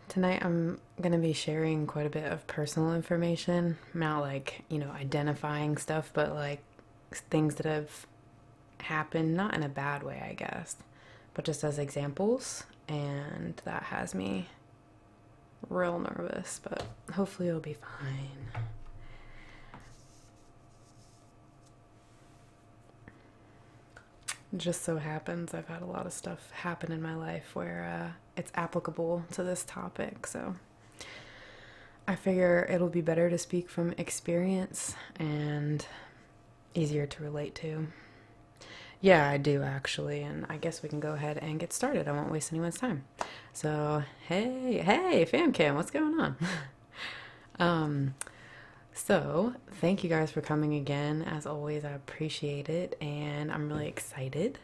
Tonight I'm going to be sharing quite a bit of personal information, not like, identifying stuff, but like things that have happened, not in a bad way, I guess, but just as examples. And that has me real nervous, but hopefully it'll be fine. It just so happens I've had a lot of stuff happen in my life where it's applicable to this topic, so I figure it'll be better to speak from experience and easier to relate to. Yeah, I do actually, and I guess we can go ahead and get started. I won't waste anyone's time. So, hey, FamCam, what's going on? um, so, thank you guys for coming again. As always, I appreciate it, and I'm really excited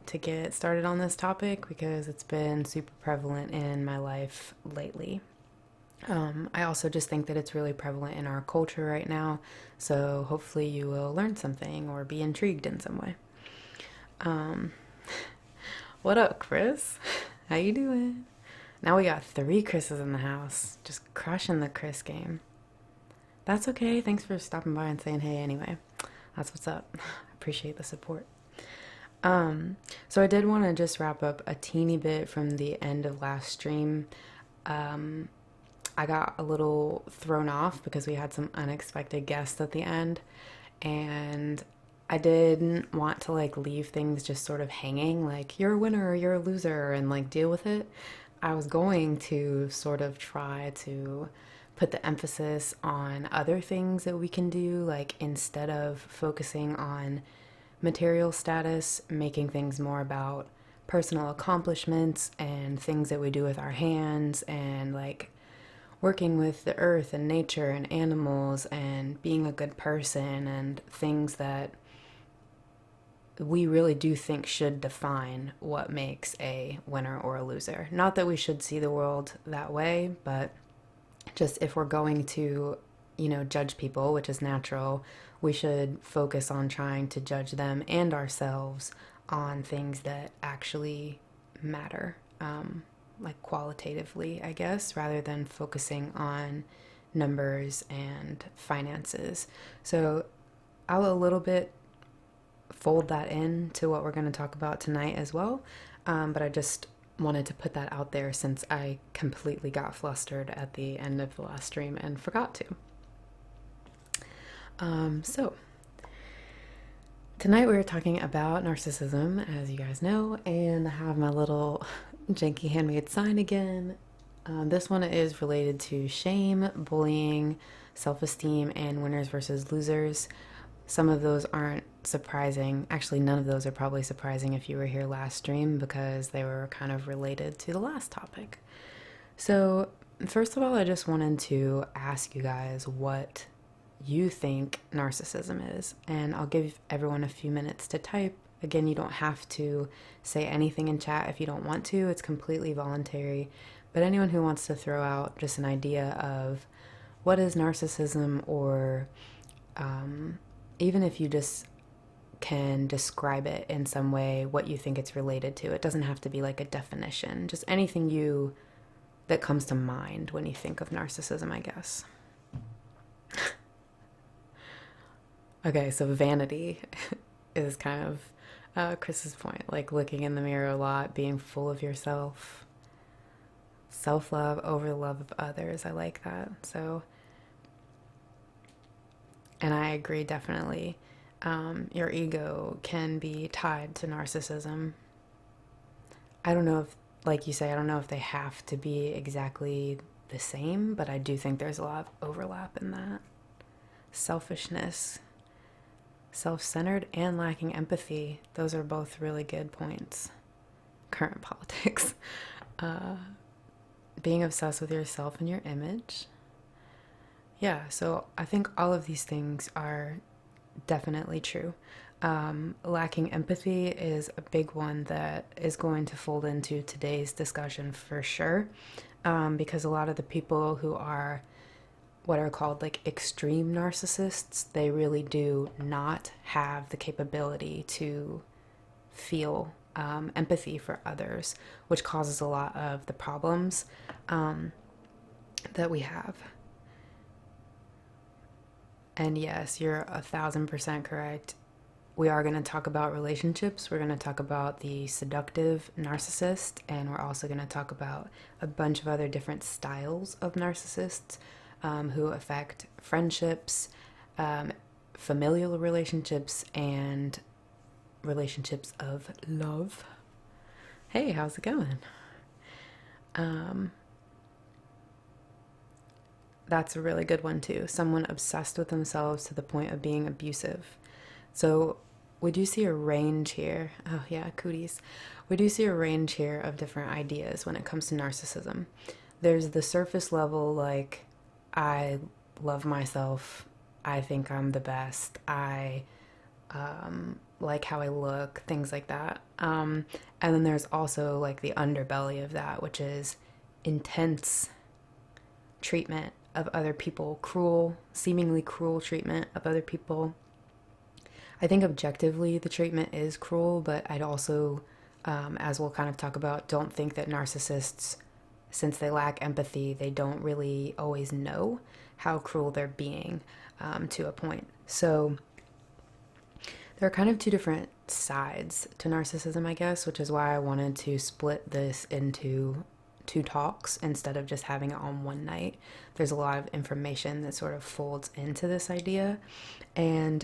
to get started on this topic because it's been super prevalent in my life lately. I also just think that it's really prevalent in our culture right now, so hopefully you will learn something or be intrigued in some way. Um, what up, Chris? How you doing? Now we got 3 Chris's in the house, just crushing the Chris game. That's okay. Thanks for stopping by and saying hey anyway. That's what's up. Appreciate the support. So I did want to just wrap up a teeny bit from the end of last stream. I got a little thrown off because we had some unexpected guests at the end, and I didn't want to like leave things just sort of hanging, like you're a winner or you're a loser, and like deal with it. I was going to sort of try to put the emphasis on other things that we can do, like instead of focusing on material status, making things more about personal accomplishments and things that we do with our hands and like working with the earth and nature and animals and being a good person and things that we really do think should define what makes a winner or a loser. Not that we should see the world that way, but just if we're going to, judge people, which is natural, we should focus on trying to judge them and ourselves on things that actually matter. Like qualitatively, I guess, rather than focusing on numbers and finances. So I'll a little bit fold that in to what we're going to talk about tonight as well. But I just wanted to put that out there since I completely got flustered at the end of the last stream and forgot to. So tonight we were talking about narcissism, as you guys know, and I have my little janky handmade sign again. This one is related to shame, bullying, self-esteem, and winners versus losers. Some of those aren't surprising. Actually, none of those are probably surprising if you were here last stream because they were kind of related to the last topic. So, first of all, I just wanted to ask you guys what you think narcissism is, and I'll give everyone a few minutes to type. Again, you don't have to say anything in chat if you don't want to. It's completely voluntary. But anyone who wants to throw out just an idea of what is narcissism, or even if you just can describe it in some way, what you think it's related to. It doesn't have to be like a definition. Just anything that comes to mind when you think of narcissism, I guess. Okay, so vanity is kind of Chris's point, like looking in the mirror a lot, being full of yourself, self-love over the love of others. I like that. So, and I agree definitely. Your ego can be tied to narcissism. I don't know if, like you say, I don't know if they have to be exactly the same, but I do think there's a lot of overlap in that. Selfishness, self-centered, and lacking empathy. Those are both really good points. Current politics. Being obsessed with yourself and your image. Yeah, so I think all of these things are definitely true. Lacking empathy is a big one that is going to fold into today's discussion for sure, because a lot of the people who are what are called like extreme narcissists, they really do not have the capability to feel empathy for others, which causes a lot of the problems that we have. And yes, you're 1,000% correct. We are going to talk about relationships. We're going to talk about the seductive narcissist, and we're also going to talk about a bunch of other different styles of narcissists who affect friendships, familial relationships, and relationships of love. Hey, how's it going? That's a really good one too. Someone obsessed with themselves to the point of being abusive. So we do see a range here. Oh yeah, cooties. We do see a range here of different ideas when it comes to narcissism. There's the surface level, like, I love myself. I think I'm the best. I like how I look, things like that. And then there's also like the underbelly of that, which is intense treatment of other people, cruel, seemingly cruel treatment of other people. I think objectively the treatment is cruel, but I'd also, as we'll kind of talk about, don't think that narcissists, since they lack empathy, they don't really always know how cruel they're being to a point. So there are kind of two different sides to narcissism, I guess, which is why I wanted to split this into two talks instead of just having it on one night. There's a lot of information that sort of folds into this idea. And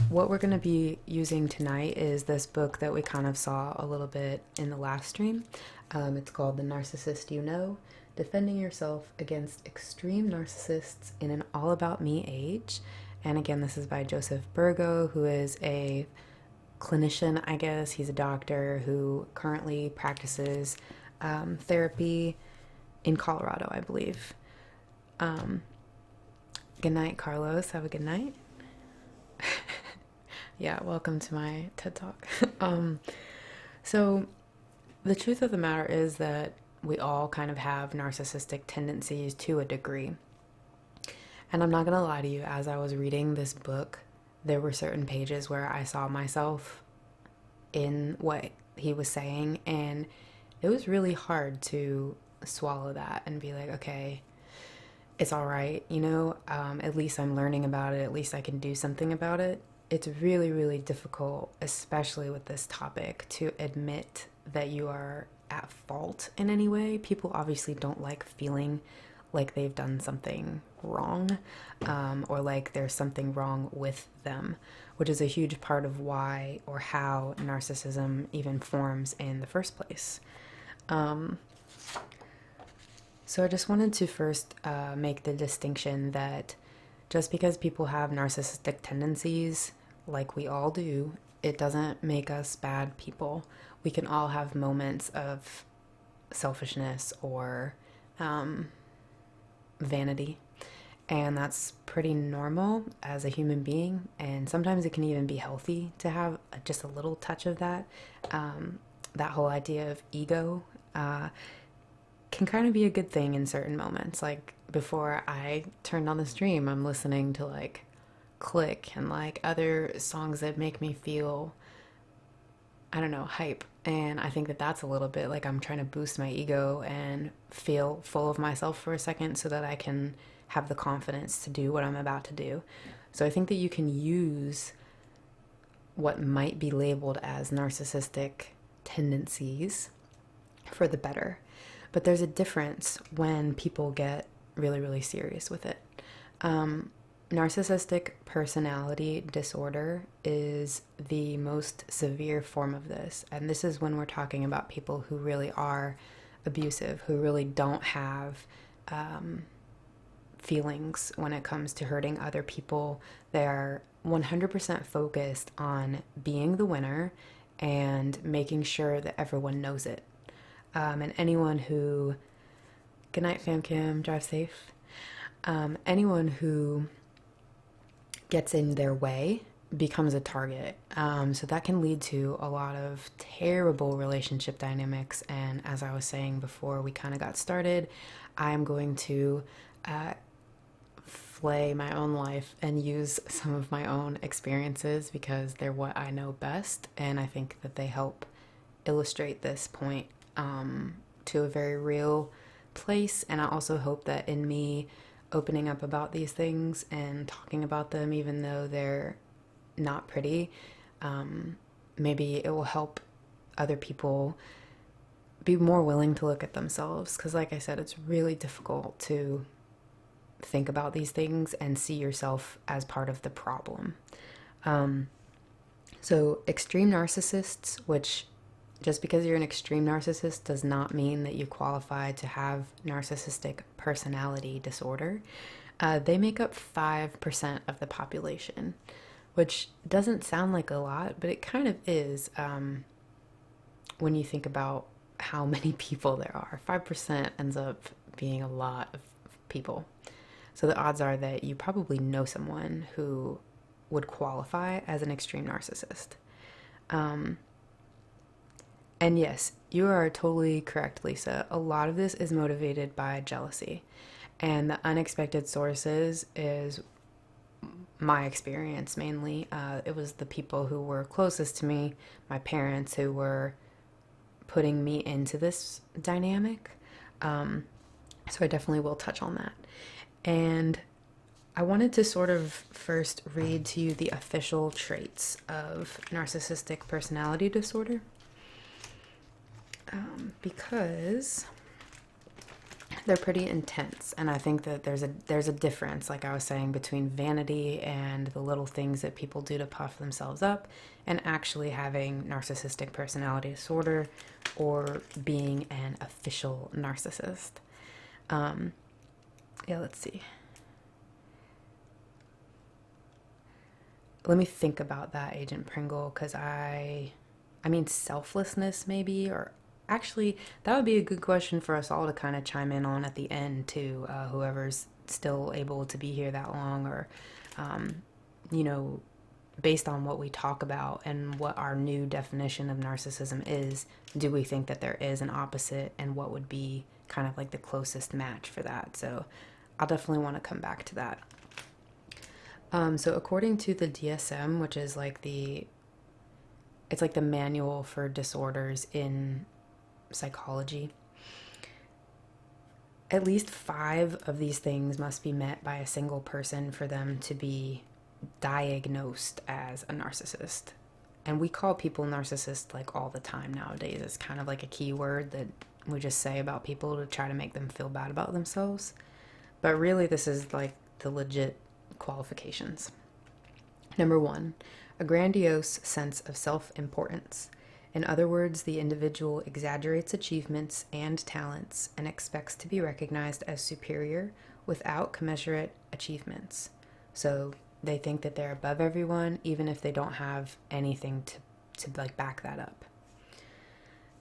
what we're going to be using tonight is this book that we kind of saw a little bit in the last stream. It's called The Narcissist You Know, Defending Yourself Against Extreme Narcissists in an All About Me Age. And again, this is by Joseph Burgo, who is a clinician, I guess. He's a doctor who currently practices therapy in Colorado, I believe. Good night, Carlos. Have a good night. Yeah, welcome to my TED Talk. So the truth of the matter is that we all kind of have narcissistic tendencies to a degree. And I'm not going to lie to you, as I was reading this book, there were certain pages where I saw myself in what he was saying, and it was really hard to swallow that and be like, okay, it's all right, you know, at least I'm learning about it, at least I can do something about it. It's really, really difficult, especially with this topic, to admit that you are at fault in any way. People obviously don't like feeling like they've done something wrong, or like there's something wrong with them, which is a huge part of why or how narcissism even forms in the first place. So I just wanted to first make the distinction that just because people have narcissistic tendencies, like we all do, it doesn't make us bad people. We can all have moments of selfishness or vanity, and that's pretty normal as a human being, and sometimes it can even be healthy to have just a little touch of that. That whole idea of ego can kind of be a good thing in certain moments. Like before I turned on the stream, I'm listening to like Click and like other songs that make me feel, I don't know, hype. And I think that that's a little bit like I'm trying to boost my ego and feel full of myself for a second so that I can have the confidence to do what I'm about to do. So I think that you can use what might be labeled as narcissistic tendencies for the better. But there's a difference when people get really, really serious with it. Narcissistic personality disorder is the most severe form of this. And this is when we're talking about people who really are abusive, who really don't have feelings when it comes to hurting other people. They're 100% focused on being the winner and making sure that everyone knows it. And anyone who, good night fam cam, drive safe. Anyone who gets in their way becomes a target. So that can lead to a lot of terrible relationship dynamics. And as I was saying before we kind of got started, I'm going to flay my own life and use some of my own experiences because they're what I know best. And I think that they help illustrate this point to a very real place. And I also hope that in me opening up about these things and talking about them, even though they're not pretty, maybe it will help other people be more willing to look at themselves. Because like I said, it's really difficult to think about these things and see yourself as part of the problem. So extreme narcissists, which just because you're an extreme narcissist does not mean that you qualify to have narcissistic personality disorder. They make up 5% of the population, which doesn't sound like a lot, but it kind of is when you think about how many people there are. 5% ends up being a lot of people. So the odds are that you probably know someone who would qualify as an extreme narcissist. And yes, you are totally correct, Lisa. A lot of this is motivated by jealousy. And the unexpected sources is my experience mainly. It was the people who were closest to me, my parents, who were putting me into this dynamic. So I definitely will touch on that. And I wanted to sort of first read to you the official traits of narcissistic personality disorder. Because they're pretty intense, and I think that there's a difference, like I was saying, between vanity and the little things that people do to puff themselves up and actually having narcissistic personality disorder or being an official narcissist. Let's see. Let me think about that, Agent Pringle, because I mean selflessness maybe, or actually, that would be a good question for us all to kind of chime in on at the end, too. Whoever's still able to be here that long, or, based on what we talk about and what our new definition of narcissism is, do we think that there is an opposite, and what would be kind of like the closest match for that? So I'll definitely want to come back to that. So according to the DSM, which is it's like the manual for disorders in psychology, at least 5 of these things must be met by a single person for them to be diagnosed as a narcissist. And we call people narcissists like all the time nowadays. It's kind of like a key word that we just say about people to try to make them feel bad about themselves. But really, this is like the legit qualifications. Number 1, a grandiose sense of self-importance. In other words, the individual exaggerates achievements and talents and expects to be recognized as superior without commensurate achievements. So they think that they're above everyone, even if they don't have anything to back that up.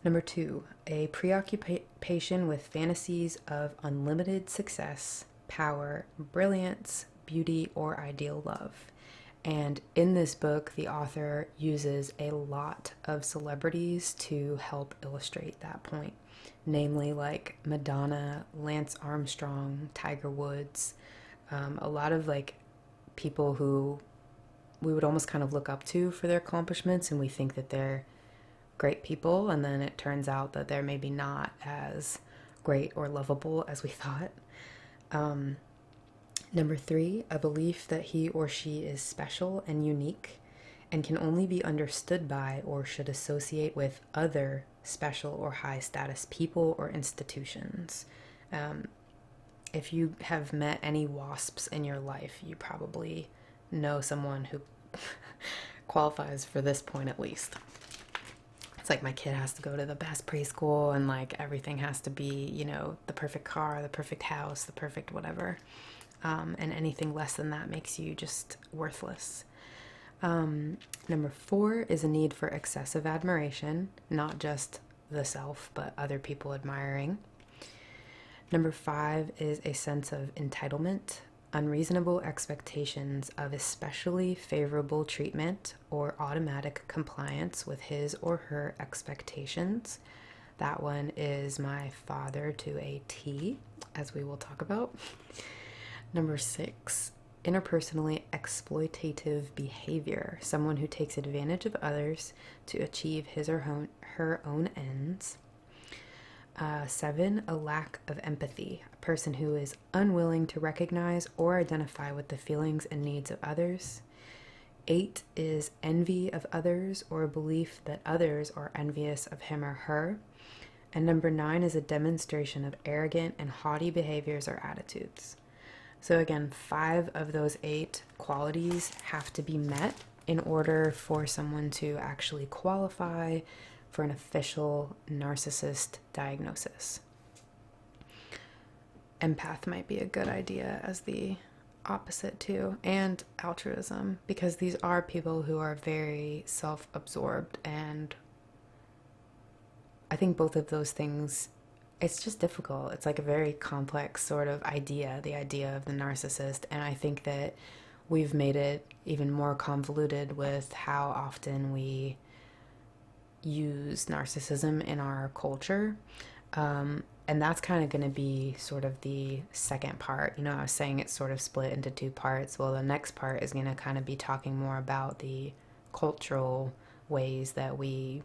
Number 2, a preoccupation with fantasies of unlimited success, power, brilliance, beauty, or ideal love. And in this book, the author uses a lot of celebrities to help illustrate that point. Namely, like Madonna, Lance Armstrong, Tiger Woods, a lot of like people who we would almost kind of look up to for their accomplishments, and we think that they're great people, and then it turns out that they're maybe not as great or lovable as we thought. Number 3, a belief that he or she is special and unique and can only be understood by or should associate with other special or high status people or institutions. If you have met any WASPs in your life, you probably know someone who qualifies for this point at least. It's like my kid has to go to the best preschool, and like everything has to be, the perfect car, the perfect house, the perfect whatever. And anything less than that makes you just worthless. Number 4 is a need for excessive admiration, not just the self, but other people admiring. Number 5 is a sense of entitlement, unreasonable expectations of especially favorable treatment or automatic compliance with his or her expectations. That one is my father to a T, as we will talk about. Number 6 interpersonally exploitative behavior, someone who takes advantage of others to achieve his or her own ends. 7, a lack of empathy, a person who is unwilling to recognize or identify with the feelings and needs of others. 8 is envy of others, or a belief that others are envious of him or her. And number 9 is a demonstration of arrogant and haughty behaviors or attitudes. So again, 5 of those 8 qualities have to be met in order for someone to actually qualify for an official narcissist diagnosis. Empath might be a good idea as the opposite too, and altruism, because these are people who are very self-absorbed, and I think both of those things, it's just difficult. It's like a very complex sort of idea, the idea of the narcissist, and I think that we've made it even more convoluted with how often we use narcissism in our culture. And that's kind of going to be sort of the second part. You know, I was saying it's sort of split into 2 parts. Well, the next part is going to kind of be talking more about the cultural ways that we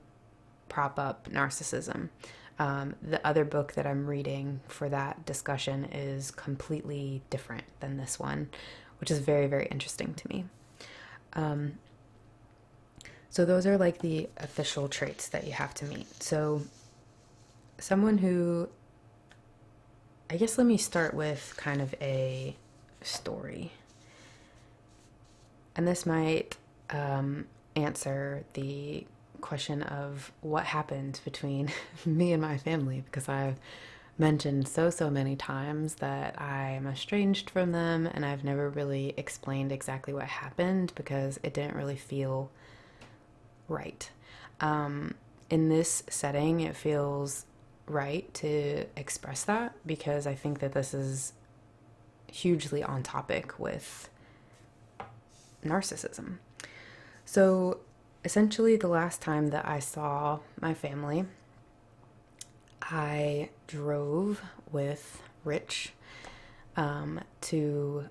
prop up narcissism. The other book that I'm reading for that discussion is completely different than this one, which is very, very interesting to me. So those are like the official traits that you have to meet. So someone who, I guess let me start with kind of a story. And this might answer the question of what happened between me and my family, because I've mentioned so many times that I'm estranged from them, and I've never really explained exactly what happened because it didn't really feel right. In this setting, it feels right to express that because I think that this is hugely on topic with narcissism. So essentially, the last time that I saw my family, I drove with Rich to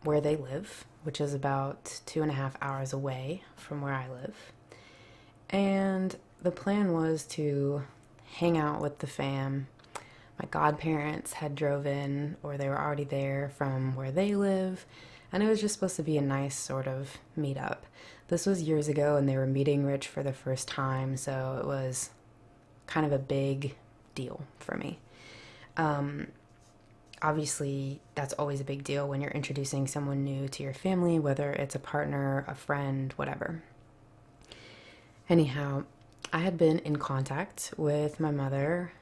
where they live, which is about 2.5 hours away from where I live. And the plan was to hang out with the fam. My godparents had drove in, or they were already there from where they live, and it was just supposed to be a nice sort of meetup. This was years ago, and they were meeting Rich for the first time, so it was kind of a big deal for me. Obviously, that's always a big deal when you're introducing someone new to your family, whether it's a partner, a friend, whatever. Anyhow, I had been in contact with my mother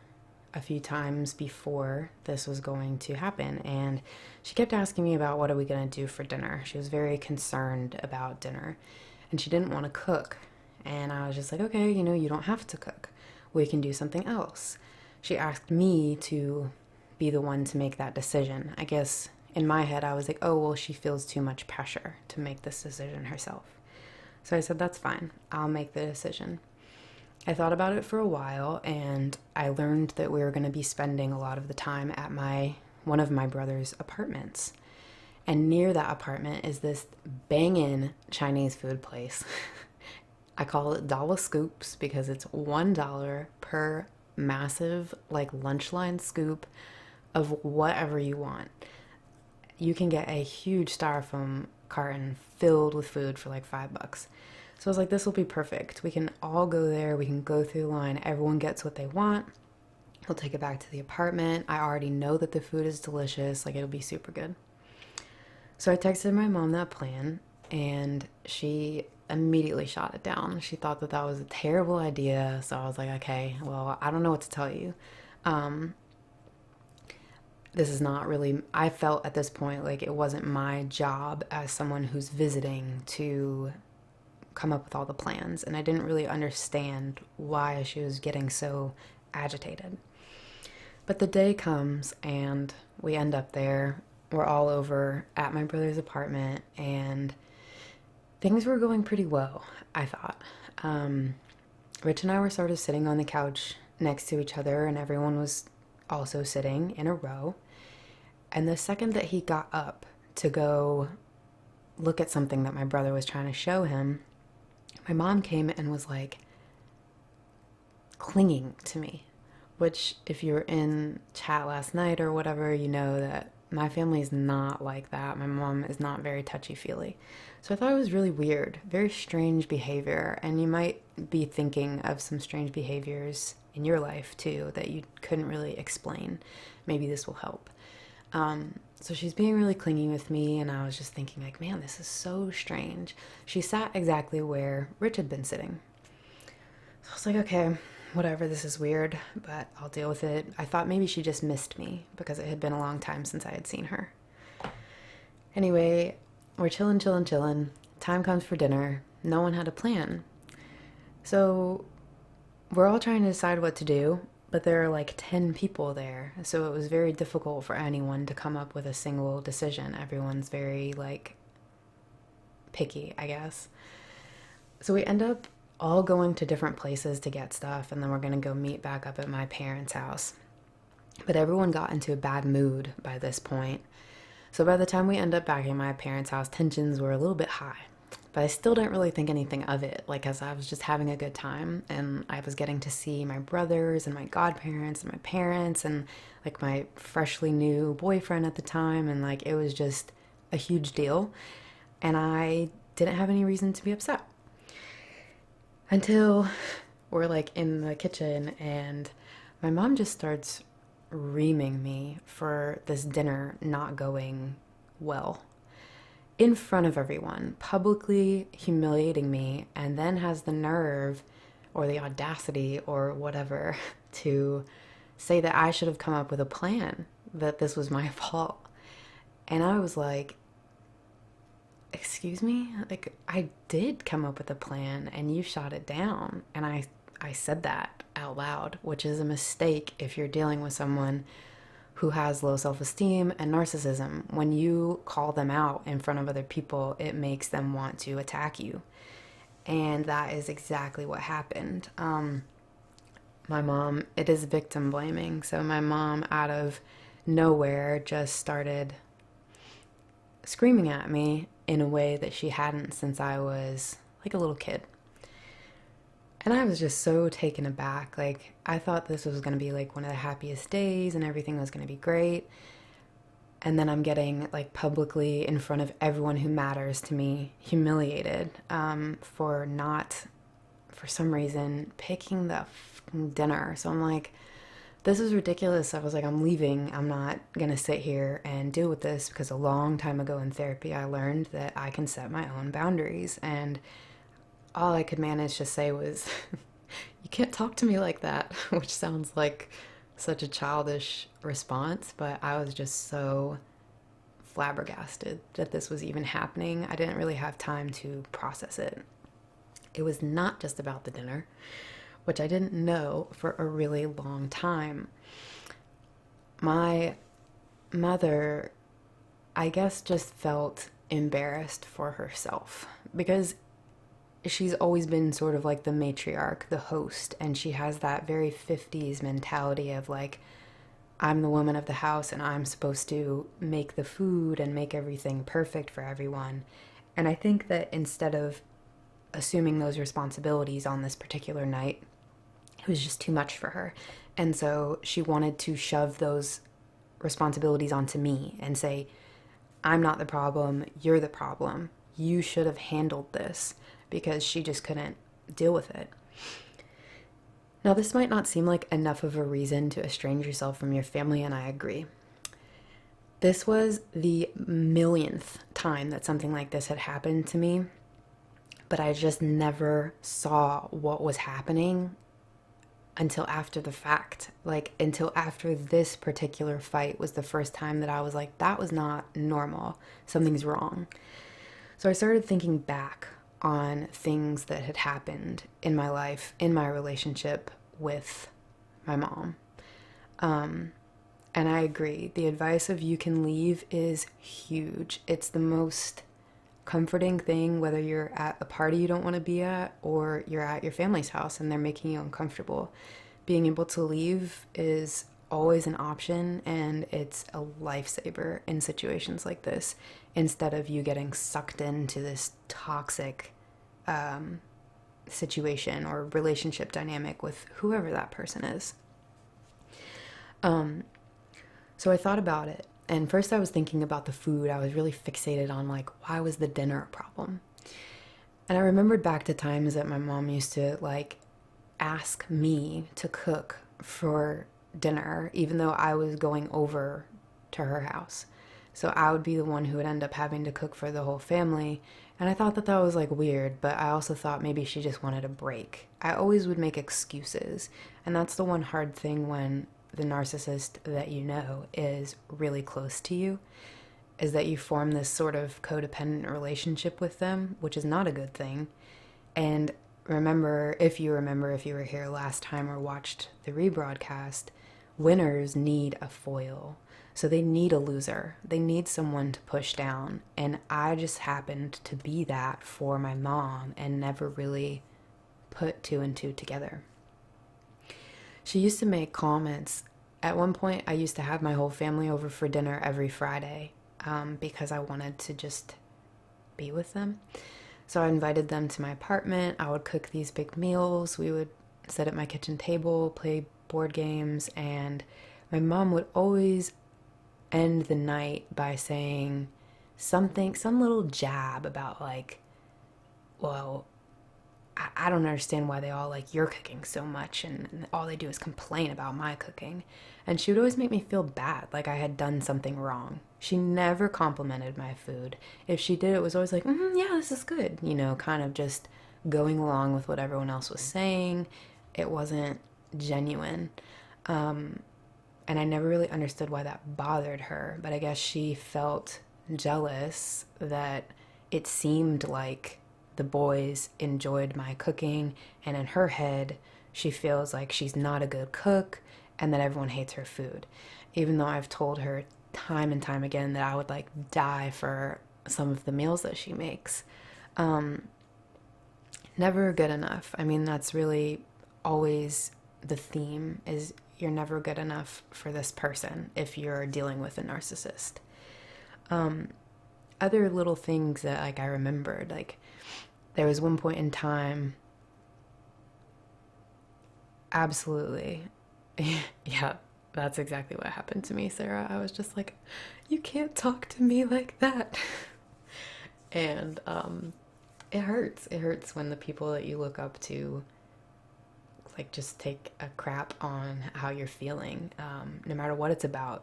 a few times before this was going to happen, and she kept asking me about what are we going to do for dinner. She was very concerned about dinner, and she didn't want to cook. And I was just like, okay, you don't have to cook. We can do something else. She asked me to be the one to make that decision. I guess in my head I was like, oh, well, she feels too much pressure to make this decision herself. So I said, that's fine. I'll make the decision. I thought about it for a while, and I learned that we were going to be spending a lot of the time at one of my brother's apartments. And near that apartment is this bangin' Chinese food place. I call it Dollar Scoops because it's $1 per massive, like, lunch line scoop of whatever you want. You can get a huge styrofoam carton filled with food for like $5. So I was like, this will be perfect. We can all go there. We can go through the line. Everyone gets what they want. We'll take it back to the apartment. I already know that the food is delicious. Like, it'll be super good. So I texted my mom that plan, and she immediately shot it down. She thought that that was a terrible idea. So I was like, okay, well, I don't know what to tell you. This is not really, I felt at this point like it wasn't my job as someone who's visiting to come up with all the plans, and I didn't really understand why she was getting so agitated. But the day comes, and we end up there. We're all over at my brother's apartment, and things were going pretty well, I thought. Rich and I were sort of sitting on the couch next to each other, and everyone was also sitting in a row. And the second that he got up to go look at something that my brother was trying to show him, my mom came and was like clinging to me, which if you were in chat last night or whatever, you know that my family is not like that. My mom is not very touchy-feely. So I thought it was really weird, very strange behavior. And you might be thinking of some strange behaviors in your life too that you couldn't really explain. Maybe this will help. So she's being really clingy with me, and I was just thinking like, man, this is so strange. She sat exactly where Rich had been sitting. So I was like, okay, whatever, this is weird, but I'll deal with it. I thought maybe she just missed me because it had been a long time since I had seen her. Anyway, we're chilling. Time comes for dinner. No one had a plan. So we're all trying to decide what to do, but there are like 10 people there. So it was very difficult for anyone to come up with a single decision. Everyone's very like picky, I guess. So we end up all going to different places to get stuff, and then we're going to go meet back up at my parents' house. But everyone got into a bad mood by this point. So by the time we end up back at my parents' house, tensions were a little bit high. But I still didn't really think anything of it, like, as I was just having a good time, and I was getting to see my brothers and my godparents and my parents and like my freshly new boyfriend at the time, and like it was just a huge deal, and I didn't have any reason to be upset. Until we're like in the kitchen and my mom just starts reaming me for this dinner not going well in front of everyone, publicly humiliating me, and then has the nerve or the audacity or whatever to say that I should have come up with a plan, that this was my fault. And I was like, excuse me? Like, I did come up with a plan and you shot it down. And I said that out loud, which is a mistake if you're dealing with someone who has low self-esteem and narcissism. When you call them out in front of other people, it makes them want to attack you. And that is exactly what happened. My mom, it is victim blaming. So my mom, out of nowhere, just started screaming at me in a way that she hadn't since I was like a little kid. And I was just so taken aback. Like, I thought this was going to be like one of the happiest days and everything was going to be great. And then I'm getting like publicly in front of everyone who matters to me humiliated for not, for some reason, picking the dinner. So I'm like, this is ridiculous. I was like, I'm leaving. I'm not going to sit here and deal with this, because a long time ago in therapy, I learned that I can set my own boundaries. And all I could manage to say was, you can't talk to me like that, which sounds like such a childish response, but I was just so flabbergasted that this was even happening. I didn't really have time to process it. It was not just about the dinner, which I didn't know for a really long time. My mother, I guess, just felt embarrassed for herself, because she's always been sort of like the matriarch, the host, and she has that very 50s mentality of like, I'm the woman of the house and I'm supposed to make the food and make everything perfect for everyone. And I think that instead of assuming those responsibilities on this particular night, it was just too much for her. And so she wanted to shove those responsibilities onto me and say, I'm not the problem, you're the problem. You should have handled this, because she just couldn't deal with it. Now, this might not seem like enough of a reason to estrange yourself from your family, and I agree. This was the millionth time that something like this had happened to me, but I just never saw what was happening until after the fact. Like, until after this particular fight was the first time that I was like, that was not normal. Something's wrong. So I started thinking back on things that had happened in my life, in my relationship with my mom. And I agree. The advice of you can leave is huge. It's the most comforting thing, whether you're at a party you don't want to be at or you're at your family's house and they're making you uncomfortable. Being able to leave is always an option, and it's a lifesaver in situations like this, instead of you getting sucked into this toxic situation or relationship dynamic with whoever that person is. So I thought about it, and first I was thinking about the food. I was really fixated on, like, why was the dinner a problem? And I remembered back to times that my mom used to, like, ask me to cook for dinner, even though I was going over to her house. So I would be the one who would end up having to cook for the whole family. And I thought that that was, like, weird, but I also thought maybe she just wanted a break. I always would make excuses. And that's the one hard thing when the narcissist that you know is really close to you, is that you form this sort of codependent relationship with them, which is not a good thing. And if you were here last time or watched the rebroadcast, winners need a foil. So they need a loser. They need someone to push down. And I just happened to be that for my mom and never really put two and two together. She used to make comments. At one point, I used to have my whole family over for dinner every Friday because I wanted to just be with them. So I invited them to my apartment. I would cook these big meals. We would sit at my kitchen table, play board games, and my mom would always end the night by saying something, some little jab about, like, well, I don't understand why they all like your cooking so much, and all they do is complain about my cooking. And she would always make me feel bad, like I had done something wrong. She never complimented my food. If she did, it was always like, yeah, this is good, kind of just going along with what everyone else was saying. It wasn't genuine. And I never really understood why that bothered her, but I guess she felt jealous that it seemed like the boys enjoyed my cooking, and in her head, she feels like she's not a good cook and that everyone hates her food. Even though I've told her time and time again that I would, like, die for some of the meals that she makes. Never good enough. I mean, that's really always the theme, is you're never good enough for this person if you're dealing with a narcissist. Other little things that, like, I remembered, like, there was one point in time, absolutely, yeah, that's exactly what happened to me, Sarah. I was just like, you can't talk to me like that. And it hurts. It hurts when the people that you look up to, like, just take a crap on how you're feeling. No matter what it's about,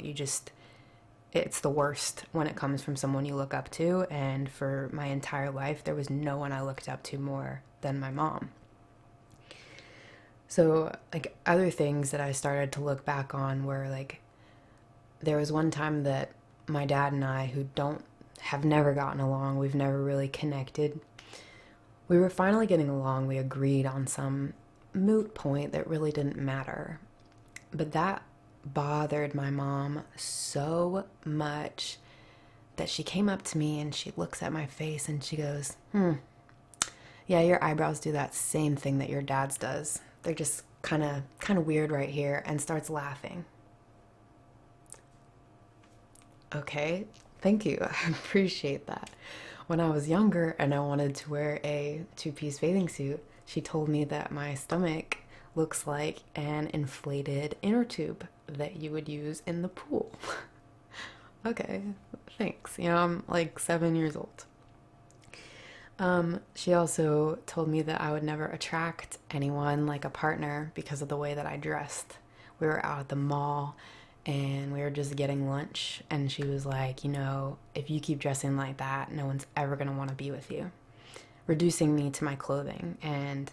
it's the worst when it comes from someone you look up to. And for my entire life, there was no one I looked up to more than my mom. So, like, other things that I started to look back on were, like, there was one time that my dad and I, who have never gotten along, we've never really connected, we were finally getting along. We agreed on some moot point that really didn't matter. But that bothered my mom so much that she came up to me and she looks at my face and she goes, yeah, your eyebrows do that same thing that your dad's does. They're just kind of weird right here, and starts laughing. Okay, thank you. I appreciate that. When I was younger and I wanted to wear a two-piece bathing suit, she told me that my stomach looks like an inflated inner tube that you would use in the pool. Okay, thanks. I'm like 7 years old. She also told me that I would never attract anyone like a partner because of the way that I dressed. We were out at the mall and we were just getting lunch, and she was like, if you keep dressing like that, no one's ever going to want to be with you. Reducing me to my clothing and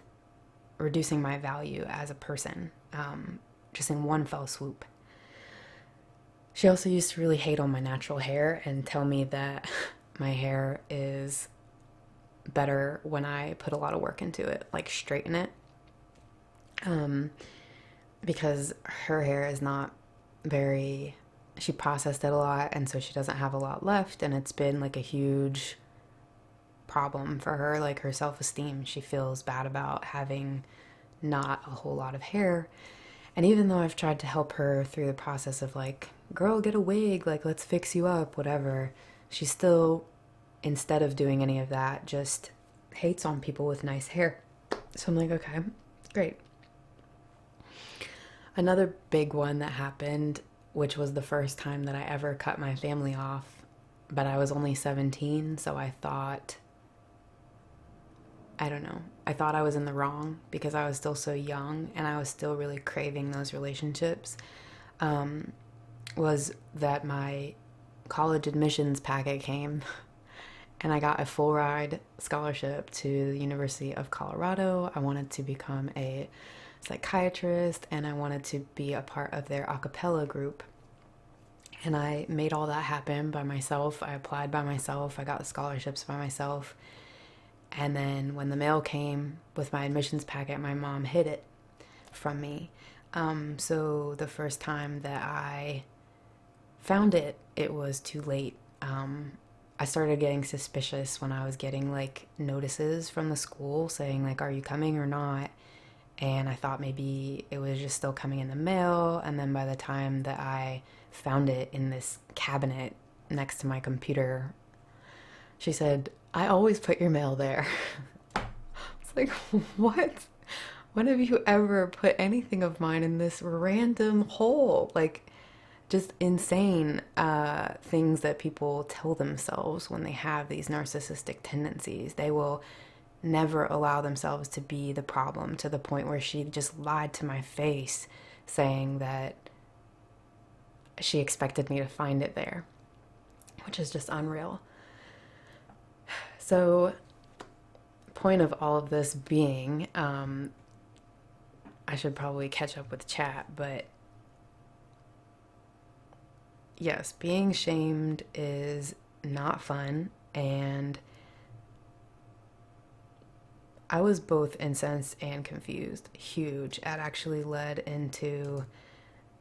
reducing my value as a person, just in one fell swoop. She also used to really hate on my natural hair and tell me that my hair is better when I put a lot of work into it, like straighten it, because her hair is not she processed it a lot, and so she doesn't have a lot left, and it's been like a huge problem for her, like her self-esteem. She feels bad about having not a whole lot of hair. And even though I've tried to help her through the process of like, girl, get a wig, like, let's fix you up, whatever, she still, instead of doing any of that, just hates on people with nice hair. So I'm like, okay, great. Another big one that happened, which was the first time that I ever cut my family off, but I was only 17, so I thought, I don't know, I thought I was in the wrong because I was still so young and I was still really craving those relationships, was that my college admissions packet came and I got a full ride scholarship to the University of Colorado. I wanted to become a psychiatrist and I wanted to be a part of their a cappella group. And I made all that happen by myself. I applied by myself. I got the scholarships by myself. And then when the mail came with my admissions packet, my mom hid it from me. So the first time that I found it, it was too late. I started getting suspicious when I was getting like notices from the school saying like, are you coming or not? And I thought maybe it was just still coming in the mail. And then by the time that I found it in this cabinet next to my computer, she said, I always put your mail there. It's like, what? When have you ever put anything of mine in this random hole? Like, just insane things that people tell themselves when they have these narcissistic tendencies. They will never allow themselves to be the problem, to the point where she just lied to my face saying that she expected me to find it there, which is just unreal. So, point of all of this being, I should probably catch up with chat, but yes, being shamed is not fun, and I was both incensed and confused. Huge. It actually led into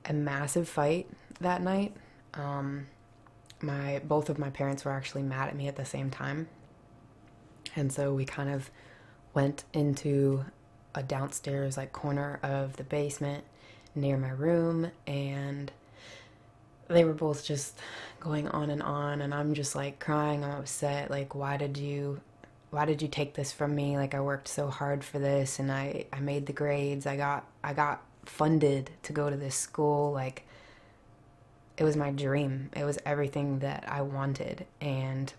a massive fight that night. Both of my parents were actually mad at me at the same time, and so we kind of went into a downstairs like corner of the basement near my room, and they were both just going on, and I'm just like crying. I'm upset. Like, why did you take this from me? Like, I worked so hard for this, and I made the grades. I got funded to go to this school. Like, it was my dream. It was everything that I wanted, and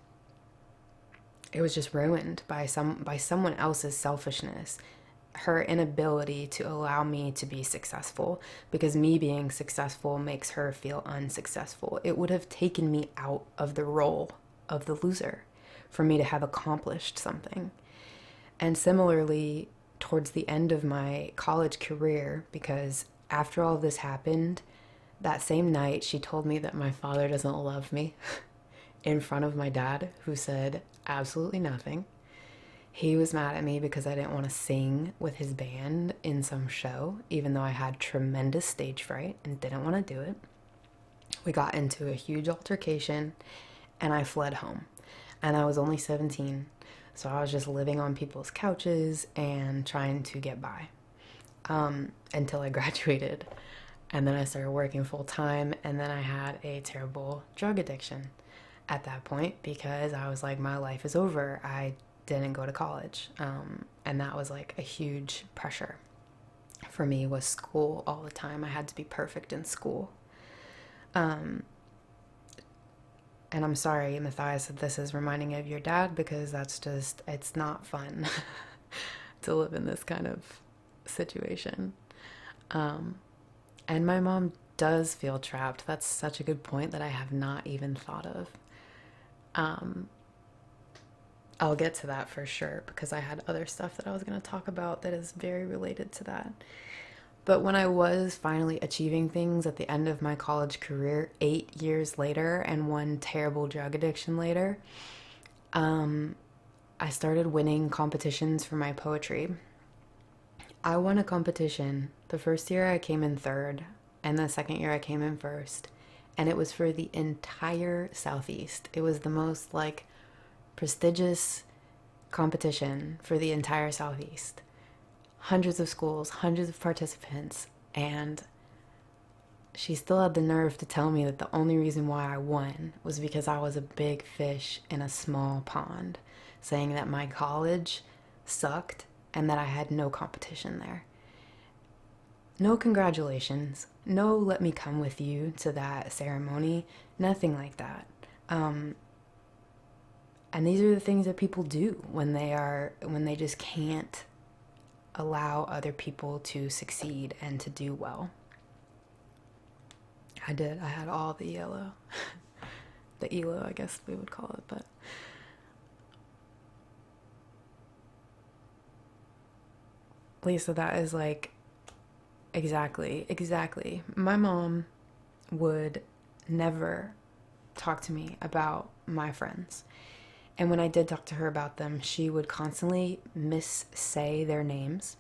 it was just ruined by someone else's selfishness, her inability to allow me to be successful, because me being successful makes her feel unsuccessful. It would have taken me out of the role of the loser for me to have accomplished something. And similarly, towards the end of my college career, because after all this happened, that same night she told me that my father doesn't love me in front of my dad, who said absolutely nothing. He was mad at me because I didn't want to sing with his band in some show, even though I had tremendous stage fright and didn't want to do it. We got into a huge altercation and I fled home. And I was only 17, so I was just living on people's couches and trying to get by until I graduated. And then I started working full time, and then I had a terrible drug addiction at that point because I was like, my life is over. I didn't go to college, and that was like a huge pressure for me, was school all the time. I had to be perfect in school. And I'm sorry, Matthias, if this is reminding you of your dad, because it's not fun to live in this kind of situation. And my mom does feel trapped. That's such a good point that I have not even thought of. I'll get to that for sure, because I had other stuff that I was going to talk about that is very related to that. But when I was finally achieving things at the end of my college career, 8 years later and one terrible drug addiction later, I started winning competitions for my poetry. I won a competition. The first year I came in third, and the second year I came in first. And it was for the entire Southeast. It was the most like prestigious competition for the entire Southeast. Hundreds of schools, hundreds of participants, And she still had the nerve to tell me that the only reason why I won was because I was a big fish in a small pond, saying that my college sucked and that I had no competition there. No congratulations. No, let me come with you to that ceremony. Nothing like that. And these are the things that people do when they just can't allow other people to succeed and to do well. I did. I had all the yellow. The elo, I guess we would call it, but Lisa, that is like exactly. My mom would never talk to me about my friends. And when I did talk to her about them, she would constantly missay their names.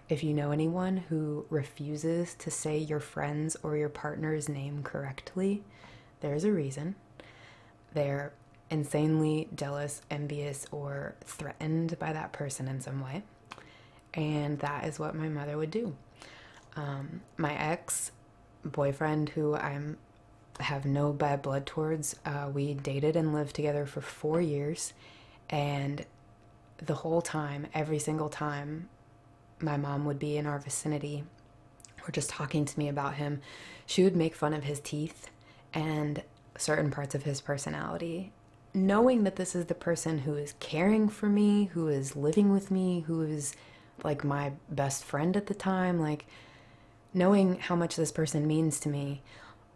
If you know anyone who refuses to say your friend's or your partner's name correctly, there's a reason. They're insanely jealous, envious, or threatened by that person in some way. And that is what my mother would do. My ex-boyfriend, who I have no bad blood towards, we dated and lived together for 4 years. And the whole time, every single time my mom would be in our vicinity or just talking to me about him, she would make fun of his teeth and certain parts of his personality, knowing that this is the person who is caring for me, who is living with me, who is like my best friend at the time, like knowing how much this person means to me.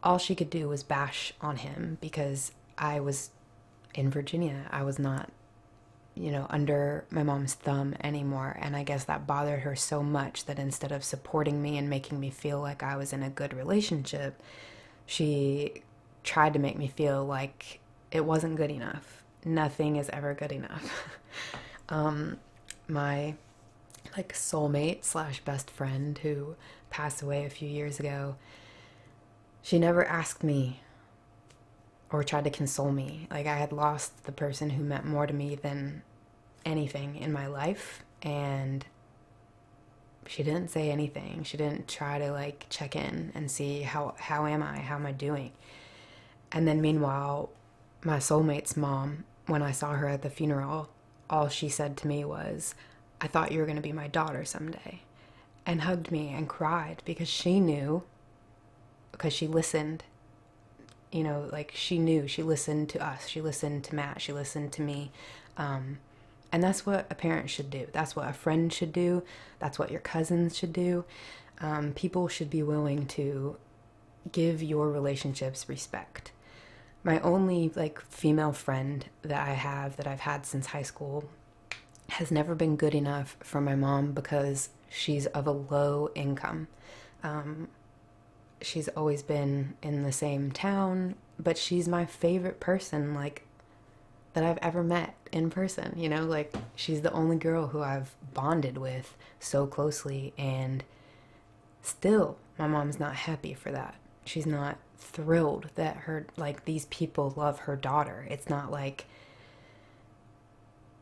All she could do was bash on him because I was in Virginia. I was not, under my mom's thumb anymore. And I guess that bothered her so much that instead of supporting me and making me feel like I was in a good relationship, she tried to make me feel like it wasn't good enough. Nothing is ever good enough. My soulmate / best friend who passed away a few years ago, she never asked me or tried to console me. Like, I had lost the person who meant more to me than anything in my life, and she didn't say anything. She didn't try to check in and see how am I doing. And then meanwhile, my soulmate's mom, when I saw her at the funeral, all she said to me was, "I thought you were going to be my daughter someday," and hugged me and cried because she knew, because she listened, she knew. She listened to us. She listened to Matt. She listened to me. And that's what a parent should do. That's what a friend should do. That's what your cousins should do. People should be willing to give your relationships respect. My only female friend that I have, that I've had since high school, has never been good enough for my mom because she's of a low income. She's always been in the same town, but she's my favorite person that I've ever met in person. She's the only girl who I've bonded with so closely, and still my mom's not happy for that. She's not thrilled that these people love her daughter. It's not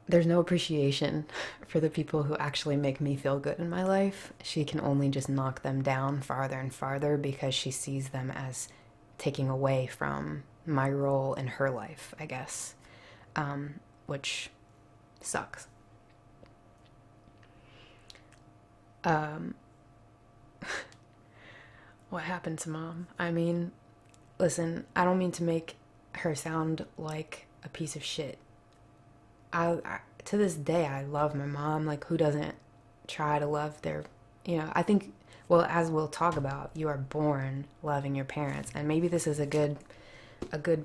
there's no appreciation for the people who actually make me feel good in my life. She can only just knock them down farther and farther because she sees them as taking away from my role in her life, I guess, which sucks. What happened to Mom? I mean, listen, I don't mean to make her sound like a piece of shit. I to this day, I love my mom. Who doesn't try to love their, I think, well, as we'll talk about, you are born loving your parents. And maybe this is a good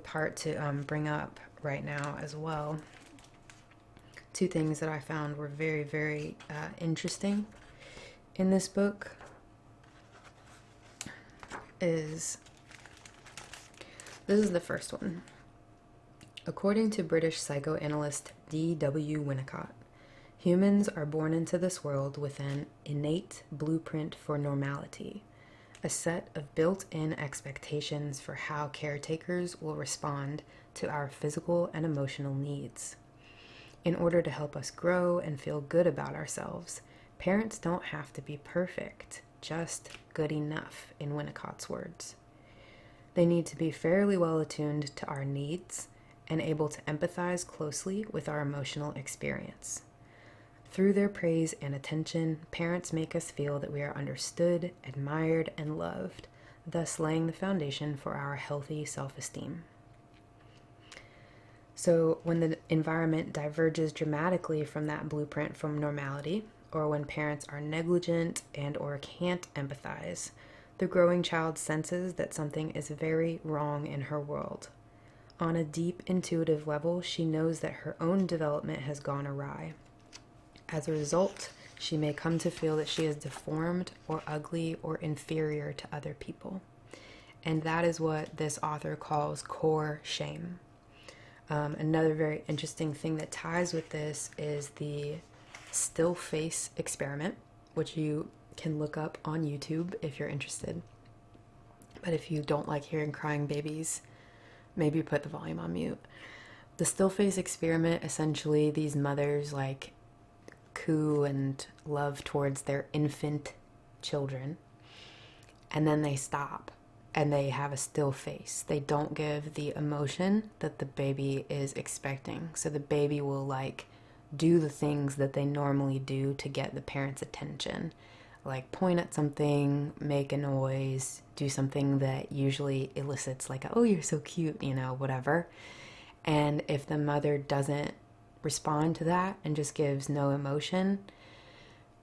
part to bring up right now as well. Two things that I found were very, very interesting in this book this is the first one. According to British psychoanalyst D.W. Winnicott, humans are born into this world with an innate blueprint for normality, a set of built-in expectations for how caretakers will respond to our physical and emotional needs. In order to help us grow and feel good about ourselves, parents don't have to be perfect. just good enough, in Winnicott's words. They need to be fairly well attuned to our needs and able to empathize closely with our emotional experience. Through their praise and attention, parents make us feel that we are understood, admired, and loved, thus laying the foundation for our healthy self-esteem. So when the environment diverges dramatically from that blueprint from normality, or when parents are negligent and or can't empathize, the growing child senses that something is very wrong in her world. On a deep intuitive level, she knows that her own development has gone awry. As a result, she may come to feel that she is deformed or ugly or inferior to other people. And that is what this author calls core shame. Another very interesting thing that ties with this is the still face experiment, which you can look up on YouTube if you're interested. But if you don't like hearing crying babies, maybe put the volume on mute. The still face experiment, essentially these mothers like coo and love towards their infant children, and then they stop and they have a still face. They don't give the emotion that the baby is expecting. So the baby will like do the things that they normally do to get the parent's attention, like point at something, make a noise, do something that usually elicits like, oh, you're so cute, you know, whatever. And if the mother doesn't respond to that and just gives no emotion,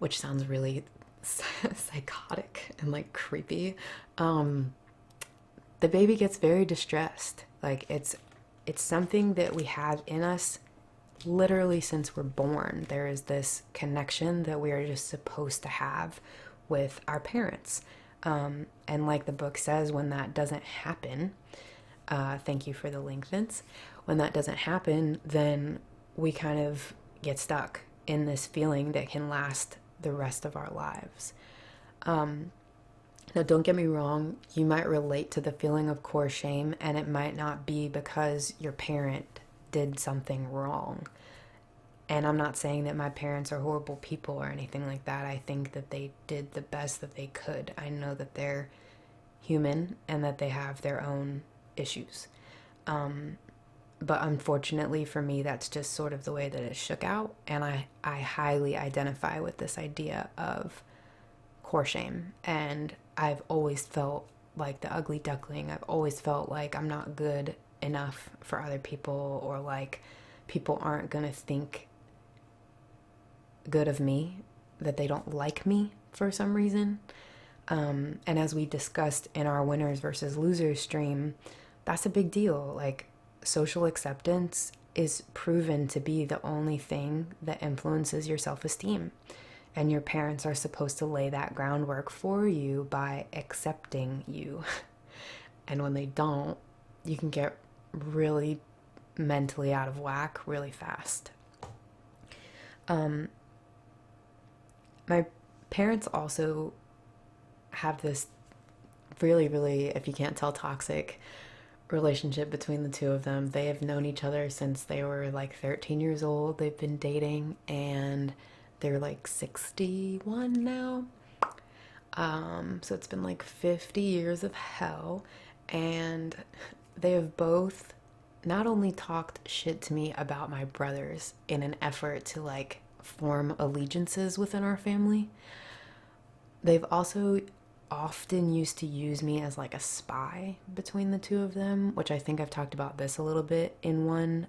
which sounds really psychotic and like creepy, the baby gets very distressed. Like it's something that we have in us literally since we're born. There is this connection that we are just supposed to have with our parents. And like the book says, when that doesn't happen, thank you for the link, Vince. When that doesn't happen, then we kind of get stuck in this feeling that can last the rest of our lives. Now, don't get me wrong, you might relate to the feeling of core shame, and it might not be because your parent did something wrong. And I'm not saying that my parents are horrible people or anything like that. I think that they did the best that they could. I know that they're human and that they have their own issues. But unfortunately for me, that's just sort of the way that it shook out. And I highly identify with this idea of core shame. And I've always felt like the ugly duckling. I've always felt like I'm not good enough for other people, or like people aren't going to think good of me, that they don't like me for some reason. And as we discussed in our winners versus losers stream, that's a big deal. Like, social acceptance is proven to be the only thing that influences your self-esteem. And your parents are supposed to lay that groundwork for you by accepting you. And when they don't, you can get really mentally out of whack really fast. My parents also have this really, really, if you can't tell, toxic relationship between the two of them. They have known each other since they were like 13 years old. They've been dating and they're like 61 now. So it's been like 50 years of hell. And they have both not only talked shit to me about my brothers in an effort to like form allegiances within our family, they've also often used to use me as like a spy between the two of them, which I think I've talked about this a little bit in one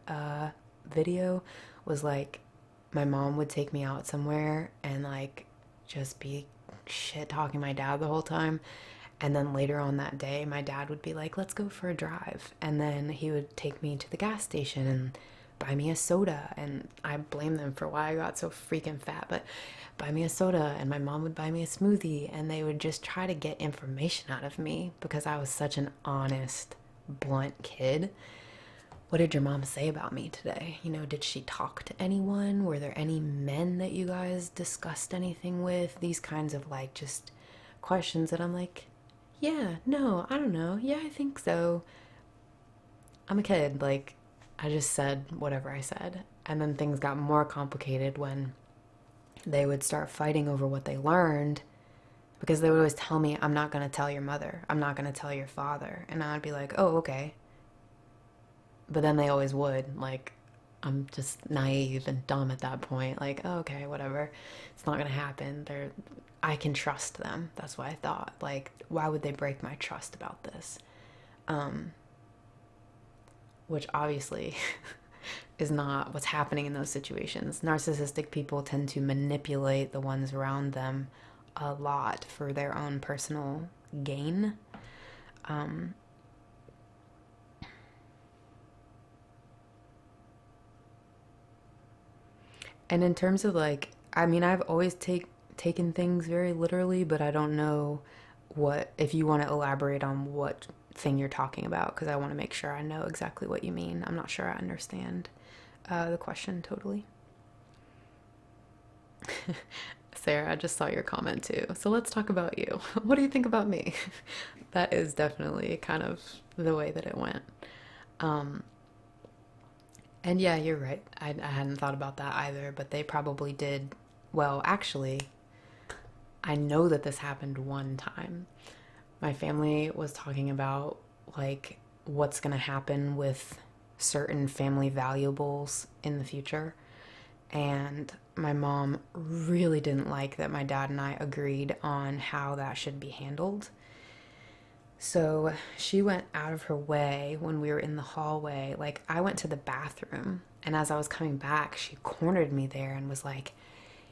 video. Was like, my mom would take me out somewhere and like just be shit talking my dad the whole time, and then later on that day my dad would be like, let's go for a drive, and then he would take me to the gas station and buy me a soda, and I blame them for why I got so freaking fat, but buy me a soda, and my mom would buy me a smoothie, and they would just try to get information out of me because I was such an honest, blunt kid. What did your mom say about me today? You know, did she talk to anyone? Were there any men that you guys discussed anything with? These kinds of like just questions that I'm like, yeah, no, I don't know. Yeah, I think so. I'm a kid. Like, I just said whatever I said. And then things got more complicated when they would start fighting over what they learned Because they would always tell me, I'm not going to tell your mother. I'm not going to tell your father. And I'd be like, oh, okay. But then they always would. Like, I'm just naive and dumb at that point. Like, oh, okay, whatever. It's not going to happen. I can trust them. That's what I thought. Like, why would they break my trust about this? Which obviously is not what's happening in those situations. Narcissistic people tend to manipulate the ones around them a lot for their own personal gain. And in terms of like, I mean, I've always taken things very literally, but I don't know if you want to elaborate on what thing you're talking about, because I want to make sure I know exactly what you mean. I'm not sure I understand the question totally. Sarah, I just saw your comment too. So let's talk about you. What do you think about me? That is definitely kind of the way that it went. Um, and yeah, you're right. I hadn't thought about that either, but they probably did. Well, actually, I know that this happened one time. My family was talking about like what's going to happen with certain family valuables in the future. And my mom really didn't like that my dad and I agreed on how that should be handled. So she went out of her way when we were in the hallway. Like, I went to the bathroom, and as I was coming back, she cornered me there and was like,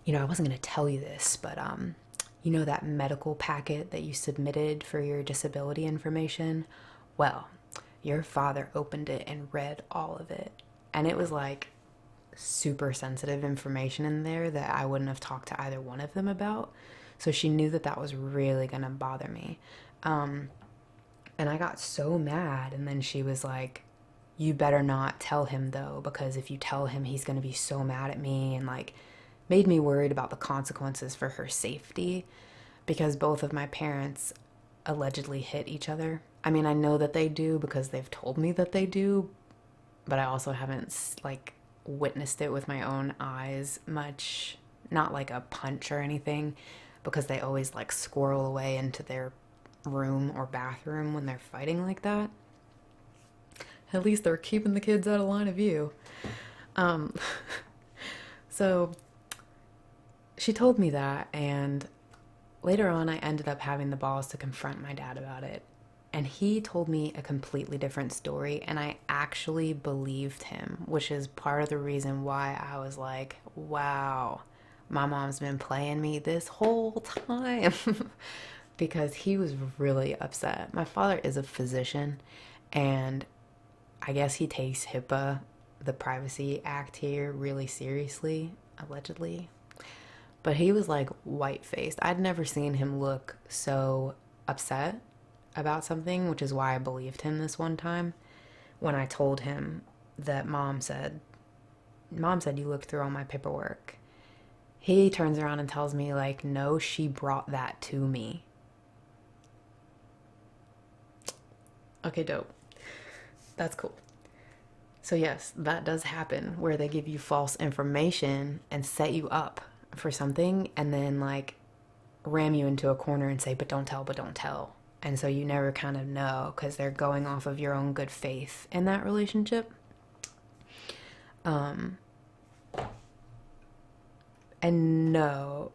I wasn't going to tell you this, but, that medical packet that you submitted for your disability information? Well, your father opened it and read all of it. And it was like super sensitive information in there that I wouldn't have talked to either one of them about. So she knew that that was really going to bother me. And I got so mad. And then she was like, you better not tell him though, because if you tell him, he's going to be so mad at me, and like made me worried about the consequences for her safety, because both of my parents allegedly hit each other. I mean, I know that they do because they've told me that they do, but I also haven't like witnessed it with my own eyes much. Not like a punch or anything, because they always like squirrel away into their room or bathroom when they're fighting like that. At least they're keeping the kids out of line of view. Um, so she told me that, and later on I ended up having the balls to confront my dad about it. And he told me a completely different story, and I actually believed him, which is part of the reason why I was like, wow, my mom's been playing me this whole time. Because he was really upset. My father is a physician, and I guess he takes HIPAA, the Privacy Act here, really seriously, allegedly. But he was like white-faced. I'd never seen him look so upset about something, which is why I believed him this one time when I told him that mom said you looked through all my paperwork. He turns around and tells me like, no, she brought that to me. Okay, dope. That's cool. So yes, that does happen, where they give you false information and set you up for something, and then like ram you into a corner and say, but don't tell. And so you never kind of know, because they're going off of your own good faith in that relationship. And no,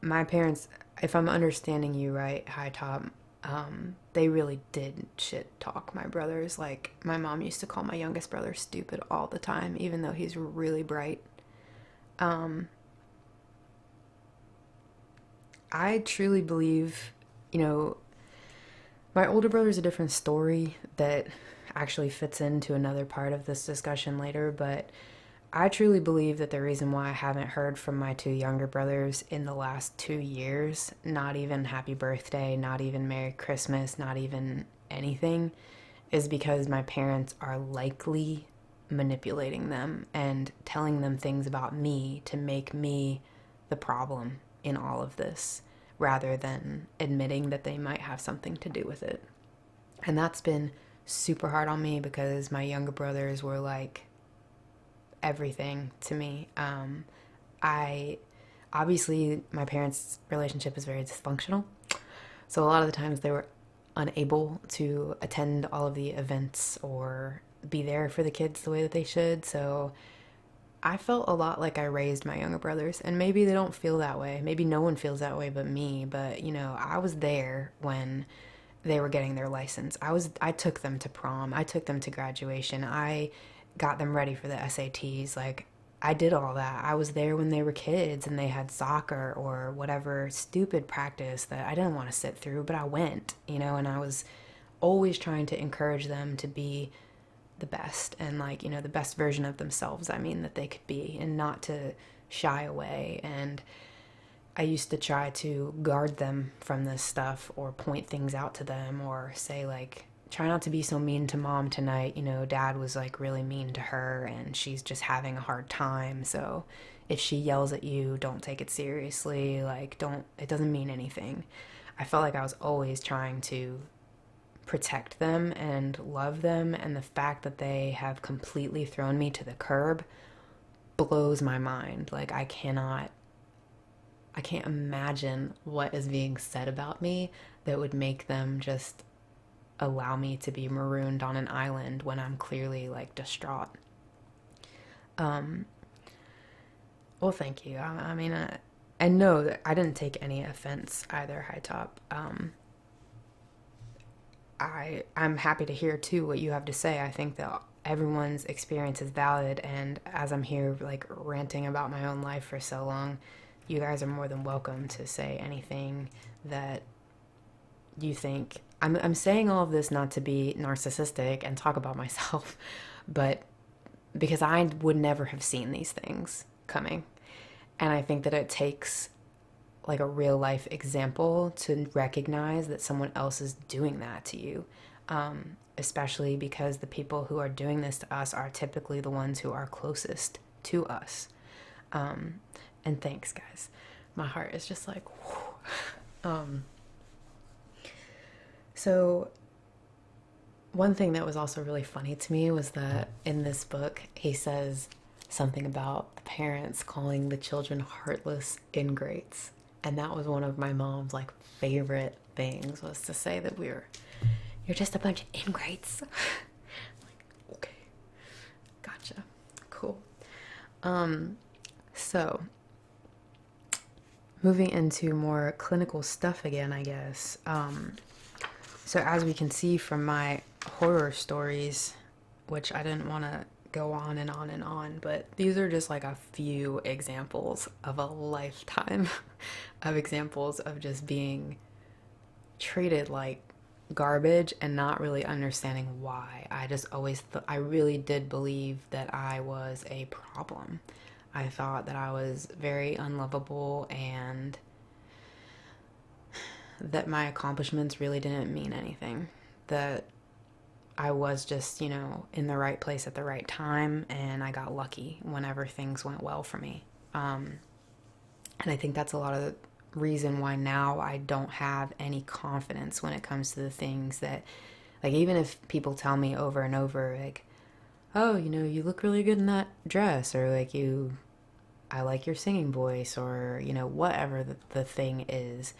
my parents, if I'm understanding you right, High Top, they really did shit talk my brothers. Like, my mom used to call my youngest brother stupid all the time, even though he's really bright. I truly believe, my older brother's a different story that actually fits into another part of this discussion later, but I truly believe that the reason why I haven't heard from my two younger brothers in the last 2 years, not even happy birthday, not even Merry Christmas, not even anything, is because my parents are likely manipulating them and telling them things about me to make me the problem in all of this, rather than admitting that they might have something to do with it. And that's been super hard on me, because my younger brothers were like everything to me. I obviously, my parents' relationship is very dysfunctional, So a lot of the times they were unable to attend all of the events or be there for the kids the way that they should. So I felt a lot like I raised my younger brothers, and maybe they don't feel that way. Maybe no one feels that way but me, but you know, I was there when they were getting their license. I took them to prom. I took them to graduation. I got them ready for the SATs. Like I did all that. I was there when they were kids and they had soccer or whatever stupid practice that I didn't want to sit through, but I went, you know, and I was always trying to encourage them to be the best and, like, you know, the best version of themselves, I mean, that they could be, and not to shy away. And I used to try to guard them from this stuff or point things out to them or say, like, try not to be so mean to mom tonight. You know, dad was like really mean to her and she's just having a hard time. So if she yells at you, don't take it seriously. Like, it doesn't mean anything. I felt like I was always trying to protect them and love them, and the fact that they have completely thrown me to the curb blows my mind. Like I can't imagine what is being said about me that would make them just allow me to be marooned on an island when I'm clearly like distraught. Well, thank you. I mean, I know that I didn't take any offense either, High Top. I'm happy to hear too what you have to say. I think that everyone's experience is valid, and as I'm here like ranting about my own life for so long, you guys are more than welcome to say anything that you think. I'm saying all of this not to be narcissistic and talk about myself, but because I would never have seen these things coming. And I think that it takes like a real life example to recognize that someone else is doing that to you. Especially because the people who are doing this to us are typically the ones who are closest to us. And thanks, guys. My heart is just like, whew. So one thing that was also really funny to me was that in this book, he says something about the parents calling the children heartless ingrates. And that was one of my mom's like favorite things, was to say that you're just a bunch of ingrates. Like, okay, gotcha, cool. So moving into more clinical stuff again, I guess. So as we can see from my horror stories, which I didn't want to go on and on and on, but these are just like a few examples of a lifetime of examples of just being treated like garbage and not really understanding why. I just always I really did believe that I was a problem. I thought that I was very unlovable and that my accomplishments really didn't mean anything. That I was just, you know, in the right place at the right time, and I got lucky whenever things went well for me. And I think that's a lot of the reason why now I don't have any confidence when it comes to the things that, like, even if people tell me over and over, like, oh, you know, you look really good in that dress, or like, I like your singing voice, or, you know, whatever the thing is,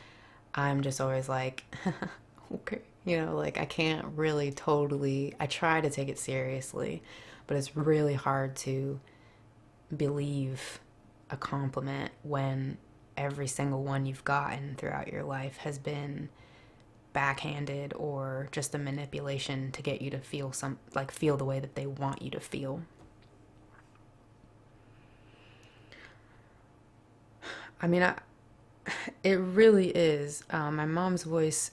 I'm just always like, okay. You know, like I can't really totally, I try to take it seriously, but it's really hard to believe a compliment when every single one you've gotten throughout your life has been backhanded or just a manipulation to get you to feel feel the way that they want you to feel. I mean, it really is. My mom's voice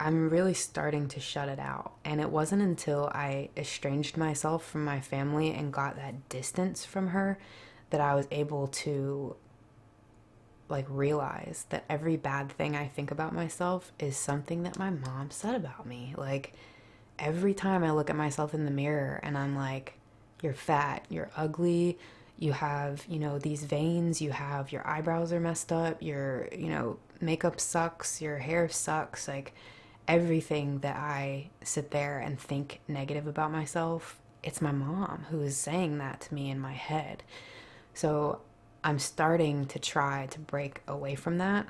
I'm really starting to shut it out. And it wasn't until I estranged myself from my family and got that distance from her that I was able to like realize that every bad thing I think about myself is something that my mom said about me. Like every time I look at myself in the mirror and I'm like, you're fat, you're ugly, you have, you know, these veins, your eyebrows are messed up, your, you know, makeup sucks, your hair sucks, like everything that I sit there and think negative about myself, it's my mom who is saying that to me in my head. So I'm starting to try to break away from that.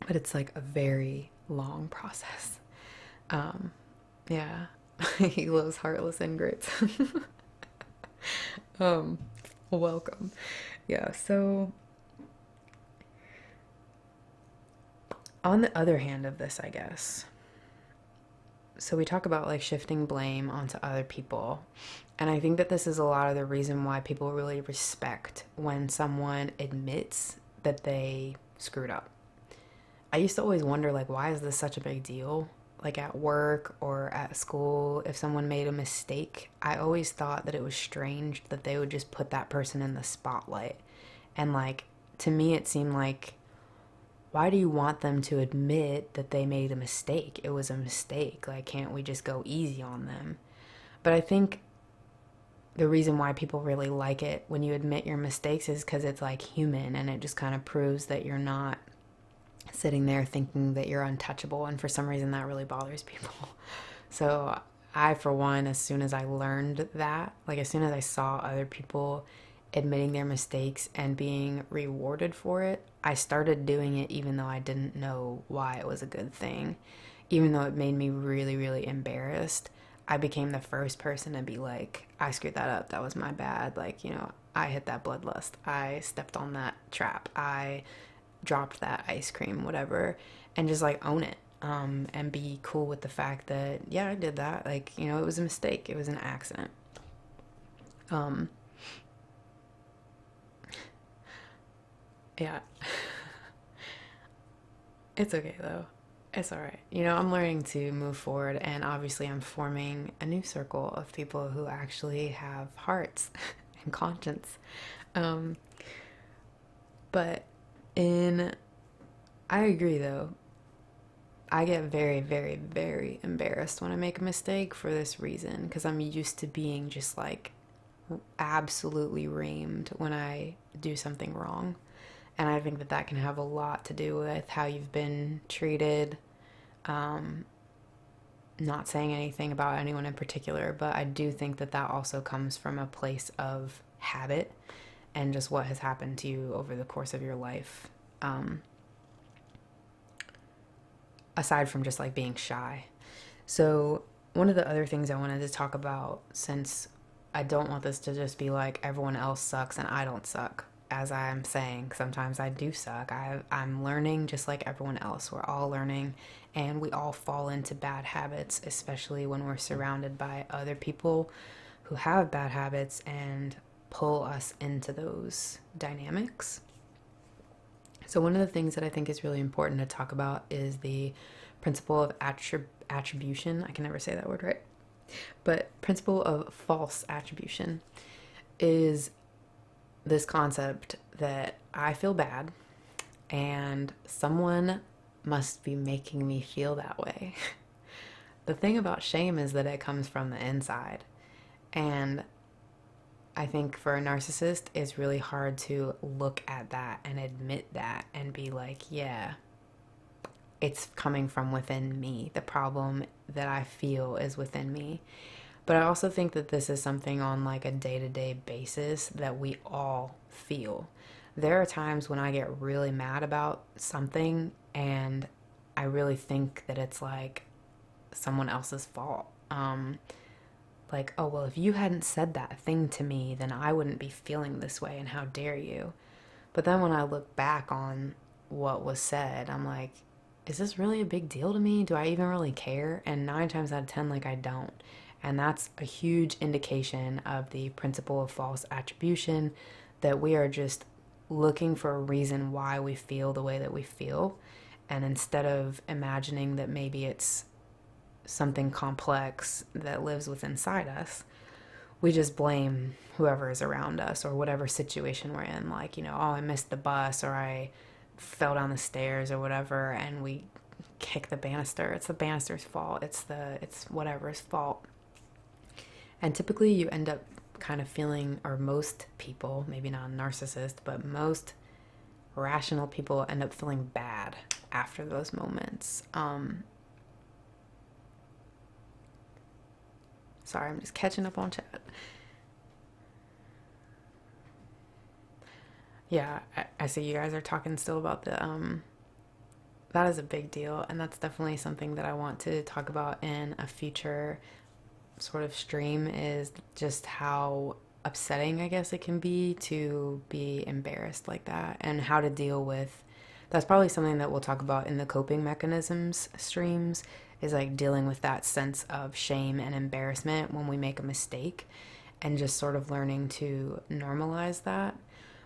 but it's like a very long process. Yeah. He loves heartless ingrates. um, Welcome. Yeah, so on the other hand of this, I guess, so we talk about like shifting blame onto other people. And I think that this is a lot of the reason why people really respect when someone admits that they screwed up. I used to always wonder, like, why is this such a big deal? Like at work or at school, if someone made a mistake, I always thought that it was strange that they would just put that person in the spotlight. And like, to me, it seemed like, why do you want them to admit that they made a mistake? It was a mistake. Like, can't we just go easy on them? But I think the reason why people really like it when you admit your mistakes is because it's like human, and it just kind of proves that you're not sitting there thinking that you're untouchable. And for some reason, that really bothers people. So I, for one, as soon as I learned that, like as soon as I saw other people admitting their mistakes and being rewarded for it, I started doing it even though I didn't know why it was a good thing. Even though it made me really, really embarrassed, I became the first person to be like, I screwed that up. That was my bad. Like, you know, I hit that bloodlust. I stepped on that trap. I dropped that ice cream, whatever, and just like own it. And be cool with the fact that, yeah, I did that. Like, you know, it was a mistake. It was an accident. Um, yeah. It's okay though. It's all right. You know, I'm learning to move forward, and obviously, I'm forming a new circle of people who actually have hearts and conscience. Um, but in, I agree though. I get very, very, very embarrassed when I make a mistake for this reason, because I'm used to being just like absolutely reamed when I do something wrong. And I think that that can have a lot to do with how you've been treated. Um, Not saying anything about anyone in particular, but I do think that that also comes from a place of habit and just what has happened to you over the course of your life. Um, Aside from just like being shy. So, one of the other things I wanted to talk about, since I don't want this to just be like everyone else sucks and I don't suck, as I'm saying, sometimes I do suck. I'm learning just like everyone else. We're all learning, and we all fall into bad habits, especially when we're surrounded by other people who have bad habits and pull us into those dynamics. So, one of the things that I think is really important to talk about is the principle of attribution. I can never say that word right. But principle of false attribution is this concept that I feel bad and someone must be making me feel that way. The thing about shame is that it comes from the inside. And I think for a narcissist, it's really hard to look at that and admit that and be like, yeah, it's coming from within me. The problem that I feel is within me. But I also think that this is something on like a day-to-day basis that we all feel. There are times when I get really mad about something and I really think that it's like someone else's fault. Like, oh, well, if you hadn't said that thing to me, then I wouldn't be feeling this way, and how dare you? But then when I look back on what was said, I'm like, is this really a big deal to me? Do I even really care? And 9 times out of 10, like, I don't. And that's a huge indication of the principle of false attribution, that we are just looking for a reason why we feel the way that we feel. And instead of imagining that maybe it's something complex that lives within inside us, we just blame whoever is around us or whatever situation we're in. Like, you know, oh, I missed the bus, or I fell down the stairs or whatever, and we kick the banister. It's the banister's fault. It's whatever's fault. And typically you end up kind of feeling, or most people, maybe not a narcissist, but most rational people end up feeling bad after those moments. Sorry, I'm just catching up on chat. Yeah, I see you guys are talking still about the that is a big deal, and that's definitely something that I want to talk about in a future sort of stream, is just how upsetting, I guess, it can be to be embarrassed like that, and how to deal with. That's probably something that we'll talk about in the coping mechanisms streams, is like dealing with that sense of shame and embarrassment when we make a mistake, and just sort of learning to normalize that.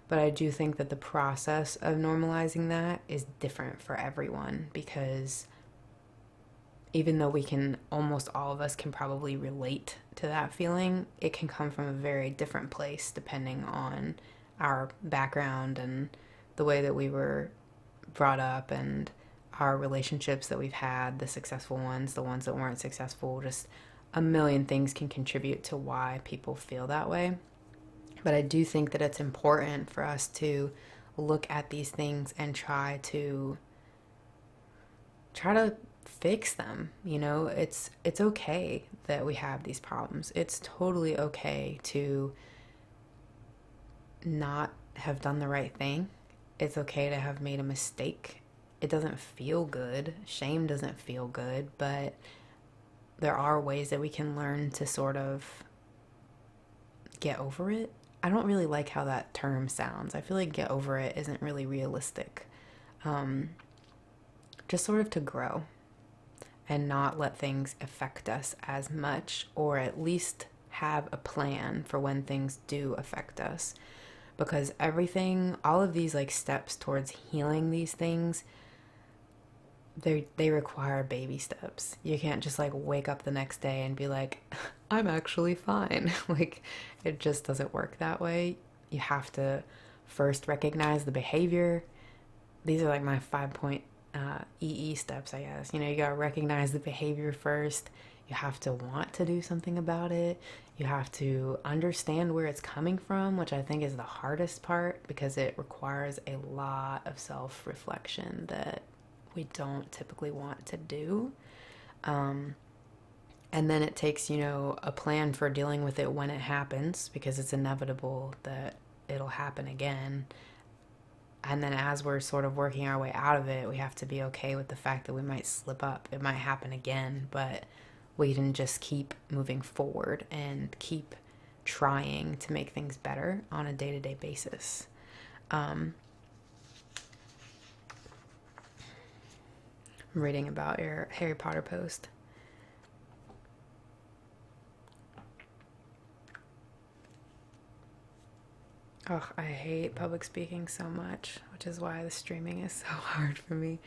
But I do think that the process of normalizing that is different for everyone, because even though we can, almost all of us can probably relate to that feeling, it can come from a very different place depending on our background and the way that we were brought up, and our relationships that we've had, the successful ones, the ones that weren't successful. Just a million things can contribute to why people feel that way. But I do think that it's important for us to look at these things and try to fix them. You know, it's okay that we have these problems. It's totally okay to not have done the right thing. It's okay to have made a mistake. It doesn't feel good. Shame doesn't feel good, but there are ways that we can learn to sort of get over it. I don't really like how that term sounds. I feel like get over it isn't really realistic. Just sort of to grow and not let things affect us as much, or at least have a plan for when things do affect us. Because everything, all of these like steps towards healing these things, they require baby steps. You can't just like wake up the next day and be like, I'm actually fine. Like, it just doesn't work that way. You have to first recognize the behavior. These are like my 5-point EE steps, I guess. You know, you gotta recognize the behavior first. You have to want to do something about it. You have to understand where it's coming from, which I think is the hardest part, because it requires a lot of self-reflection that we don't typically want to do. And then it takes, you know, a plan for dealing with it when it happens, because it's inevitable that it'll happen again. And then as we're sort of working our way out of it, we have to be okay with the fact that we might slip up. It might happen again, but we can just keep moving forward and keep trying to make things better on a day-to-day basis. I'm reading about your Harry Potter post. Oh, I hate public speaking so much, which is why the streaming is so hard for me.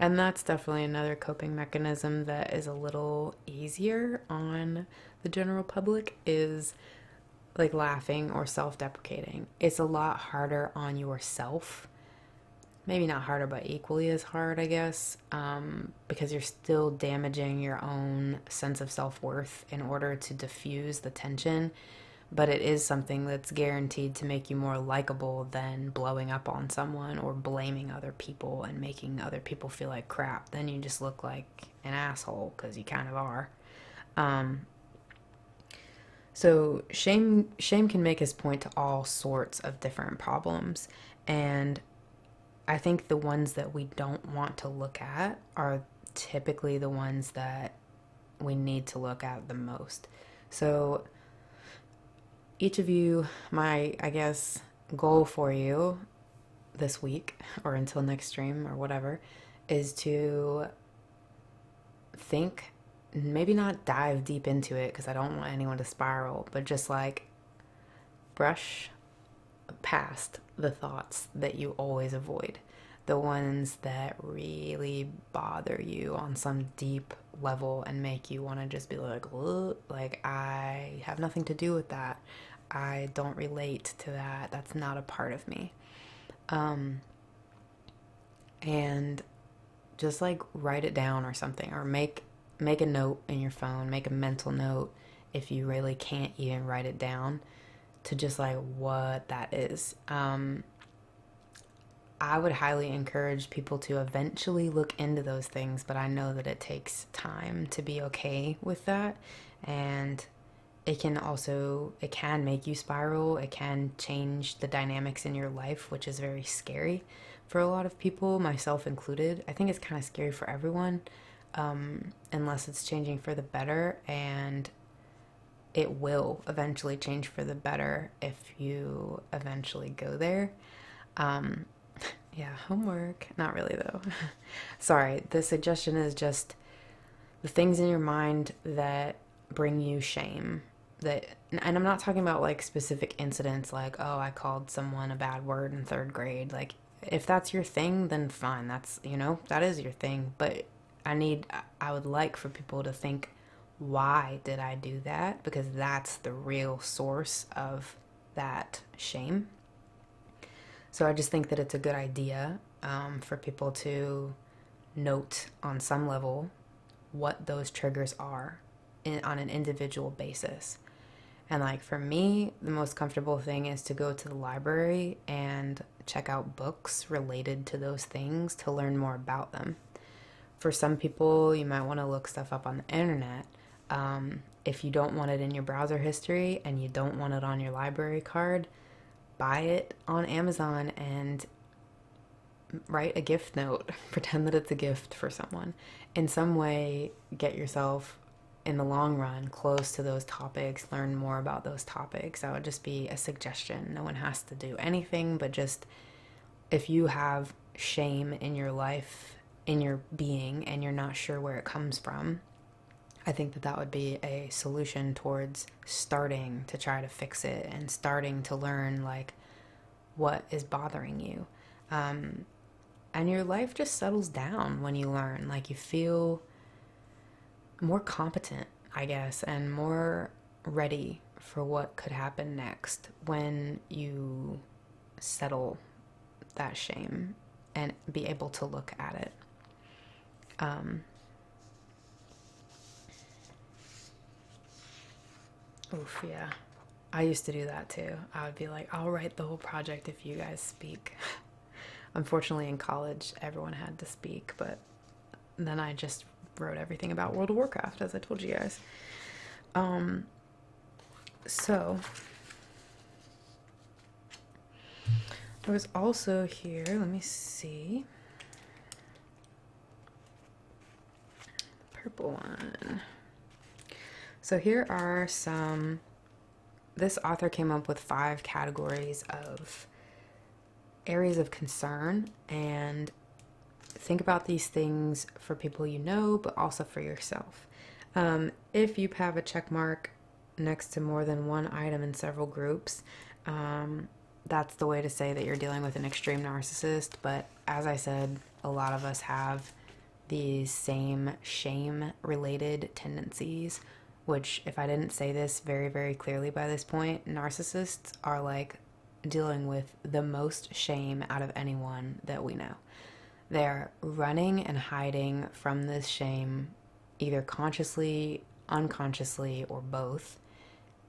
And that's definitely another coping mechanism that is a little easier on the general public, is like laughing or self-deprecating. It's a lot harder on yourself. Maybe not harder, but equally as hard, I guess, because you're still damaging your own sense of self-worth in order to diffuse the tension. But it is something that's guaranteed to make you more likable than blowing up on someone or blaming other people and making other people feel like crap. Then you just look like an asshole, because you kind of are. So shame can make us point to all sorts of different problems, and I think the ones that we don't want to look at are typically the ones that we need to look at the most. So each of you, my, I guess, goal for you this week, or until next stream or whatever, is to think, maybe not dive deep into it, because I don't want anyone to spiral, but just like brush past the thoughts that you always avoid, the ones that really bother you on some deep level and make you want to just be like, I have nothing to do with that. I don't relate to that. That's not a part of me. And just like write it down or something, or make a note in your phone, make a mental note if you really can't even write it down, to just like what that is. I would highly encourage people to eventually look into those things, but I know that it takes time to be okay with that. And it can make you spiral. It can change the dynamics in your life, which is very scary for a lot of people, myself included. I think it's kind of scary for everyone, unless it's changing for the better, and it will eventually change for the better if you eventually go there. Yeah, homework. Not really, though. Sorry, the suggestion is just the things in your mind that bring you shame. And I'm not talking about like specific incidents like, oh, I called someone a bad word in third grade. Like, if that's your thing, then fine. That's, that is your thing. But I would like for people to think, why did I do that? Because that's the real source of that shame. So I just think that it's a good idea for people to note on some level what those triggers are on an individual basis. And like for me, the most comfortable thing is to go to the library and check out books related to those things to learn more about them. For some people, you might want to look stuff up on the internet. If you don't want it in your browser history and you don't want it on your library card, buy it on Amazon and write a gift note. Pretend that it's a gift for someone. In some way, get yourself, in the long run, close to those topics, learn more about those topics. That would just be a suggestion. No one has to do anything, but just if you have shame in your life, in your being, and you're not sure where it comes from, I think that would be a solution towards starting to try to fix it and starting to learn like what is bothering you. And your life just settles down when you learn. Like you feel more competent, I guess, and more ready for what could happen next when you settle that shame and be able to look at it. Oof, yeah. I used to do that too. I would be like, I'll write the whole project if you guys speak. Unfortunately, in college, everyone had to speak, but then I just wrote everything about World of Warcraft, as I told you guys. So, there was also here, let me see. Purple one. So here are this author came up with 5 categories of areas of concern, and think about these things for people you know, but also for yourself. If you have a check mark next to more than one item in several groups, that's the way to say that you're dealing with an extreme narcissist. But as I said, a lot of us have these same shame-related tendencies, which, if I didn't say this very, very clearly by this point, narcissists are like dealing with the most shame out of anyone that we know. They're running and hiding from this shame, either consciously, unconsciously, or both,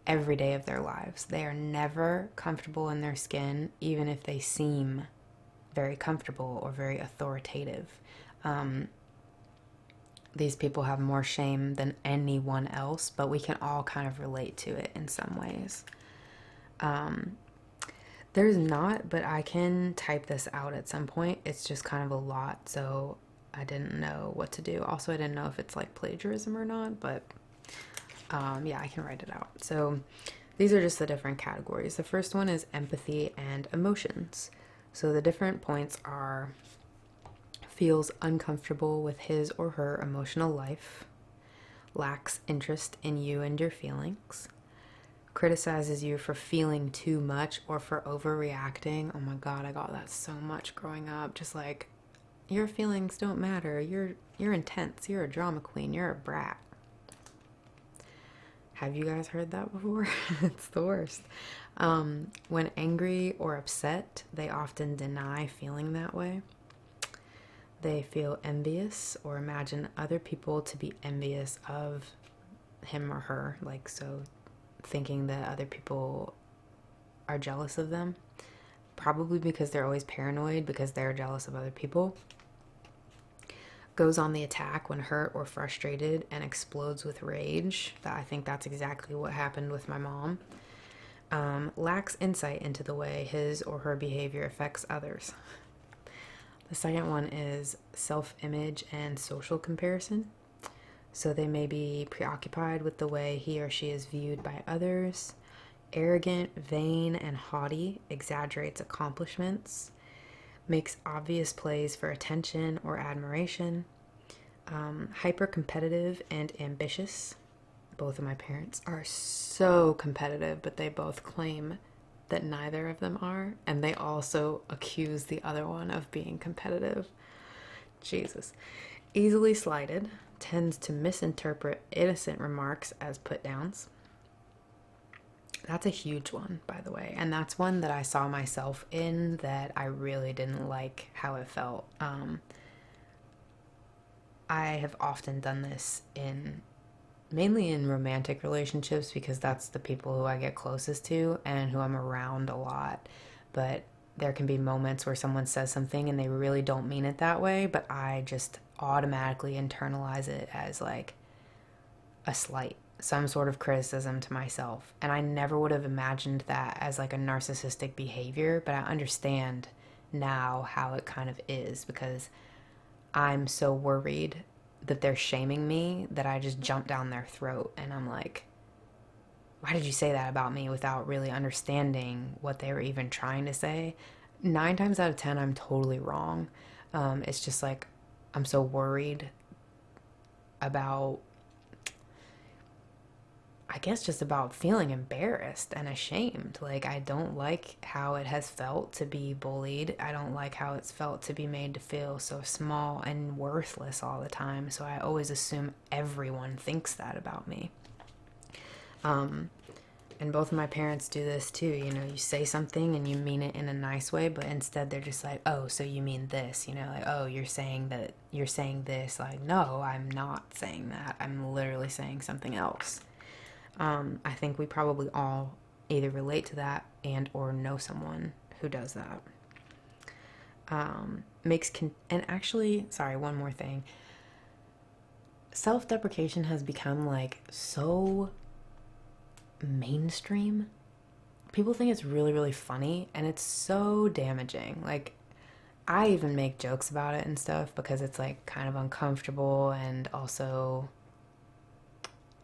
every day of their lives. They are never comfortable in their skin, even if they seem very comfortable or very authoritative. These people have more shame than anyone else, but we can all kind of relate to it in some ways. There's not, but I can type this out at some point. It's just kind of a lot, so I didn't know what to do. Also, I didn't know if it's like plagiarism or not, but yeah, I can write it out. So these are just the different categories. The first one is empathy and emotions. So the different points are: feels uncomfortable with his or her emotional life, lacks interest in you and your feelings, criticizes you for feeling too much or for overreacting. Oh my God, I got that so much growing up. Just like, your feelings don't matter. You're intense. You're a drama queen. You're a brat. Have you guys heard that before? It's the worst. When angry or upset, they often deny feeling that way. They feel envious or imagine other people to be envious of him or her. Like, so thinking that other people are jealous of them. Probably because they're always paranoid because they're jealous of other people. goes on the attack when hurt or frustrated and explodes with rage. I think that's exactly what happened with my mom. Lacks insight into the way his or her behavior affects others. The second one is self-image and social comparison. So they may be preoccupied with the way he or she is viewed by others. Arrogant, vain, and haughty, exaggerates accomplishments, makes obvious plays for attention or admiration. Hyper competitive and ambitious. Both of my parents are so competitive, but they both claim that neither of them are, and they also accuse the other one of being competitive. Jesus. Easily slighted, tends to misinterpret innocent remarks as put-downs. That's a huge one, by the way, and that's one that I saw myself in that I really didn't like how it felt. I have often done this mainly in romantic relationships, because that's the people who I get closest to and who I'm around a lot. But there can be moments where someone says something and they really don't mean it that way, but I just automatically internalize it as like a slight, some sort of criticism to myself. And I never would have imagined that as like a narcissistic behavior, but I understand now how it kind of is, because I'm so worried that they're shaming me that I just jump down their throat, and I'm like, why did you say that about me, without really understanding what they were even trying to say. 9 times out of 10, I'm totally wrong. It's just like, I'm so worried about, I guess, just about feeling embarrassed and ashamed. Like, I don't like how it has felt to be bullied. I don't like how it's felt to be made to feel so small and worthless all the time. So I always assume everyone thinks that about me. And both of my parents do this too. You know, you say something and you mean it in a nice way, but instead they're just like, oh, so you mean this, you know, like, oh, you're saying this. Like, no, I'm not saying that. I'm literally saying something else. I think we probably all either relate to that and or know someone who does that. And actually, sorry, one more thing. Self-deprecation has become like so mainstream. People think it's really, really funny, and it's so damaging. Like, I even make jokes about it and stuff because it's like kind of uncomfortable, and also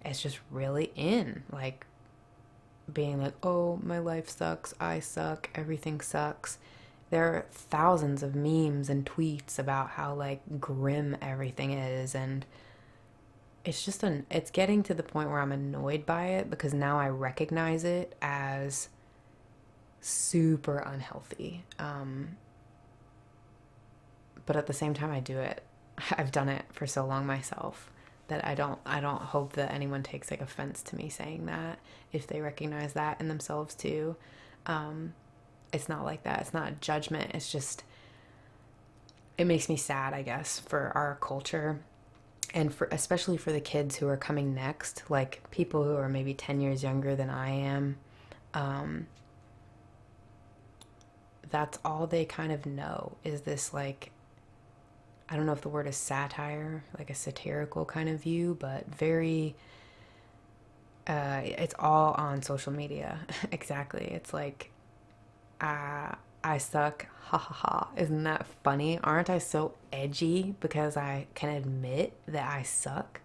it's just really in, like, being like, oh, my life sucks, I suck, everything sucks. There are thousands of memes and tweets about how like grim everything is, and it's just it's getting to the point where I'm annoyed by it, because now I recognize it as super unhealthy. But at the same time, I do it. I've done it for so long myself that I don't hope that anyone takes like offense to me saying that, if they recognize that in themselves too. It's not like that. It's not judgment. It's just, it makes me sad, I guess, for our culture, and for especially for the kids who are coming next, like people who are maybe 10 years younger than I am. That's all they kind of know is this, like, I don't know if the word is satire, like a satirical kind of view, but very, it's all on social media. Exactly. It's like, I suck, ha ha ha. Isn't that funny? Aren't I so edgy because I can admit that I suck?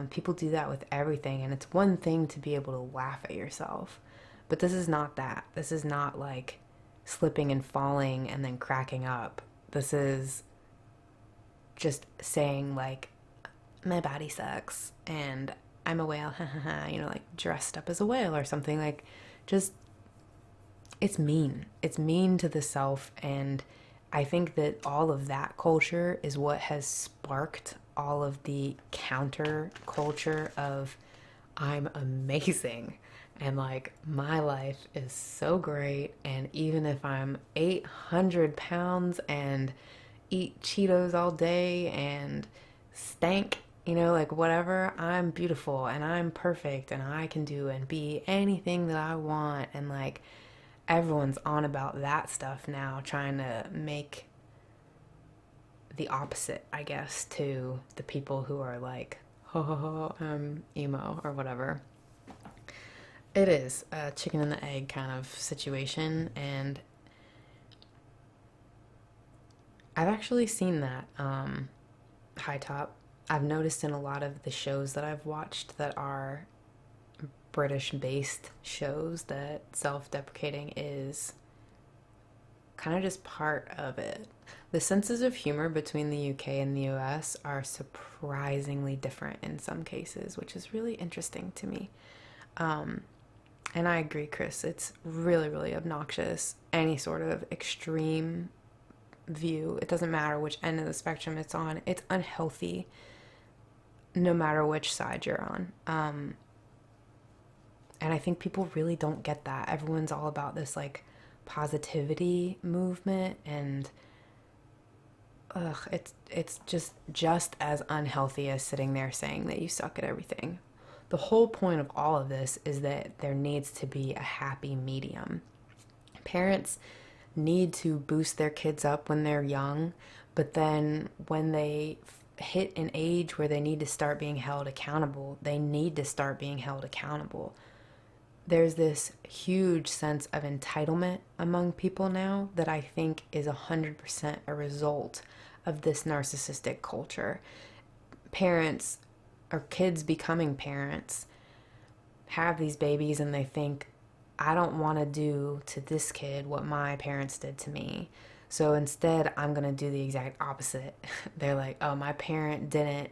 People do that with everything, and it's one thing to be able to laugh at yourself, but this is not that. This is not like slipping and falling and then cracking up. This is just saying like, my body sucks and I'm a whale, ha ha ha, you know, like dressed up as a whale or something. Like, just, it's mean. It's mean to the self, and I think that all of that culture is what has sparked all of the counter culture of I'm amazing and like my life is so great, and even if I'm 800 pounds and eat Cheetos all day and stank, you know, like whatever, I'm beautiful and I'm perfect and I can do and be anything that I want. And like, everyone's on about that stuff now, trying to make the opposite, I guess, to the people who are like, ho ho ho, I'm emo or whatever. It is a chicken and the egg kind of situation, and I've actually seen that high top. I've noticed in a lot of the shows that I've watched that are British based shows that self deprecating is kind of just part of it. The senses of humor between the UK and the US are surprisingly different in some cases, which is really interesting to me. Um, and I agree, Chris, it's really, really obnoxious. Any sort of extreme view, it doesn't matter which end of the spectrum it's on, it's unhealthy no matter which side you're on. And I think people really don't get that. Everyone's all about this like positivity movement, and it's just as unhealthy as sitting there saying that you suck at everything. The whole point of all of this is that there needs to be a happy medium. Parents need to boost their kids up when they're young, but then when they hit an age where they need to start being held accountable, they need to start being held accountable. There's this huge sense of entitlement among people now that I think is 100% a result of this narcissistic culture. Parents or kids becoming parents have these babies and they think, I don't want to do to this kid what my parents did to me. So instead, I'm going to do the exact opposite. They're like, oh, my parent didn't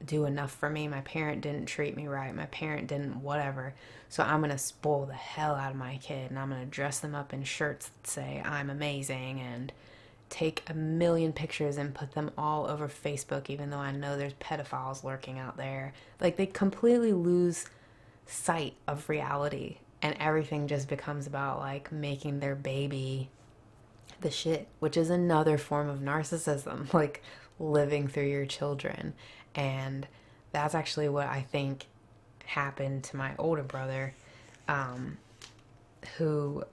do enough for me. My parent didn't treat me right. My parent didn't whatever. So I'm going to spoil the hell out of my kid, and I'm going to dress them up in shirts that say I'm amazing and take a million pictures and put them all over Facebook, even though I know there's pedophiles lurking out there. Like, they completely lose sight of reality, and everything just becomes about like making their baby the shit, which is another form of narcissism, like living through your children. And that's actually what I think happened to my older brother, who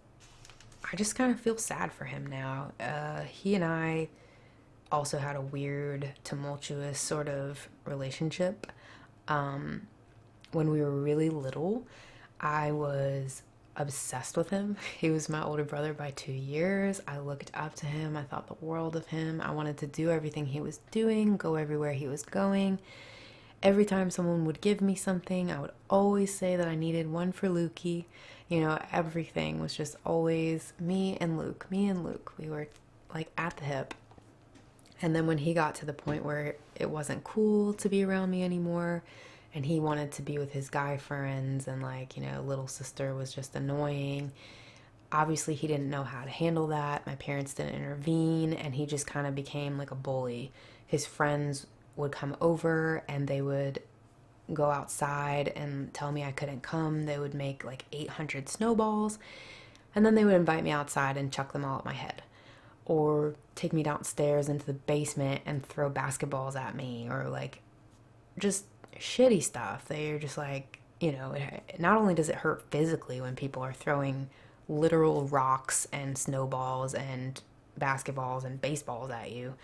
I just kind of feel sad for him now. He and I also had a weird, tumultuous sort of relationship. When we were really little, I was obsessed with him. He was my older brother by 2 years. I looked up to him. I thought the world of him. I wanted to do everything he was doing, go everywhere he was going. Every time someone would give me something, I would always say that I needed one for Lukey. You know, everything was just always me and Luke, me and Luke. We were like at the hip. And then when he got to the point where it wasn't cool to be around me anymore, and he wanted to be with his guy friends, and like, you know, little sister was just annoying. Obviously, he didn't know how to handle that. My parents didn't intervene, and he just kind of became like a bully. His friends would come over and they would go outside and tell me I couldn't come. They would make like 800 snowballs, and then they would invite me outside and chuck them all at my head, or take me downstairs into the basement and throw basketballs at me, or like just shitty stuff. They're just like, you know, not only does it hurt physically when people are throwing literal rocks and snowballs and basketballs and baseballs at you,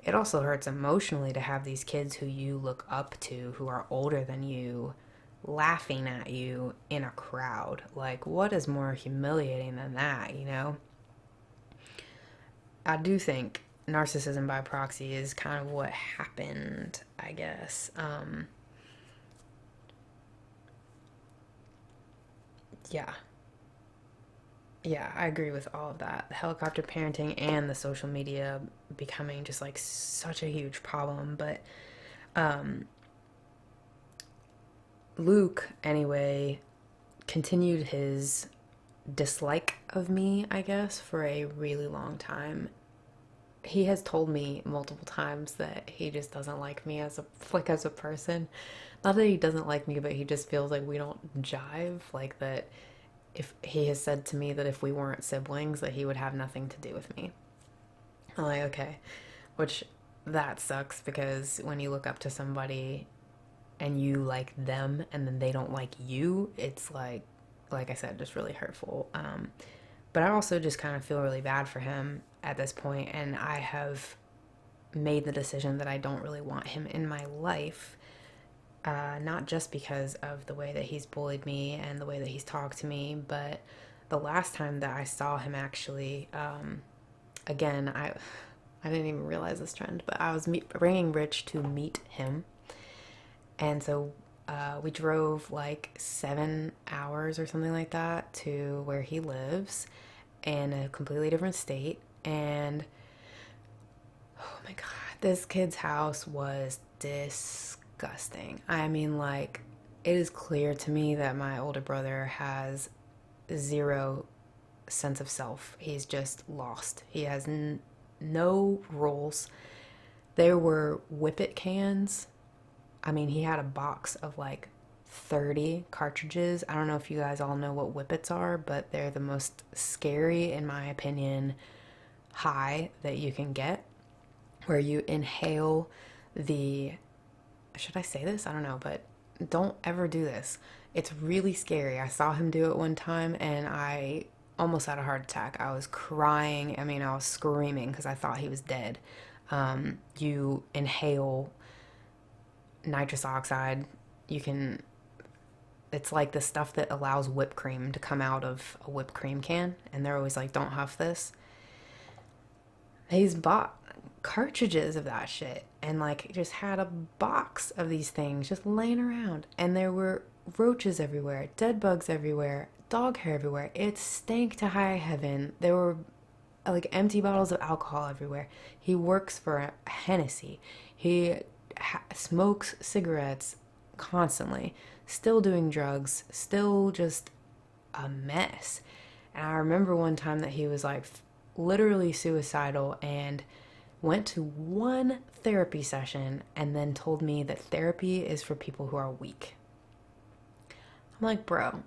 it also hurts emotionally to have these kids who you look up to, who are older than you, laughing at you in a crowd. Like, what is more humiliating than that, you know? I do think narcissism by proxy is kind of what happened, I guess. Yeah. Yeah, I agree with all of that. The helicopter parenting and the social media becoming just like such a huge problem. But Luke, anyway, continued his dislike of me, I guess, for a really long time. He has told me multiple times that he just doesn't like me as a person. Not that he doesn't like me, but he just feels like we don't jive. Like that, if he has said to me that if we weren't siblings, that he would have nothing to do with me. I'm like, okay, which that sucks, because when you look up to somebody and you like them and then they don't like you, it's like I said, just really hurtful. But I also just kind of feel really bad for him at this point, and I have made the decision that I don't really want him in my life. Not just because of the way that he's bullied me and the way that he's talked to me, but the last time that I saw him actually, again, I didn't even realize this trend, but I was bringing Rich to meet him. And so we drove like 7 hours or something like that to where he lives in a completely different state. And oh my God, this kid's house was disgusting. I mean, like, it is clear to me that my older brother has zero sense of self. He's just lost. He has no rules. There were Whippet cans. I mean, he had a box of like 30 cartridges. I don't know if you guys all know what Whippets are, but they're the most scary, in my opinion, high that you can get, where you inhale the, should I say this? I don't know, but don't ever do this. It's really scary. I saw him do it one time and I almost had a heart attack. I was crying. I mean, I was screaming because I thought he was dead. You inhale nitrous oxide. It's like the stuff that allows whipped cream to come out of a whipped cream can. And they're always like, don't huff this. He's bought cartridges of that shit and like just had a box of these things just laying around, and there were roaches everywhere, dead bugs everywhere, dog hair everywhere. It stank to high heaven. There were like empty bottles of alcohol everywhere. He works for Hennessy. He smokes cigarettes constantly, still doing drugs, still just a mess. And I remember one time that he was like literally suicidal and went to one therapy session and then told me that therapy is for people who are weak. I'm like, bro,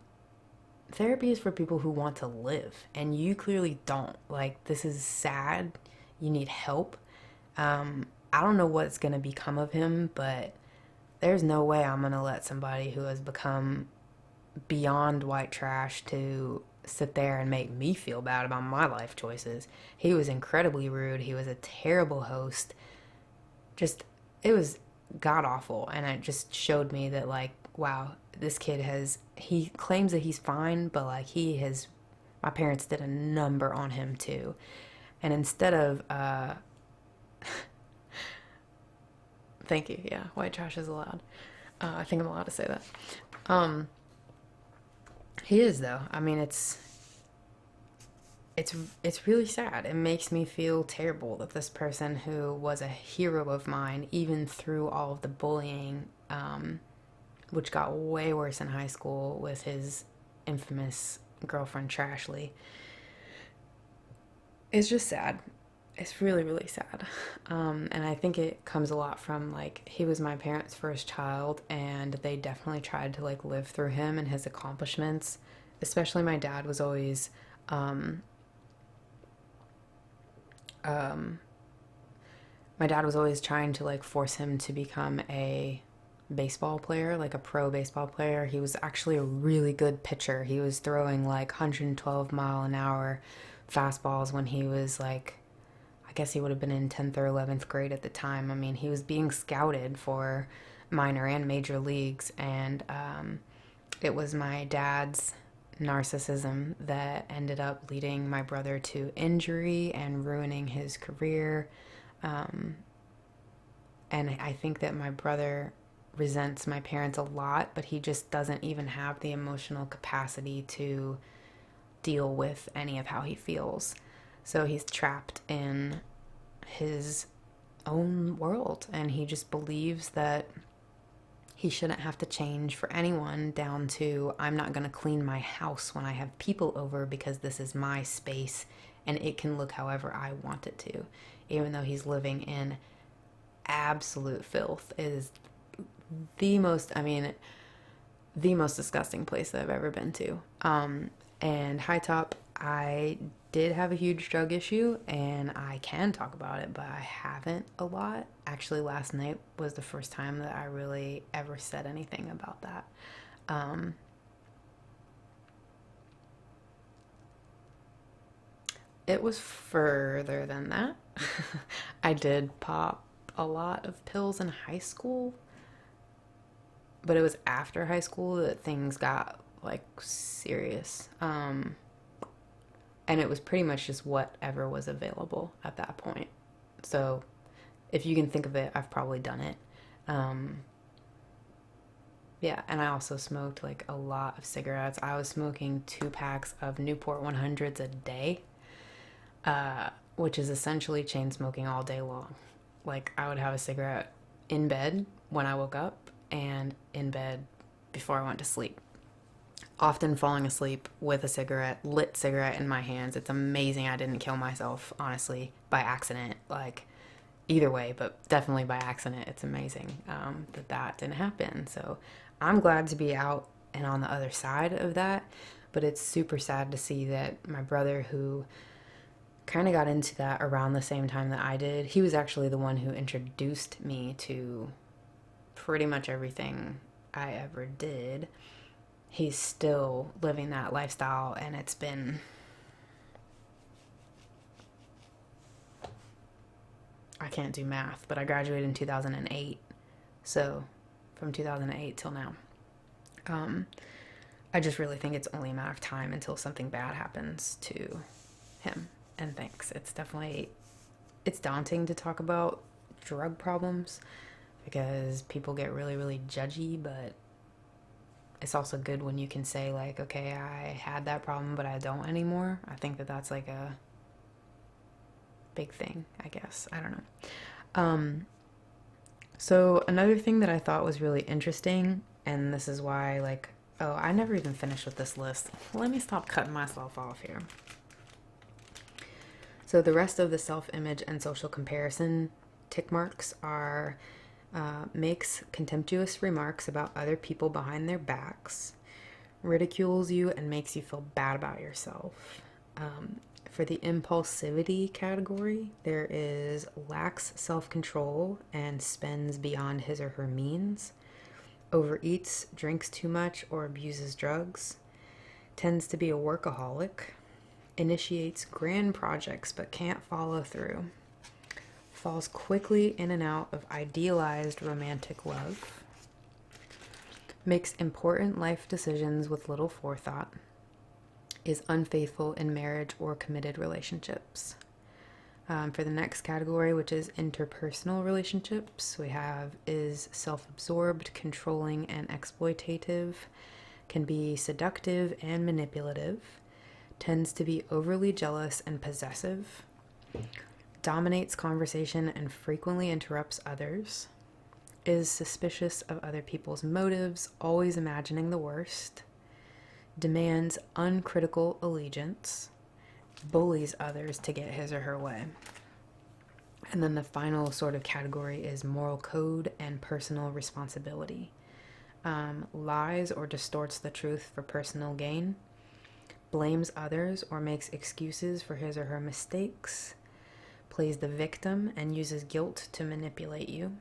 therapy is for people who want to live, and you clearly don't. Like, this is sad. You need help. I don't know what's going to become of him, but there's no way I'm going to let somebody who has become beyond white trash to sit there and make me feel bad about my life choices. He was incredibly rude. He was a terrible host. Just, it was god awful. And it just showed me that, like, wow, this kid he claims that he's fine, but like my parents did a number on him too. And instead of, thank you, yeah, white trash is allowed. I think I'm allowed to say that. He is, though. I mean, it's really sad. It makes me feel terrible that this person who was a hero of mine, even through all of the bullying, which got way worse in high school with his infamous girlfriend Trashley, it's just sad. It's really, really sad. And I think it comes a lot from, like, he was my parents' first child, and they definitely tried to, like, live through him and his accomplishments. Especially my dad was always, my dad was always trying to, like, force him to become a baseball player, like a pro baseball player. He was actually a really good pitcher. He was throwing, like, 112-mile-an-hour fastballs when he was, like, I guess he would have been in 10th or 11th grade at the time. I mean, he was being scouted for minor and major leagues, and it was my dad's narcissism that ended up leading my brother to injury and ruining his career. And I think that my brother resents my parents a lot, but he just doesn't even have the emotional capacity to deal with any of how he feels. So he's trapped in his own world, and he just believes that he shouldn't have to change for anyone, down to, I'm not going to clean my house when I have people over because this is my space and it can look however I want it to. Even though he's living in absolute filth. It is the most disgusting place that I've ever been to. And high top, I did have a huge drug issue, and I can talk about it, but I haven't a lot. Actually, last night was the first time that I really ever said anything about that. It was further than that. I did pop a lot of pills in high school, but it was after high school that things got like serious. And it was pretty much just whatever was available at that point. So if you can think of it, I've probably done it. Um, yeah, and I also smoked like a lot of cigarettes. I was smoking 2 packs of Newport 100s a day, which is essentially chain smoking all day long. Like, I would have a cigarette in bed when I woke up and in bed before I went to sleep. Often falling asleep with a lit cigarette in my hands. It's amazing I didn't kill myself, honestly, by accident. Like, either way, but definitely by accident. It's amazing that didn't happen. So I'm glad to be out and on the other side of that. But it's super sad to see that my brother, who kind of got into that around the same time that I did, he was actually the one who introduced me to pretty much everything I ever did. He's still living that lifestyle, and it's been, I can't do math, but I graduated in 2008. So from 2008 till now. Um, I just really think it's only a matter of time until something bad happens to him and things. It's daunting to talk about drug problems because people get really, really judgy, but it's also good when you can say, like, okay, I had that problem, but I don't anymore. I think that that's like a big thing, I guess. I don't know. So another thing that I thought was really interesting, and this is why, like, oh, I never even finished with this list. Let me stop cutting myself off here. So the rest of the self-image and social comparison tick marks are makes contemptuous remarks about other people behind their backs, ridicules you and makes you feel bad about yourself. For the impulsivity category, there is lacks self-control and spends beyond his or her means, overeats, drinks too much, or abuses drugs, tends to be a workaholic, initiates grand projects but can't follow through, falls quickly in and out of idealized romantic love, makes important life decisions with little forethought, is unfaithful in marriage or committed relationships. For the next category, which is interpersonal relationships, we have is self-absorbed, controlling, and exploitative, can be seductive and manipulative, tends to be overly jealous and possessive, dominates conversation and frequently interrupts others, is suspicious of other people's motives, always imagining the worst, demands uncritical allegiance, bullies others to get his or her way. And then the final sort of category is moral code and personal responsibility. Lies or distorts the truth for personal gain, blames others or makes excuses for his or her mistakes, plays the victim and uses guilt to manipulate you,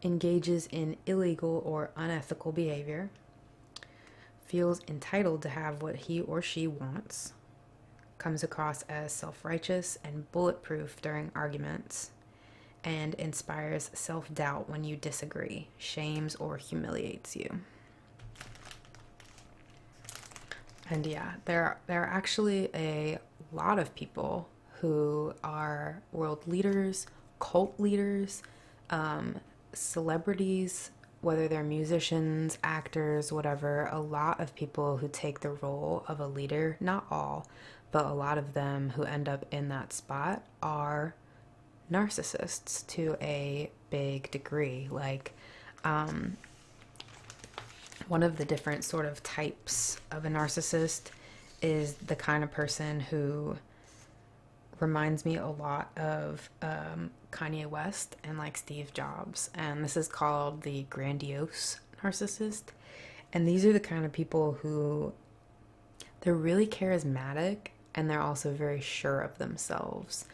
engages in illegal or unethical behavior, feels entitled to have what he or she wants, comes across as self-righteous and bulletproof during arguments, and inspires self-doubt when you disagree, shames or humiliates you. And yeah, there are actually a lot of people who are world leaders, cult leaders, celebrities, whether they're musicians, actors, whatever. A lot of people who take the role of a leader, not all, but a lot of them who end up in that spot are narcissists to a big degree. Like, one of the different sort of types of a narcissist is the kind of person who reminds me a lot of Kanye West and like Steve Jobs. And this is called the grandiose narcissist. And these are the kind of people who they're really charismatic and they're also very sure of themselves.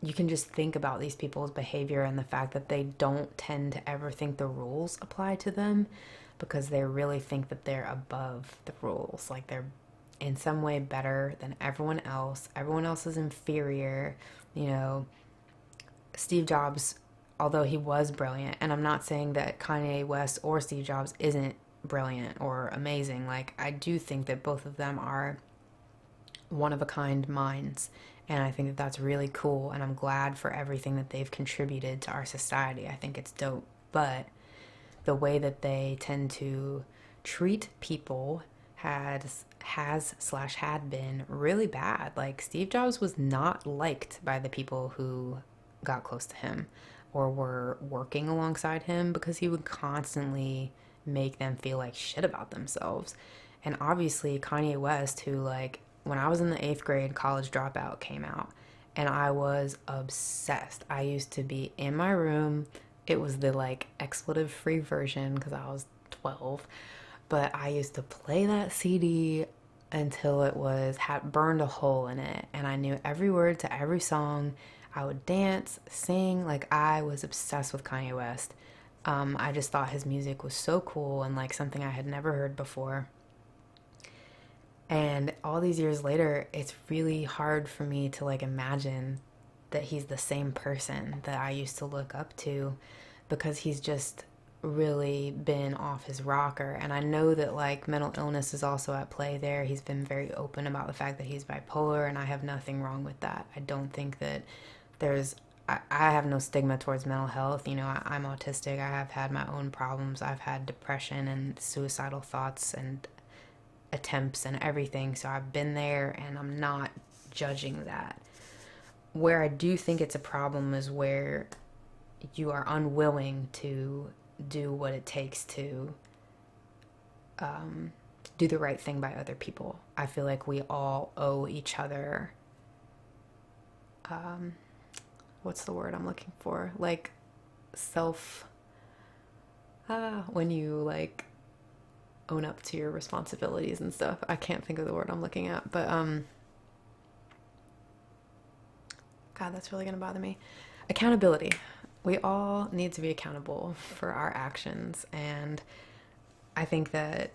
You can just think about these people's behavior and the fact that they don't tend to ever think the rules apply to them because they really think that they're above the rules. Like in some way better than everyone else. Everyone else is inferior. You know, Steve Jobs, although he was brilliant, and I'm not saying that Kanye West or Steve Jobs isn't brilliant or amazing. Like, I do think that both of them are one of a kind minds, and I think that that's really cool, and I'm glad for everything that they've contributed to our society. I think it's dope. But the way that they tend to treat people had been really bad. Like, Steve Jobs was not liked by the people who got close to him or were working alongside him, because he would constantly make them feel like shit about themselves. And obviously Kanye West, who, like, when I was in the 8th grade, College Dropout came out, and I was obsessed. I used to be in my room. It was the, like, expletive free version because I was 12, but I used to play that CD until it had burned a hole in it, and I knew every word to every song. I would dance, sing. Like, I was obsessed with Kanye West. I just thought his music was so cool and like something I had never heard before. And all these years later, it's really hard for me to like imagine that he's the same person that I used to look up to, because he's just really been off his rocker. And I know that like mental illness is also at play there. He's been very open about the fact that he's bipolar, and I have nothing wrong with that. I don't think that I have no stigma towards mental health. You know, I'm autistic. I have had my own problems. I've had depression and suicidal thoughts and attempts and everything. So I've been there, and I'm not judging that. Where I do think it's a problem is where you are unwilling to do what it takes to do the right thing by other people. I feel like we all owe each other, what's the word I'm looking for? Like when you like own up to your responsibilities and stuff. I can't think of the word I'm looking at, but God, that's really gonna bother me. Accountability. We all need to be accountable for our actions, and I think that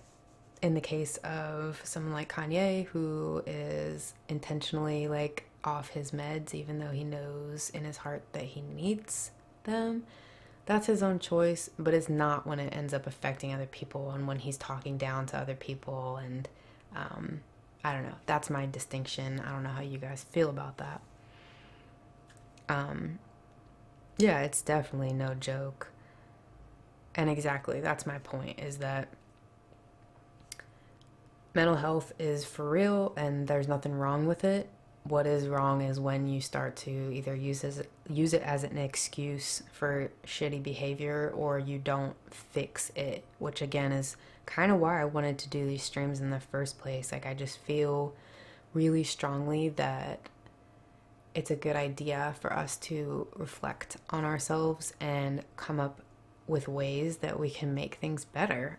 in the case of someone like Kanye, who is intentionally like off his meds even though he knows in his heart that he needs them, that's his own choice. But it's not when it ends up affecting other people and when he's talking down to other people. And I don't know, that's my distinction. I don't know how you guys feel about that. Yeah, it's definitely no joke. And exactly, that's my point, is that mental health is for real and there's nothing wrong with it. What is wrong is when you start to either use it as an excuse for shitty behavior, or you don't fix it, which again is kind of why I wanted to do these streams in the first place. Like, I just feel really strongly that it's a good idea for us to reflect on ourselves and come up with ways that we can make things better,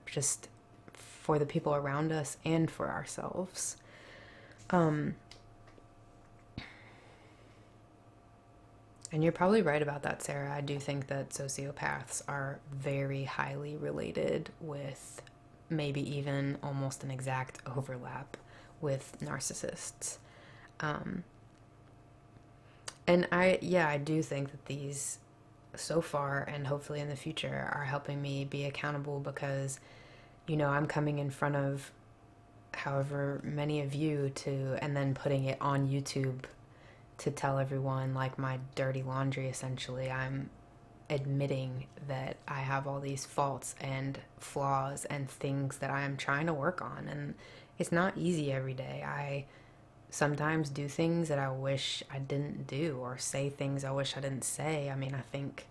just for the people around us and for ourselves. And you're probably right about that, Sarah. I do think that sociopaths are very highly related with, maybe even almost an exact overlap with narcissists. And I do think that these, so far and hopefully in the future, are helping me be accountable, because, you know, I'm coming in front of however many of you and then putting it on YouTube to tell everyone like my dirty laundry. Essentially, I'm admitting that I have all these faults and flaws and things that I'm trying to work on, and it's not easy every day. I sometimes do things that I wish I didn't do, or say things I wish I didn't say. I mean, I think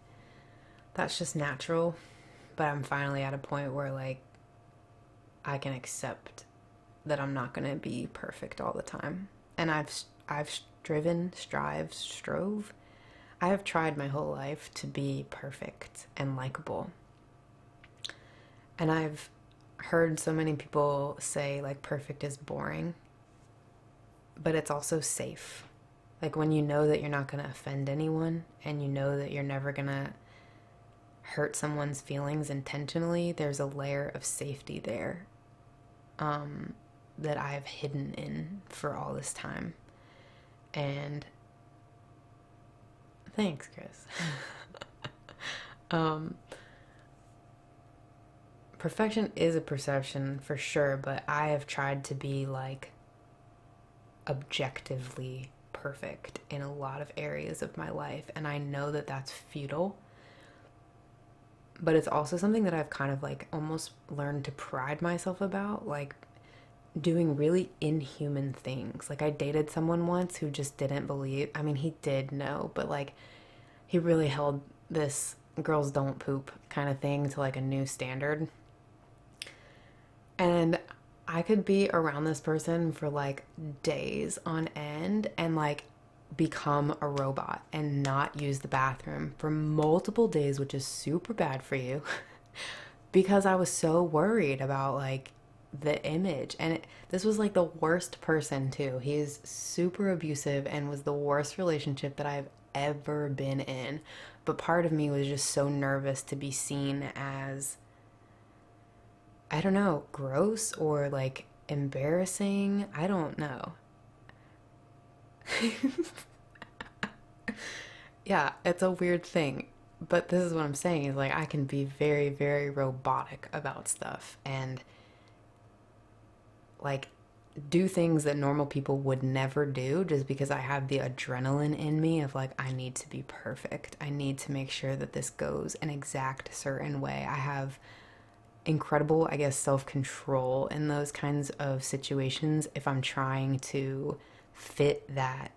that's just natural, but I'm finally at a point where like I can accept that I'm not going to be perfect all the time. And I've strove. I have tried my whole life to be perfect and likable. And I've heard so many people say like perfect is boring, but it's also safe. Like, when you know that you're not going to offend anyone, and you know that you're never going to hurt someone's feelings intentionally, there's a layer of safety there. that I've hidden in for all this time. And thanks, Chris. Perfection is a perception for sure, but I have tried to be like objectively perfect in a lot of areas of my life, and I know that that's futile, but it's also something that I've kind of like almost learned to pride myself about, like doing really inhuman things. Like I dated someone once who just didn't believe, I mean, he did know, but like he really held this girls don't poop kind of thing to like a new standard. And I could be around this person for like days on end and like become a robot and not use the bathroom for multiple days, which is super bad for you because I was so worried about like the image. And this was like the worst person too. He's super abusive and was the worst relationship that I've ever been in. But part of me was just so nervous to be seen as, I don't know, gross or like embarrassing. I don't know. Yeah, it's a weird thing. But this is what I'm saying is like I can be very, very robotic about stuff and like do things that normal people would never do just because I have the adrenaline in me of like, I need to be perfect. I need to make sure that this goes an exact certain way. I have incredible, I guess, self-control in those kinds of situations if I'm trying to fit that,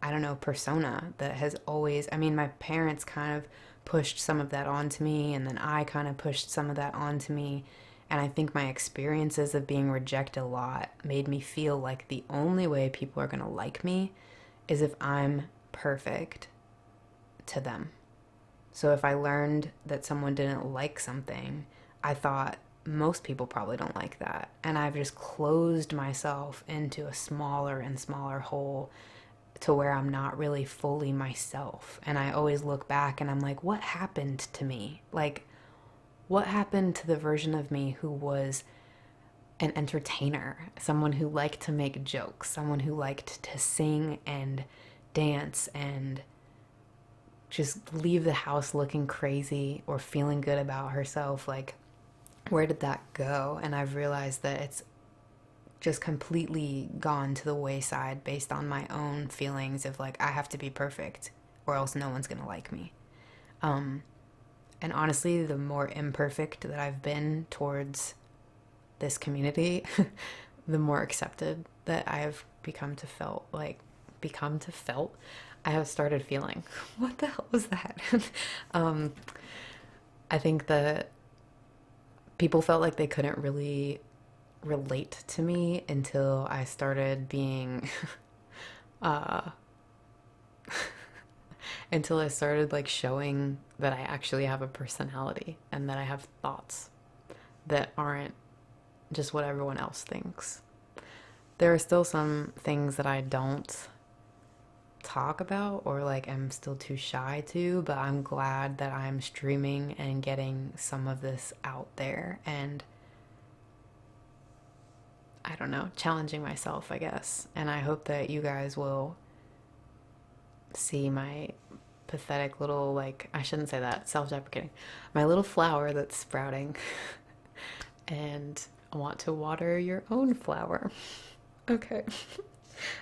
I don't know, persona that has always, I mean, my parents kind of pushed some of that onto me, and then I kind of pushed some of that onto me. And I think my experiences of being rejected a lot made me feel like the only way people are going to like me is if I'm perfect to them. So if I learned that someone didn't like something, I thought most people probably don't like that. And I've just closed myself into a smaller and smaller hole to where I'm not really fully myself. And I always look back and I'm like, what happened to me? Like, what happened to the version of me who was an entertainer, someone who liked to make jokes, someone who liked to sing and dance and just leave the house looking crazy or feeling good about herself? Like, where did that go? And I've realized that it's just completely gone to the wayside based on my own feelings of like, I have to be perfect or else no one's gonna like me. And honestly, the more imperfect that I've been towards this community, the more accepted that I've I have started feeling. What the hell was that? I think that people felt like they couldn't really relate to me until I started being until I started like showing that I actually have a personality and that I have thoughts that aren't just what everyone else thinks. There are still some things that I don't talk about or like I'm still too shy to, but I'm glad that I'm streaming and getting some of this out there and I don't know, challenging myself, I guess. And I hope that you guys will see my pathetic little, like, I shouldn't say that, self-deprecating, my little flower that's sprouting and I want to water your own flower. Okay.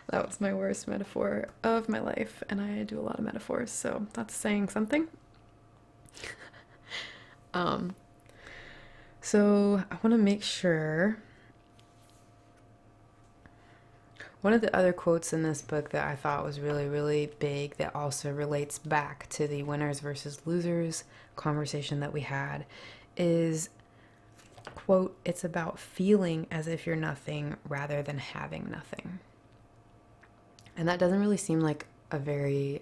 That was my worst metaphor of my life, and I do a lot of metaphors, so that's saying something. So I want to make sure. One of the other quotes in this book that I thought was really, really big that also relates back to the winners versus losers conversation that we had is, quote, "It's about feeling as if you're nothing rather than having nothing." And that doesn't really seem like a very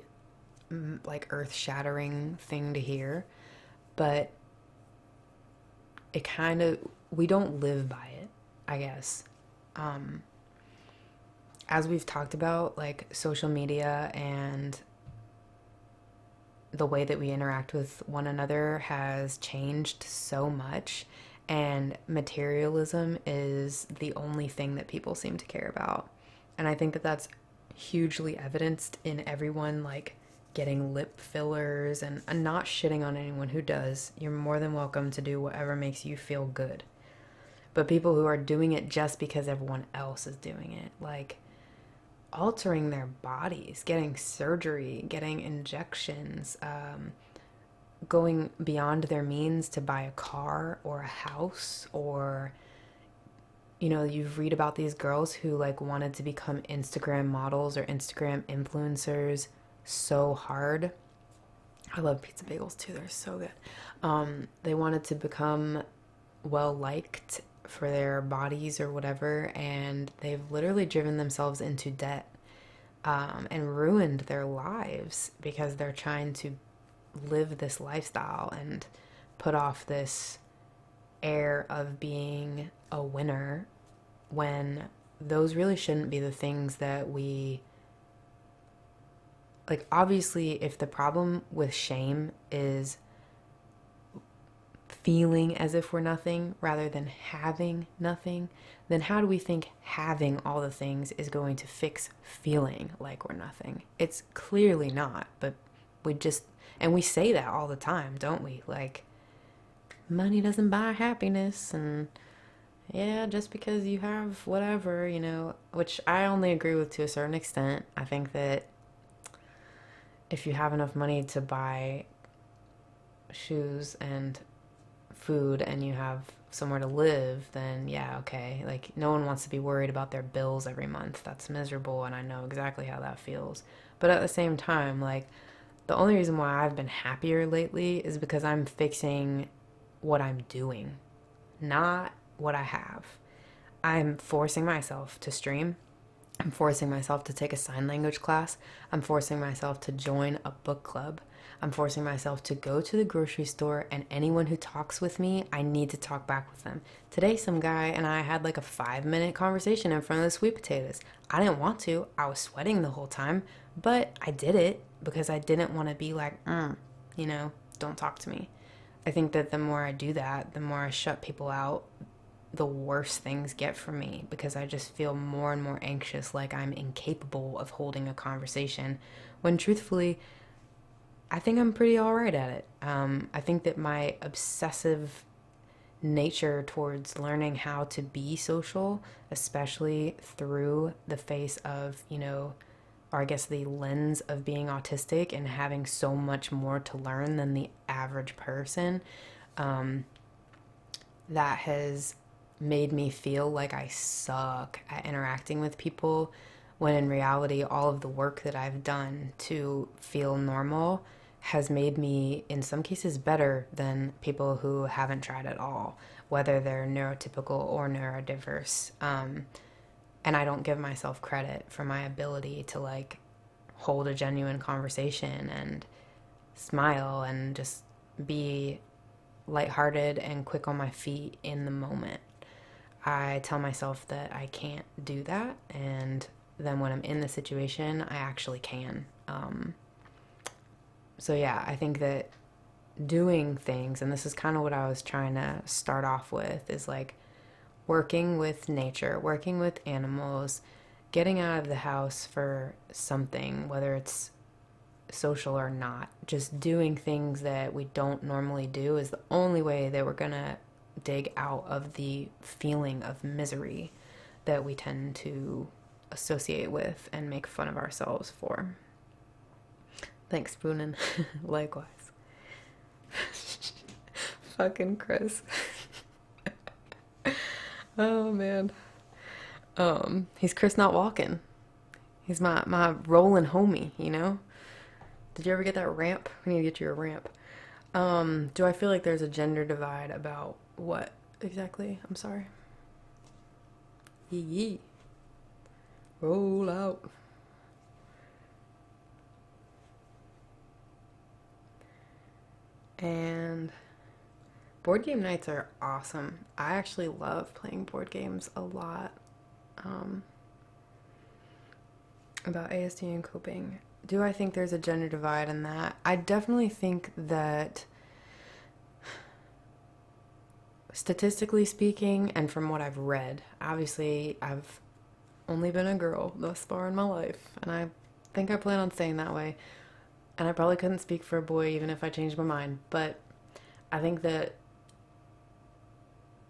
like earth-shattering thing to hear, but it kind of, we don't live by it, I guess. As we've talked about, like social media and the way that we interact with one another has changed so much. and materialism is the only thing that people seem to care about. And I think that that's hugely evidenced in everyone like getting lip fillers, and I'm not shitting on anyone who does. You're more than welcome to do whatever makes you feel good. But people who are doing it just because everyone else is doing it, like altering their bodies, getting surgery, getting injections, going beyond their means to buy a car or a house, or you read about these girls who like wanted to become Instagram models or Instagram influencers so hard. I love pizza bagels too, they're so good. They wanted to become well liked for their bodies or whatever, and they've literally driven themselves into debt, and ruined their lives because they're trying to live this lifestyle and put off this air of being a winner, when those really shouldn't be the things that we like. Obviously, if the problem with shame is feeling as if we're nothing rather than having nothing, then how do we think having all the things is going to fix feeling like we're nothing? It's clearly not, but and we say that all the time, don't we? Like, money doesn't buy happiness, and yeah, just because you have whatever, which I only agree with to a certain extent. I think that if you have enough money to buy shoes and food and you have somewhere to live, then yeah, okay. Like, no one wants to be worried about their bills every month. That's miserable, and I know exactly how that feels. But at the same time, like, the only reason why I've been happier lately is because I'm fixing what I'm doing, not what I have. I'm forcing myself to stream. I'm forcing myself to take a sign language class. I'm forcing myself to join a book club. I'm forcing myself to go to the grocery store, and anyone who talks with me, I need to talk back with them. Today, some guy and I had like a 5-minute conversation in front of the sweet potatoes. I didn't want to. I was sweating the whole time, but I did it because I didn't want to be like, don't talk to me. I think that the more I do that, the more I shut people out, the worse things get for me, because I just feel more and more anxious, like I'm incapable of holding a conversation, when truthfully, I think I'm pretty all right at it. I think that my obsessive nature towards learning how to be social, especially through the face of, or I guess the lens of being autistic and having so much more to learn than the average person, that has made me feel like I suck at interacting with people, when in reality, all of the work that I've done to feel normal has made me, in some cases, better than people who haven't tried at all, whether they're neurotypical or neurodiverse. And I don't give myself credit for my ability to like hold a genuine conversation and smile and just be lighthearted and quick on my feet in the moment. I tell myself that I can't do that, and then when I'm in the situation, I actually can. So yeah, I think that doing things, and this is kind of what I was trying to start off with, is like working with nature, working with animals, getting out of the house for something, whether it's social or not. Just doing things that we don't normally do is the only way that we're gonna dig out of the feeling of misery that we tend to associate with and make fun of ourselves for. Thanks, Spoonin. Likewise. Fucking Chris. Oh, man. He's Chris not walking. He's my rolling homie, Did you ever get that ramp? We need to get you a ramp. Do I feel like there's a gender divide about what exactly? I'm sorry. Yee. Roll out. And board game nights are awesome. I actually love playing board games a lot. About ASD and coping. Do I think there's a gender divide in that? I definitely think that Statistically speaking, and from what I've read, obviously I've only been a girl thus far in my life, and I think I plan on staying that way. And I probably couldn't speak for a boy even if I changed my mind, but I think that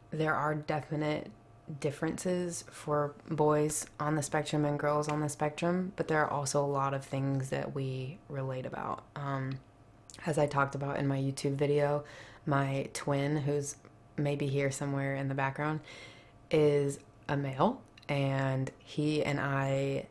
there are definite differences for boys on the spectrum and girls on the spectrum, but there are also a lot of things that we relate about. As I talked about in my YouTube video, my twin, who's maybe here somewhere in the background, is a male, and he and I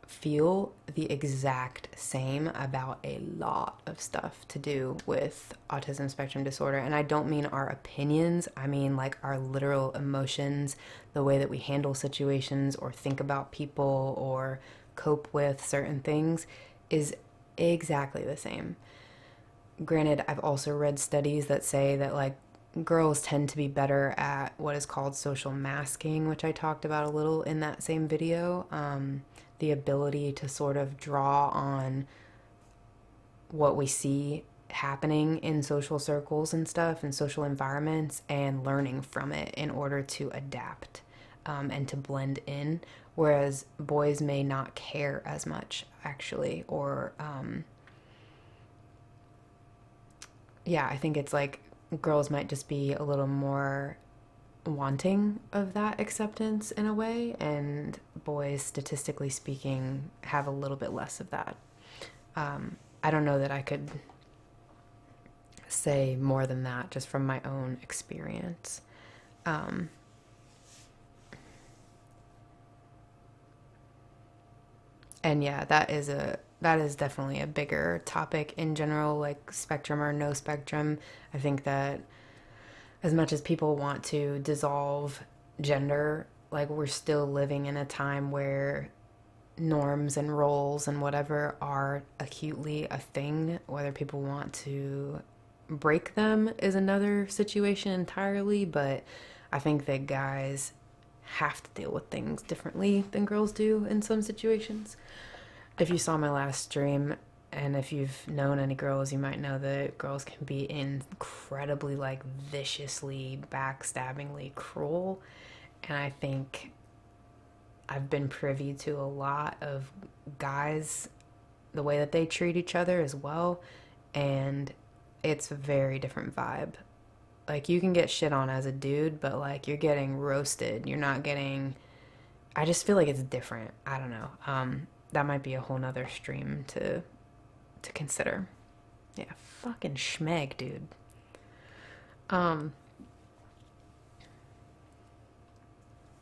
feel the exact same about a lot of stuff to do with autism spectrum disorder. And I don't mean our opinions, I mean like our literal emotions, the way that we handle situations or think about people or cope with certain things is exactly the same. Granted, I've also read studies that say that like girls tend to be better at what is called social masking, which I talked about a little in that same video. The ability to sort of draw on what we see happening in social circles and stuff and social environments and learning from it in order to adapt and to blend in, whereas boys may not care as much actually, or yeah, I think it's like girls might just be a little more wanting of that acceptance in a way, and boys, statistically speaking, have a little bit less of that. I don't know that I could say more than that just from my own experience. And yeah, that is definitely a bigger topic in general, like spectrum or no spectrum. I think that as much as people want to dissolve gender, like we're still living in a time where norms and roles and whatever are acutely a thing. Whether people want to break them is another situation entirely, but I think that guys have to deal with things differently than girls do in some situations. If you saw my last stream, and if you've known any girls, you might know that girls can be incredibly, like, viciously, backstabbingly cruel. And I think I've been privy to a lot of guys, the way that they treat each other as well. And it's a very different vibe. Like, you can get shit on as a dude, but, like, you're getting roasted. You're not getting... I just feel like it's different. I don't know. That might be a whole nother stream to consider. Yeah, fucking schmeg, dude.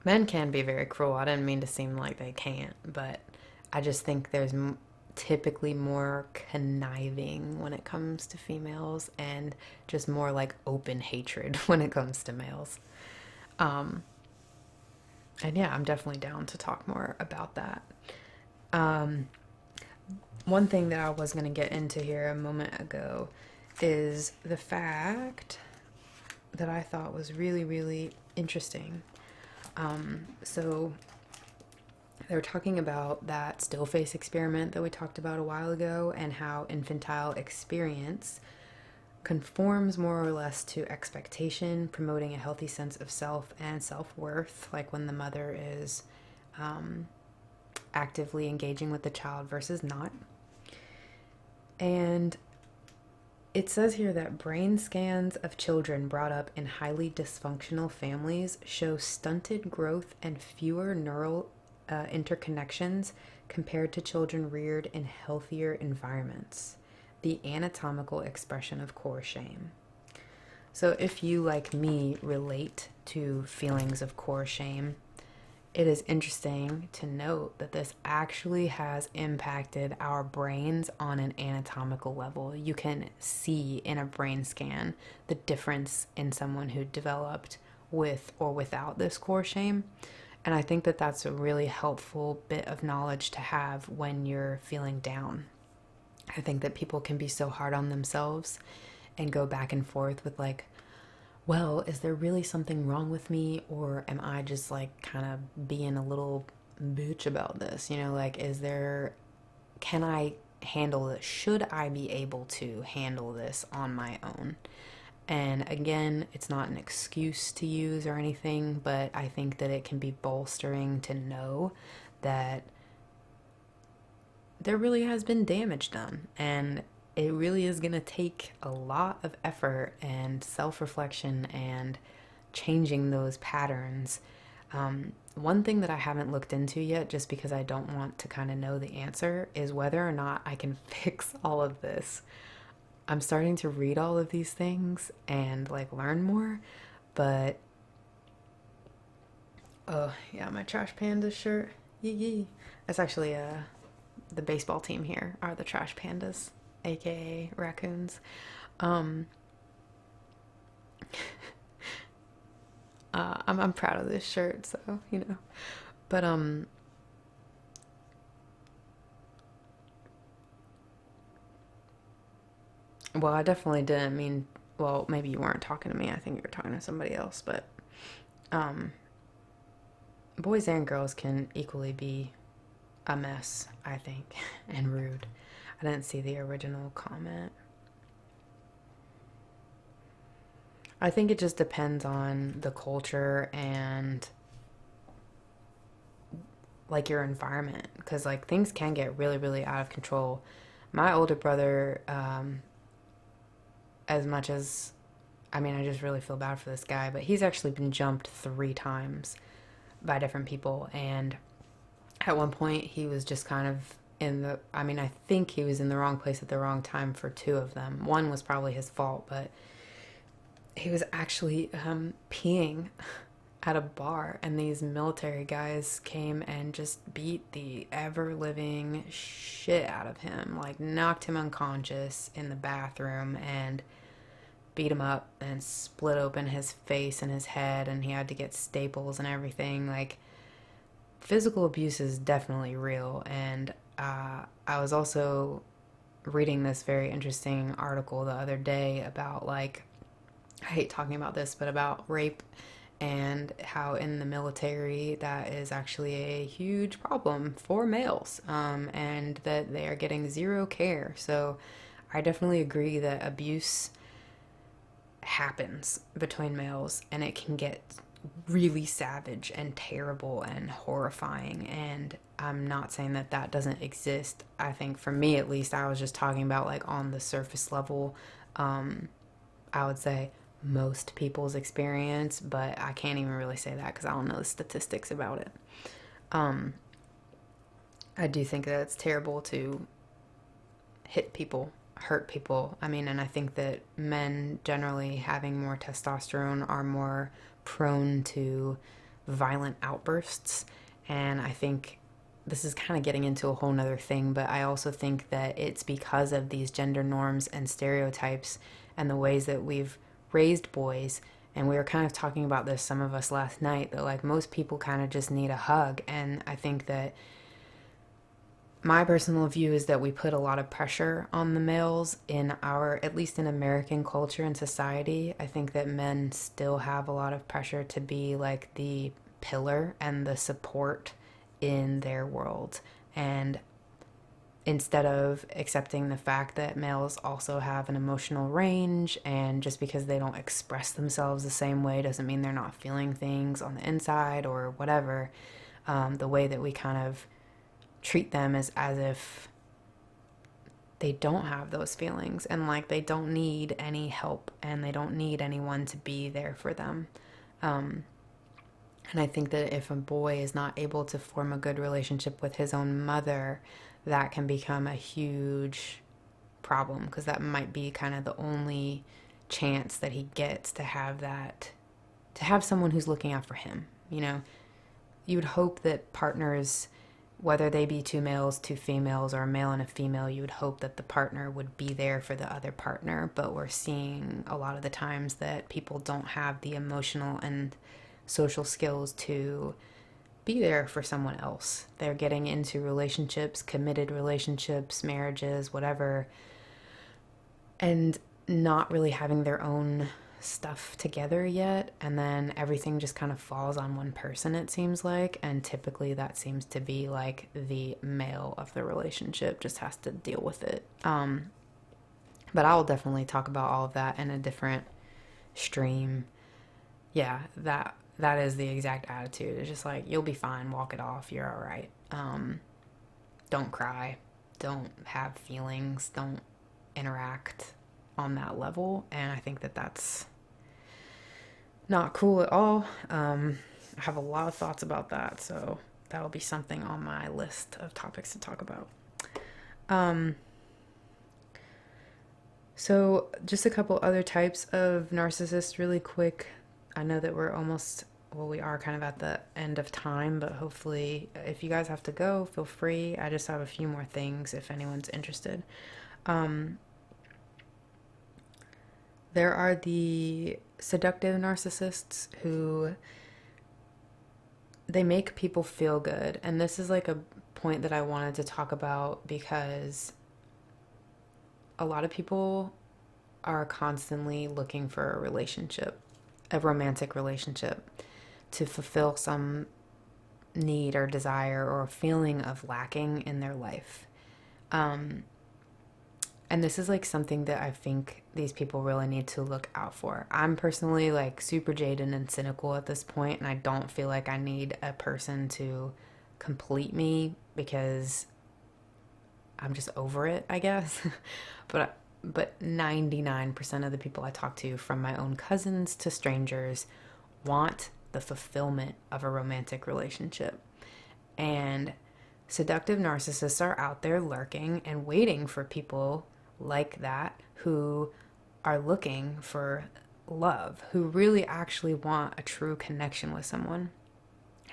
Men can be very cruel. I didn't mean to seem like they can't, but I just think there's typically more conniving when it comes to females and just more like open hatred when it comes to males. And yeah, I'm definitely down to talk more about that. One thing that I was going to get into here a moment ago is the fact that I thought was really, really interesting. So they were talking about that still face experiment that we talked about a while ago, and how infantile experience conforms more or less to expectation, promoting a healthy sense of self and self-worth, like when the mother is actively engaging with the child versus not. And it says here that brain scans of children brought up in highly dysfunctional families show stunted growth and fewer neural interconnections compared to children reared in healthier environments. The anatomical expression of core shame. So if you, like me, relate to feelings of core shame, it is interesting to note that this actually has impacted our brains on an anatomical level. You can see in a brain scan the difference in someone who developed with or without this core shame. And I think that that's a really helpful bit of knowledge to have when you're feeling down. I think that people can be so hard on themselves and go back and forth with like, well, is there really something wrong with me, or am I just like kind of being a little bitch about this? You know, like, can I handle this? Should I be able to handle this on my own? And again, it's not an excuse to use or anything, but I think that it can be bolstering to know that there really has been damage done. And it really is going to take a lot of effort and self-reflection and changing those patterns. One thing that I haven't looked into yet, just because I don't want to kind of know the answer, is whether or not I can fix all of this. I'm starting to read all of these things and like learn more, but oh yeah, my Trash Pandas shirt. Yee yee. That's actually the baseball team here are the Trash Pandas, aka raccoons. Um, I'm proud of this shirt, so you know. But well, I definitely didn't mean. Well, maybe you weren't talking to me. I think you were talking to somebody else. But um, boys and girls can equally be a mess, I think, and rude. I didn't see the original comment. I think it just depends on the culture and like your environment, because like things can get really, really out of control. My older brother, as much as I mean, I just really feel bad for this guy, but he's actually been jumped 3 times by different people. And at one point, he was just kind of I mean, I think he was in the wrong place at the wrong time for 2 of them. One was probably his fault, but he was actually peeing at a bar, and these military guys came and just beat the ever living shit out of him, like knocked him unconscious in the bathroom and beat him up and split open his face and his head, and he had to get staples and everything. Like, physical abuse is definitely real. And I was also reading this very interesting article the other day about, like, I hate talking about this, but about rape and how in the military that is actually a huge problem for males, and that they are getting zero care. So I definitely agree that abuse happens between males, and it can get really savage and terrible and horrifying. And I'm not saying that that doesn't exist. I think for me at least, I was just talking about like on the surface level. I would say most people's experience, but I can't even really say that because I don't know the statistics about it. um I do think that it's terrible to hit people, hurt people. I mean, and I think that men generally having more testosterone are more prone to violent outbursts. And I think this is kind of getting into a whole nother thing, but I also think that it's because of these gender norms and stereotypes and the ways that we've raised boys. And we were kind of talking about this, some of us last night, that like most people kind of just need a hug. And I think that my personal view is that we put a lot of pressure on the males in our, at least in American culture and society. I think that men still have a lot of pressure to be like the pillar and the support in their world. And instead of accepting the fact that males also have an emotional range, and just because they don't express themselves the same way doesn't mean they're not feeling things on the inside or whatever. The way that we kind of treat them is as if they don't have those feelings, and like they don't need any help and they don't need anyone to be there for them. And I think that if a boy is not able to form a good relationship with his own mother, that can become a huge problem, because that might be kind of the only chance that he gets to have that, to have someone who's looking out for him. You know, you would hope that partners, whether they be 2 males, 2 females, or a male and a female, you would hope that the partner would be there for the other partner. But we're seeing a lot of the times that people don't have the emotional and social skills to be there for someone else. They're getting into relationships, committed relationships, marriages, whatever, and not really having their own stuff together yet. And then everything just kind of falls on one person, it seems like. And typically that seems to be like the male of the relationship just has to deal with it. But I'll definitely talk about all of that in a different stream. Yeah, that is the exact attitude. It's just like, you'll be fine, walk it off, you're all right. Don't cry, don't have feelings, don't interact on that level. And I think that that's not cool at all. I have a lot of thoughts about that, so that'll be something on my list of topics to talk about. So just a couple other types of narcissists really quick. I know that we're almost, well, we are kind of at the end of time, but hopefully if you guys have to go, feel free. I just have a few more things if anyone's interested. There are the seductive narcissists who they make people feel good. And this is like a point that I wanted to talk about because a lot of people are constantly looking for a relationship, a romantic relationship, to fulfill some need or desire or feeling of lacking in their life. And this is like something that I think these people really need to look out for. I'm personally like super jaded and cynical at this point, and I don't feel like I need a person to complete me because I'm just over it, I guess. but 99% of the people I talk to, from my own cousins to strangers, want the fulfillment of a romantic relationship. And seductive narcissists are out there lurking and waiting for people like that who are looking for love, who really actually want a true connection with someone.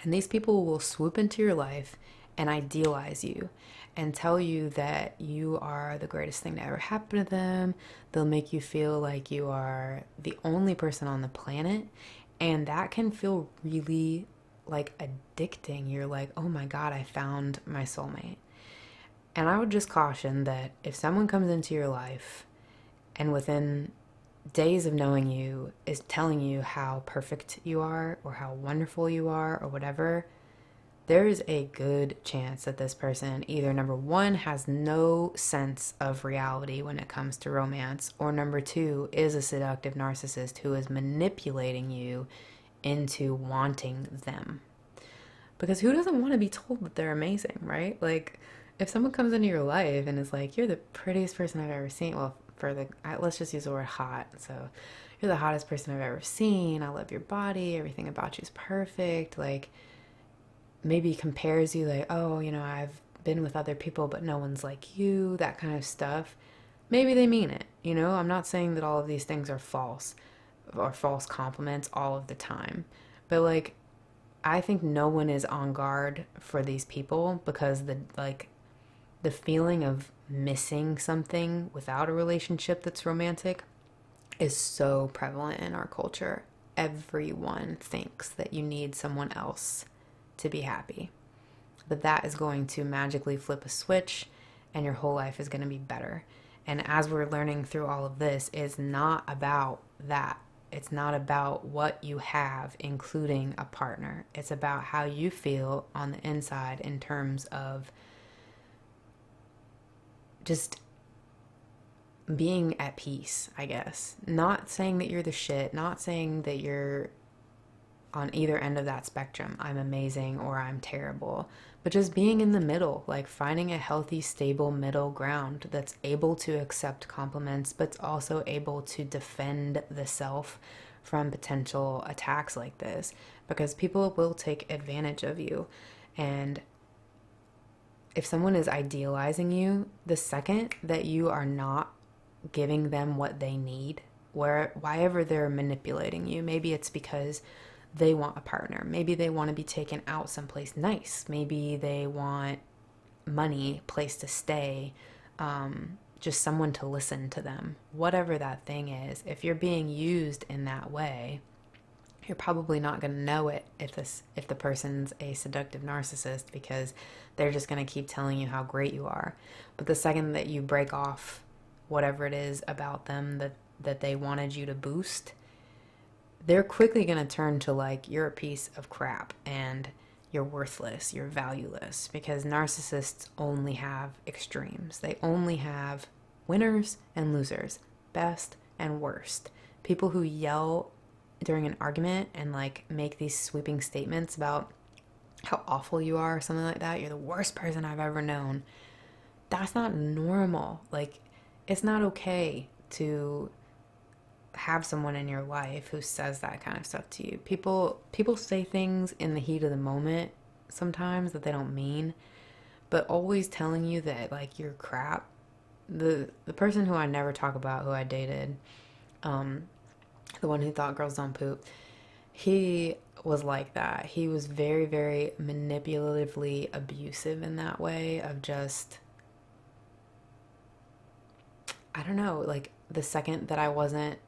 And these people will swoop into your life and idealize you and tell you that you are the greatest thing to ever happen to them. They'll make you feel like you are the only person on the planet. And that can feel really like addicting. You're like, oh my God, I found my soulmate. And I would just caution that if someone comes into your life and within days of knowing you is telling you how perfect you are or how wonderful you are or whatever, there is a good chance that this person either, number one, has no sense of reality when it comes to romance, or number two, is a seductive narcissist who is manipulating you into wanting them. Because who doesn't want to be told that they're amazing, right? Like, if someone comes into your life and is like, you're the prettiest person I've ever seen, well, let's just use the word hot. So, you're the hottest person I've ever seen. I love your body. Everything about you is perfect. Like, maybe compares you like, oh, I've been with other people, but no one's like you, that kind of stuff. Maybe they mean it. I'm not saying that all of these things are false or false compliments all of the time. But like, I think no one is on guard for these people because the feeling of missing something without a relationship that's romantic is so prevalent in our culture. Everyone thinks that you need someone else to be happy, but that is going to magically flip a switch and your whole life is going to be better. And as we're learning through all of this, it's not about that. It's not about what you have, including a partner. It's about how you feel on the inside in terms of just being at peace, I guess. Not saying that you're the shit, not saying that you're on either end of that spectrum, I'm amazing or I'm terrible, but just being in the middle, like finding a healthy, stable middle ground that's able to accept compliments, but also able to defend the self from potential attacks like this, because people will take advantage of you. And if someone is idealizing you, the second that you are not giving them what they need, wherever they're manipulating you, maybe it's because they want a partner, maybe they want to be taken out someplace nice, maybe they want money, place to stay, just someone to listen to them, whatever that thing is. If you're being used in that way, you're probably not going to know it if the person's a seductive narcissist, because they're just going to keep telling you how great you are. But the second that you break off whatever it is about them that they wanted you to boost, they're quickly going to turn to like, you're a piece of crap and you're worthless, you're valueless, because narcissists only have extremes. They only have winners and losers, best and worst. People who yell during an argument and like make these sweeping statements about how awful you are or something like that. You're the worst person I've ever known. That's not normal. Like, it's not okay to have someone in your life who says that kind of stuff to you. People say things in the heat of the moment sometimes that they don't mean, but always telling you that like you're crap. The person who I never talk about, who I dated, the one who thought girls don't poop, he was like that. He was very, very manipulatively abusive in that way of just, I don't know, like the second that I wasn't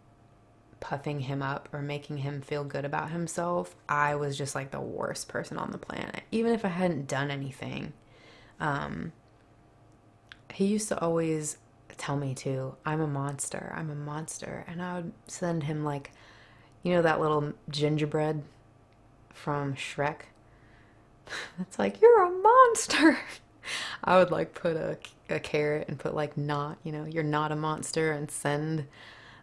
puffing him up or making him feel good about himself, I was just like the worst person on the planet, even if I hadn't done anything. He used to always tell me to, I'm a monster, I'm a monster. And I would send him like, you know, that little gingerbread from Shrek? It's like, you're a monster. I would like put a carrot and put like not, you know, you're not a monster, and send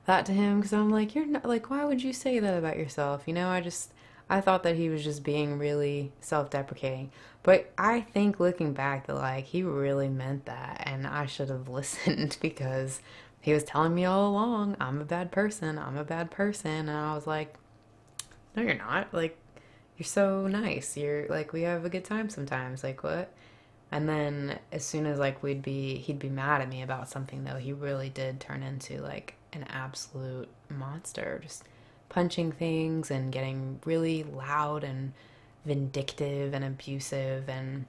that to him, because I'm like, you're not, like, why would you say that about yourself? You know, I thought that he was just being really self-deprecating. But I think looking back that like he really meant that, and I should have listened because he was telling me all along, I'm a bad person, I'm a bad person. And I was like, no, you're not. Like, you're so nice. You're like, we have a good time sometimes. Like, what? And then as soon as like he'd be mad at me about something though, he really did turn into like an absolute monster, just punching things and getting really loud and vindictive and abusive. And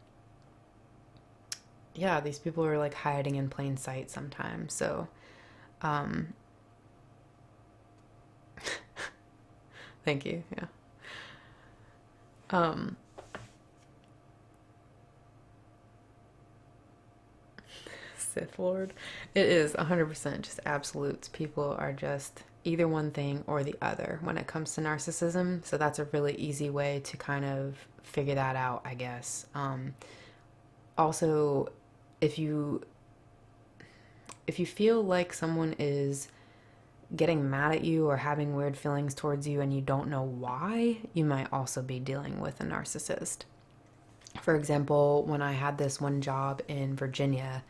yeah, these people are like hiding in plain sight sometimes. So, thank you. Yeah. Um, Sith Lord. It is 100% just absolutes. People are just either one thing or the other when it comes to narcissism. So that's a really easy way to kind of figure that out, I guess. Also, if you feel like someone is getting mad at you or having weird feelings towards you and you don't know why, you might also be dealing with a narcissist. For example, when I had this one job in Virginia,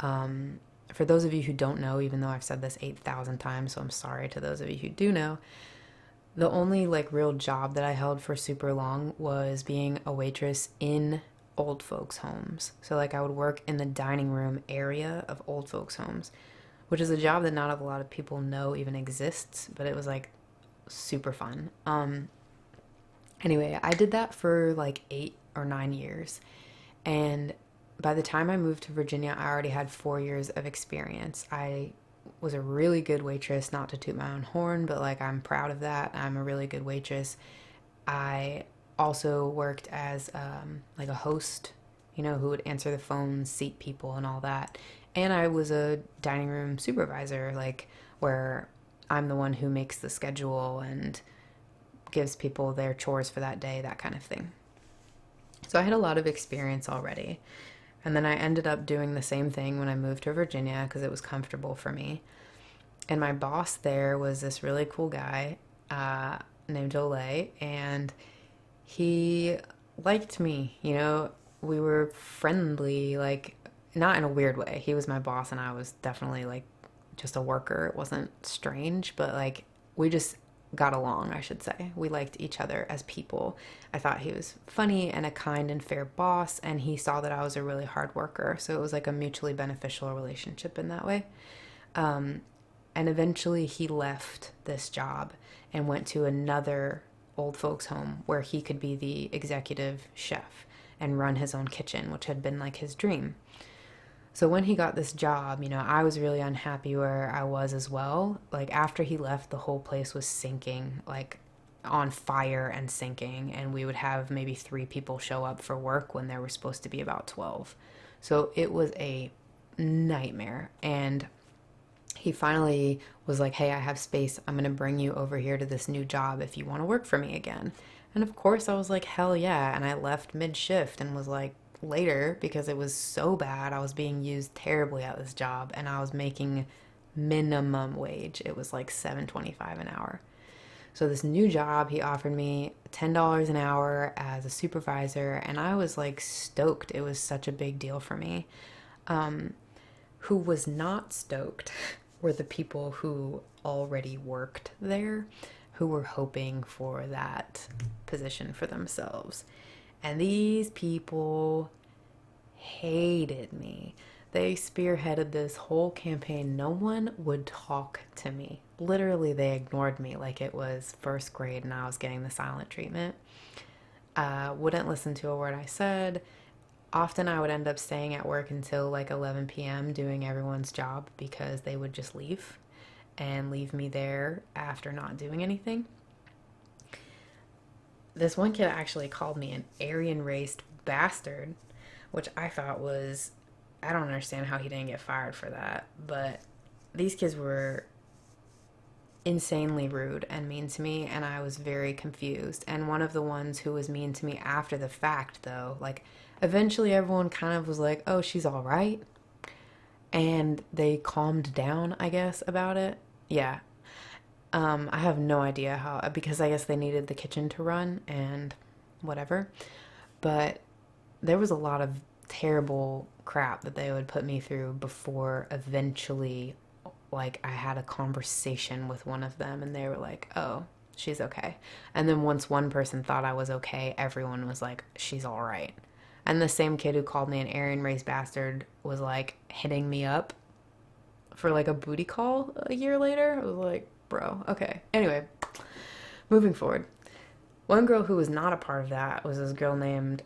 for those of you who don't know, even though I've said this 8,000 times, so I'm sorry to those of you who do know, the only like real job that I held for super long was being a waitress in old folks' homes. So like I would work in the dining room area of old folks' homes, which is a job that not a lot of people know even exists, but it was like super fun. Anyway, I did that for like 8 or 9 years. And by the time I moved to Virginia, I already had 4 years of experience. I was a really good waitress, not to toot my own horn, but like I'm proud of that. I'm a really good waitress. I also worked as like a host, you know, who would answer the phone, seat people and all that. And I was a dining room supervisor, like where I'm the one who makes the schedule and gives people their chores for that day, that kind of thing. So I had a lot of experience already. And then I ended up doing the same thing when I moved to Virginia because it was comfortable for me. And my boss there was this really cool guy named Olay, and he liked me. You know, we were friendly, like not in a weird way. He was my boss, and I was definitely like just a worker. It wasn't strange, but like we just got along, I should say. We liked each other as people. I thought he was funny and a kind and fair boss, and he saw that I was a really hard worker. So it was like a mutually beneficial relationship in that way. And eventually he left this job and went to another old folks home where he could be the executive chef and run his own kitchen, which had been like his dream. So when he got this job, you know, I was really unhappy where I was as well. Like after he left, the whole place was sinking, like on fire and sinking. And we would have maybe 3 people show up for work when there were supposed to be about 12. So it was a nightmare. And he finally was like, hey, I have space. I'm going to bring you over here to this new job if you want to work for me again. And of course I was like, hell yeah. And I left mid-shift and was like, later, because it was so bad. I was being used terribly at this job and I was making minimum wage. It was like $7.25 an hour. So this new job, he offered me $10 an hour as a supervisor, and I was like stoked. It was such a big deal for me. Who was not stoked were the people who already worked there, who were hoping for that position for themselves. And these people hated me. They spearheaded this whole campaign. No one would talk to me. Literally, they ignored me like it was first grade and I was getting the silent treatment. Wouldn't listen to a word I said. Often I would end up staying at work until like 11 p.m. doing everyone's job because they would just leave and leave me there after not doing anything. This one kid actually called me an Aryan-raced bastard, which I thought was, I don't understand how he didn't get fired for that. But these kids were insanely rude and mean to me, and I was very confused. And one of the ones who was mean to me after the fact, though, like, eventually everyone kind of was like, oh, she's all right. And they calmed down, I guess, about it. Yeah. I have no idea how, because I guess they needed the kitchen to run and whatever. But there was a lot of terrible crap that they would put me through before eventually, like, I had a conversation with one of them and they were like, oh, she's okay. And then once one person thought I was okay, everyone was like, she's all right. And the same kid who called me an Aryan race bastard was like hitting me up for like a booty call a year later. I was like, bro, okay. Anyway, moving forward. One girl who was not a part of that was this girl named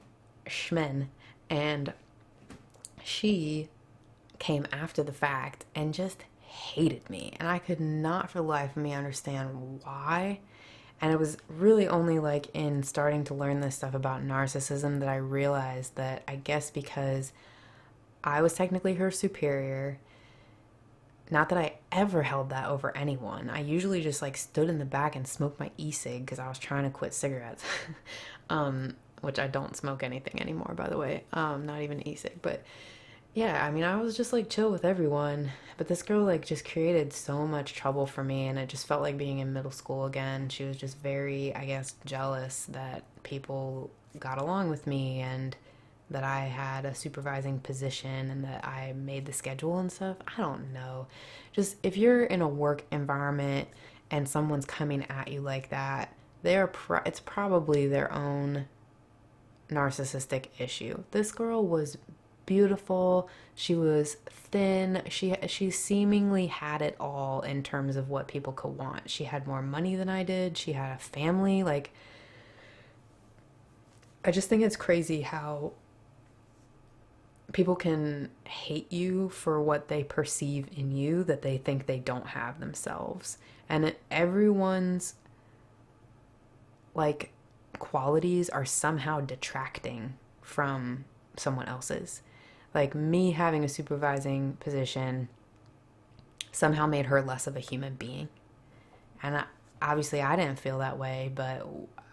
Shmen, and she came after the fact and just hated me, and I could not for the life of me understand why. And it was really only like in starting to learn this stuff about narcissism that I realized that I guess because I was technically her superior, not that I ever held that over anyone. I usually just like stood in the back and smoked my e-cig because I was trying to quit cigarettes. Which I don't smoke anything anymore, by the way. Not even e-cig. But yeah, I mean, I was just like chill with everyone. But this girl like just created so much trouble for me, and it just felt like being in middle school again. She was just very, I guess, jealous that people got along with me and that I had a supervising position and that I made the schedule and stuff. I don't know. Just if you're in a work environment and someone's coming at you like that, it's probably their own narcissistic issue. This girl was beautiful. She was thin. She seemingly had it all in terms of what people could want. She had more money than I did. She had a family. Like, I just think it's crazy how people can hate you for what they perceive in you that they think they don't have themselves. And everyone's like qualities are somehow detracting from someone else's. Like me having a supervising position somehow made her less of a human being. And obviously I didn't feel that way, but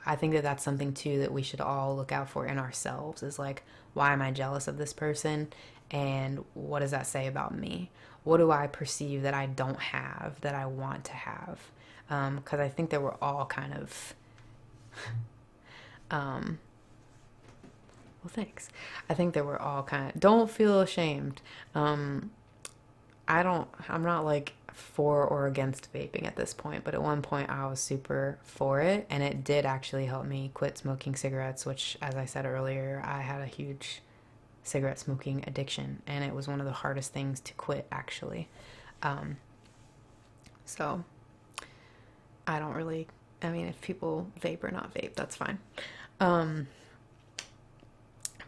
I think that that's something too that we should all look out for in ourselves, is like, why am I jealous of this person? And what does that say about me? What do I perceive that I don't have that I want to have? Because I think that we're all kind of, well, thanks. I think that we're all kind of, don't feel ashamed. I'm not like for or against vaping at this point, but at one point I was super for it, and it did actually help me quit smoking cigarettes, which, as I said earlier, I had a huge cigarette smoking addiction, and it was one of the hardest things to quit, actually. So I don't really, I mean, if people vape or not vape, that's fine.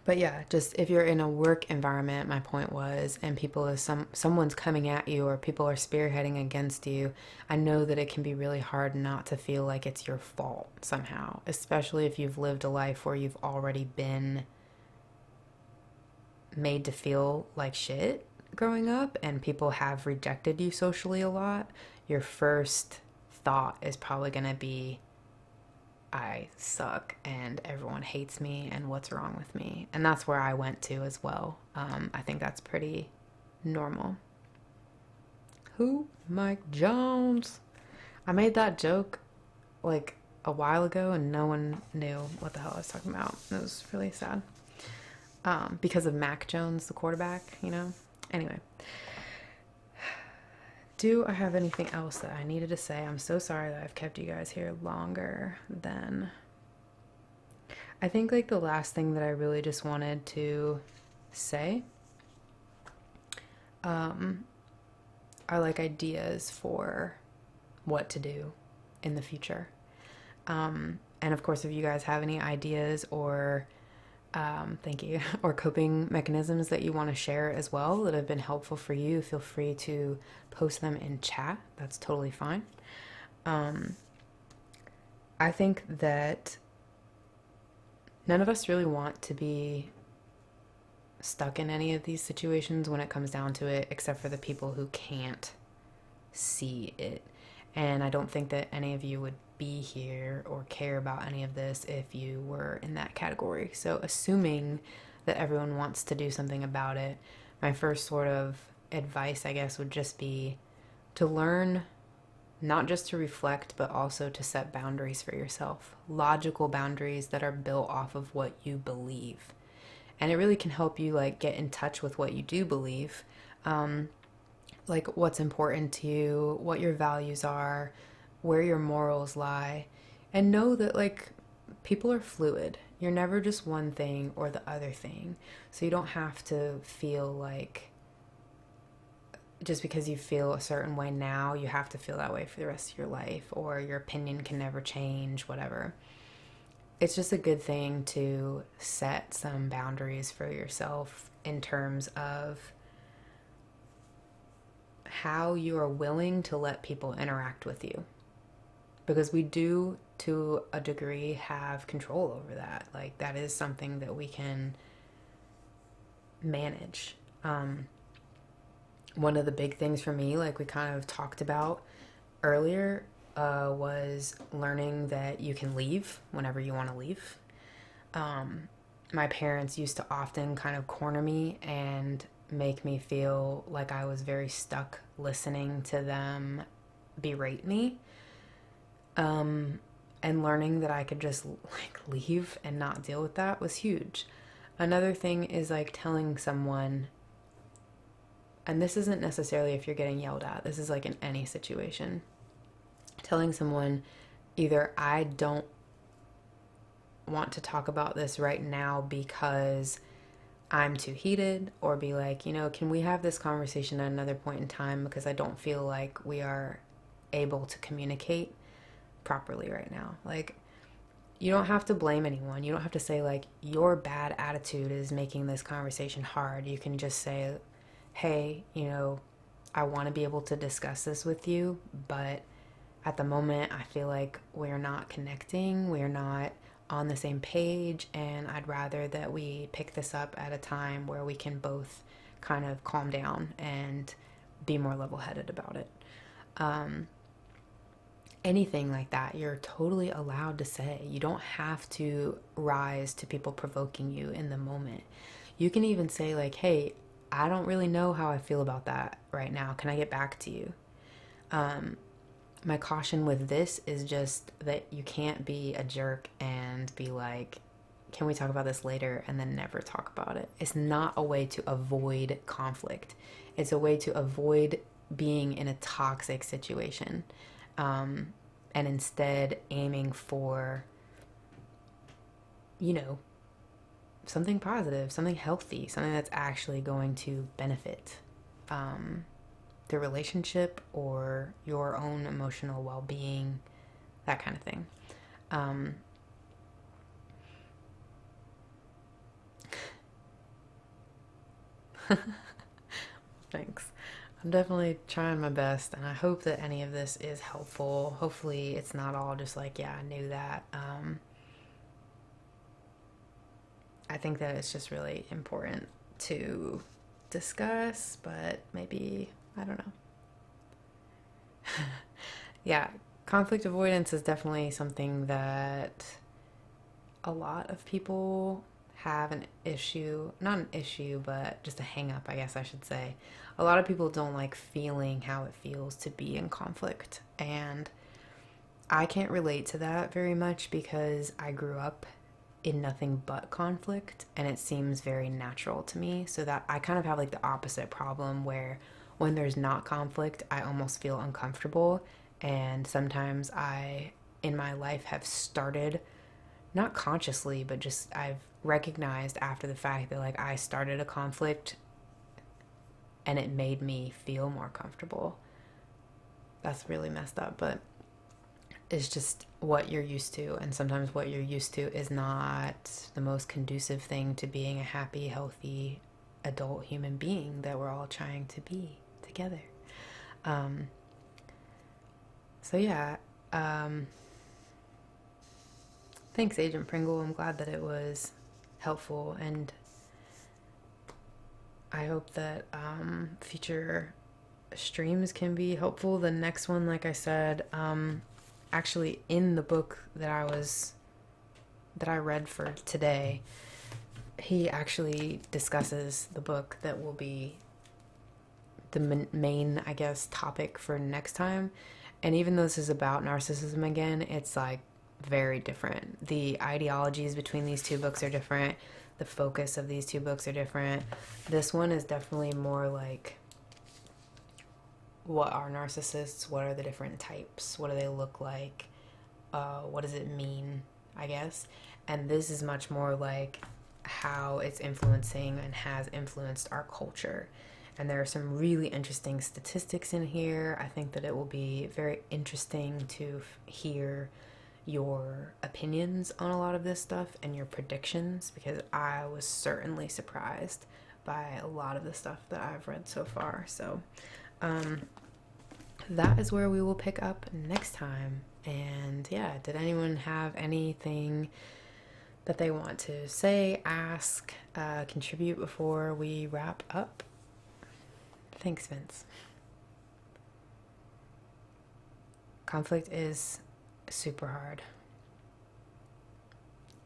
But yeah, just if you're in a work environment, my point was, and people is someone's coming at you or people are spearheading against you, I know that it can be really hard not to feel like it's your fault somehow, especially if you've lived a life where you've already been made to feel like shit growing up and people have rejected you socially a lot. Your first thought is probably going to be, I suck and everyone hates me and what's wrong with me. And that's where I went to as well. I think that's pretty normal. Who? Mike Jones. I made that joke like a while ago and no one knew what the hell I was talking about. It was really sad. Because of Mac Jones, the quarterback, you know? Anyway. Do I have anything else that I needed to say? I'm so sorry that I've kept you guys here longer than... I think like the last thing that I really just wanted to say are like ideas for what to do in the future. And of course, if you guys have any ideas or thank you, or coping mechanisms that you want to share as well that have been helpful for you, feel free to post them in chat. That's totally fine. I think that none of us really want to be stuck in any of these situations when it comes down to it, except for the people who can't see it. And I don't think that any of you would be here or care about any of this if you were in that category. So assuming that everyone wants to do something about it, my first sort of advice, I guess, would just be to learn not just to reflect, but also to set boundaries for yourself. Logical boundaries that are built off of what you believe. And it really can help you like get in touch with what you do believe. Like what's important to you, what your values are, where your morals lie, and know that like people are fluid. You're never just one thing or the other thing. So you don't have to feel like just because you feel a certain way now, you have to feel that way for the rest of your life, or your opinion can never change, whatever. It's just a good thing to set some boundaries for yourself in terms of how you are willing to let people interact with you. Because we do, to a degree, have control over that. Like, that is something that we can manage. One of the big things for me, like we kind of talked about earlier, was learning that you can leave whenever you want to leave. My parents used to often kind of corner me and make me feel like I was very stuck listening to them berate me. And learning that I could just like leave and not deal with that was huge. Another thing is like telling someone, and this isn't necessarily if you're getting yelled at, this is like in any situation, telling someone either I don't want to talk about this right now because I'm too heated, or be like, you know, can we have this conversation at another point in time because I don't feel like we are able to communicate properly right now. Like, you don't have to blame anyone. You don't have to say like your bad attitude is making this conversation hard. You can just say, hey, you know, I want to be able to discuss this with you, but at the moment I feel like we're not connecting, we're not on the same page, and I'd rather that we pick this up at a time where we can both kind of calm down and be more level-headed about it. Anything like that, you're totally allowed to say. You don't have to rise to people provoking you in the moment. You can even say like, hey, I don't really know how I feel about that right now. Can I get back to you? My caution with this is just that you can't be a jerk and be like, can we talk about this later, and then never talk about it. It's not a way to avoid conflict. It's a way to avoid being in a toxic situation. And instead aiming for, you know, something positive, something healthy, something that's actually going to benefit the relationship or your own emotional well-being, that kind of thing. Thanks. I'm definitely trying my best, and I hope that any of this is helpful. Hopefully it's not all just like, yeah, I knew that. I think that it's just really important to discuss, but maybe, I don't know. Yeah, conflict avoidance is definitely something that a lot of people have an issue, not an issue, but just a hang up, I guess I should say. A lot of people don't like feeling how it feels to be in conflict. And I can't relate to that very much because I grew up in nothing but conflict and it seems very natural to me. So that I kind of have like the opposite problem where when there's not conflict, I almost feel uncomfortable. And sometimes in my life, have started, not consciously, but just I've recognized after the fact that like I started a conflict and it made me feel more comfortable. That's really messed up, but it's just what you're used to. And sometimes what you're used to is not the most conducive thing to being a happy, healthy, adult human being that we're all trying to be together. So yeah, thanks, Agent Pringle. I'm glad that it was helpful, and I hope that future streams can be helpful. The next one, like I said, actually in the book that I read for today, he actually discusses the book that will be the main, I guess, topic for next time. And even though this is about narcissism again, it's like very different. The ideologies between these two books are different. The focus of these two books are different. This one is definitely more like, what are narcissists? What are the different types? What do they look like? What does it mean, I guess? And this is much more like how it's influencing and has influenced our culture. And there are some really interesting statistics in here. I think that it will be very interesting to hear your opinions on a lot of this stuff and your predictions, because I was certainly surprised by a lot of the stuff that I've read so far. So that is where we will pick up next time. And yeah, did anyone have anything that they want to say, ask, contribute before we wrap up? Thanks, Vince. Conflict is super hard.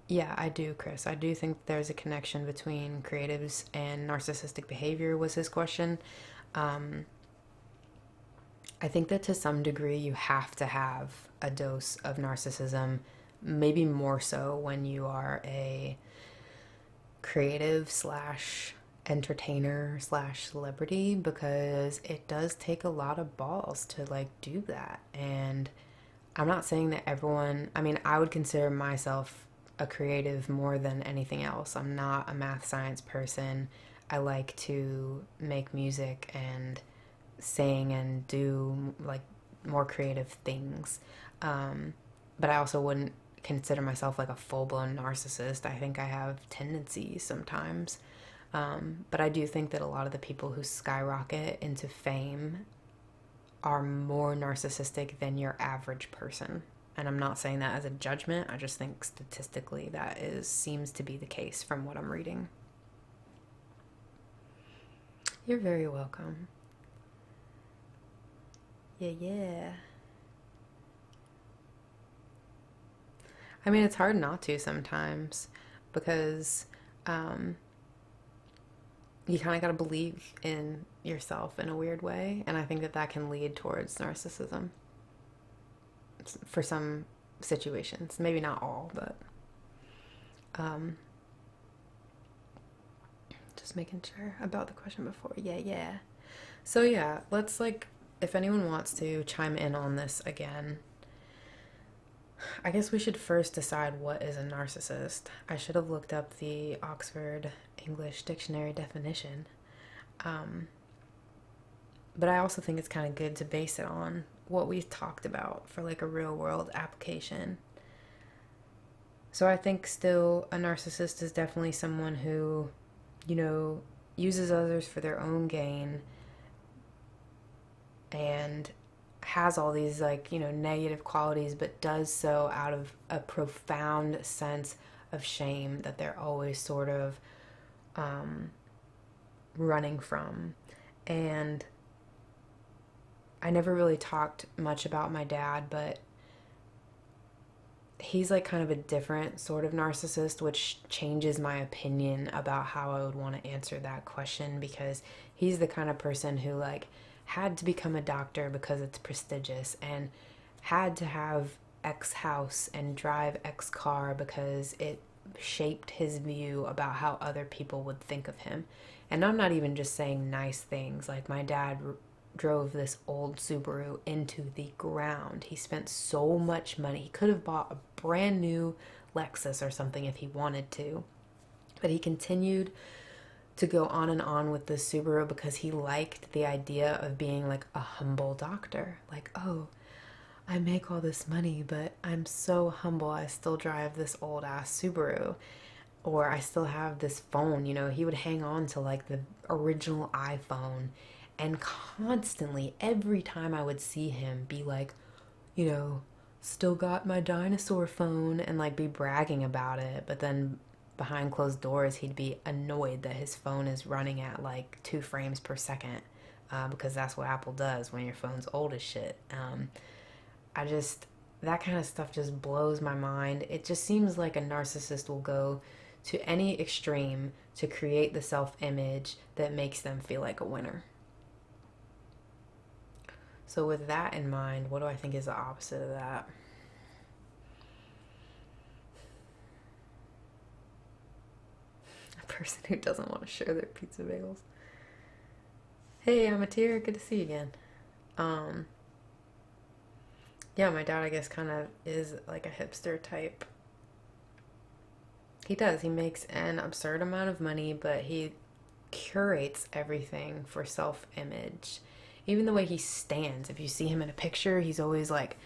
Yeah, I do, Chris. I do think there's a connection between creatives and narcissistic behavior, was his question. I think that to some degree you have to have a dose of narcissism, maybe more so when you are a creative slash entertainer slash celebrity, because it does take a lot of balls to like do that. And I'm not saying that everyone, I mean, I would consider myself a creative more than anything else. I'm not a math science person. I like to make music and sing and do like more creative things. But I also wouldn't consider myself like a full-blown narcissist. I think I have tendencies sometimes. But I do think that a lot of the people who skyrocket into fame are more narcissistic than your average person. And I'm not saying that as a judgment. I just think statistically that seems to be the case from what I'm reading. You're very welcome. Yeah. I mean, it's hard not to sometimes because you kind of got to believe in yourself in a weird way. And I think that can lead towards narcissism for some situations. Maybe not all, but just making sure about the question before. Yeah. So yeah, let's if anyone wants to chime in on this again, I guess we should first decide what is a narcissist. I should have looked up the Oxford English Dictionary definition. But I also think it's kind of good to base it on what we've talked about for like a real world application. So I think still a narcissist is definitely someone who, uses others for their own gain and has all these negative qualities, but does so out of a profound sense of shame that they're always sort of running from. And I never really talked much about my dad, but he's like kind of a different sort of narcissist, which changes my opinion about how I would want to answer that question, because he's the kind of person who like had to become a doctor because it's prestigious, and had to have X house and drive X car because it shaped his view about how other people would think of him. And I'm not even just saying nice things. Like, my dad drove this old Subaru into the ground. He spent so much money. He could have bought a brand new Lexus or something if he wanted to. But he continued to go on and on with this Subaru because he liked the idea of being like a humble doctor. Like, oh, I make all this money, but I'm so humble. I still drive this old ass Subaru. Or I still have this phone. You know, he would hang on to like the original iPhone, and constantly, every time I would see him, be like, you know, still got my dinosaur phone, and like be bragging about it. But then behind closed doors, he'd be annoyed that his phone is running at like 2 frames per second, because that's what Apple does when your phone's old as shit. That kind of stuff just blows my mind. It just seems like a narcissist will go to any extreme to create the self-image that makes them feel like a winner. So with that in mind, what do I think is the opposite of that? A person who doesn't want to share their pizza bagels. Hey, I'm Atir. Good to see you again. Yeah, my dad, I guess, kind of is like a hipster type. He does. He makes an absurd amount of money, but he curates everything for self-image. Even the way he stands. If you see him in a picture, he's always like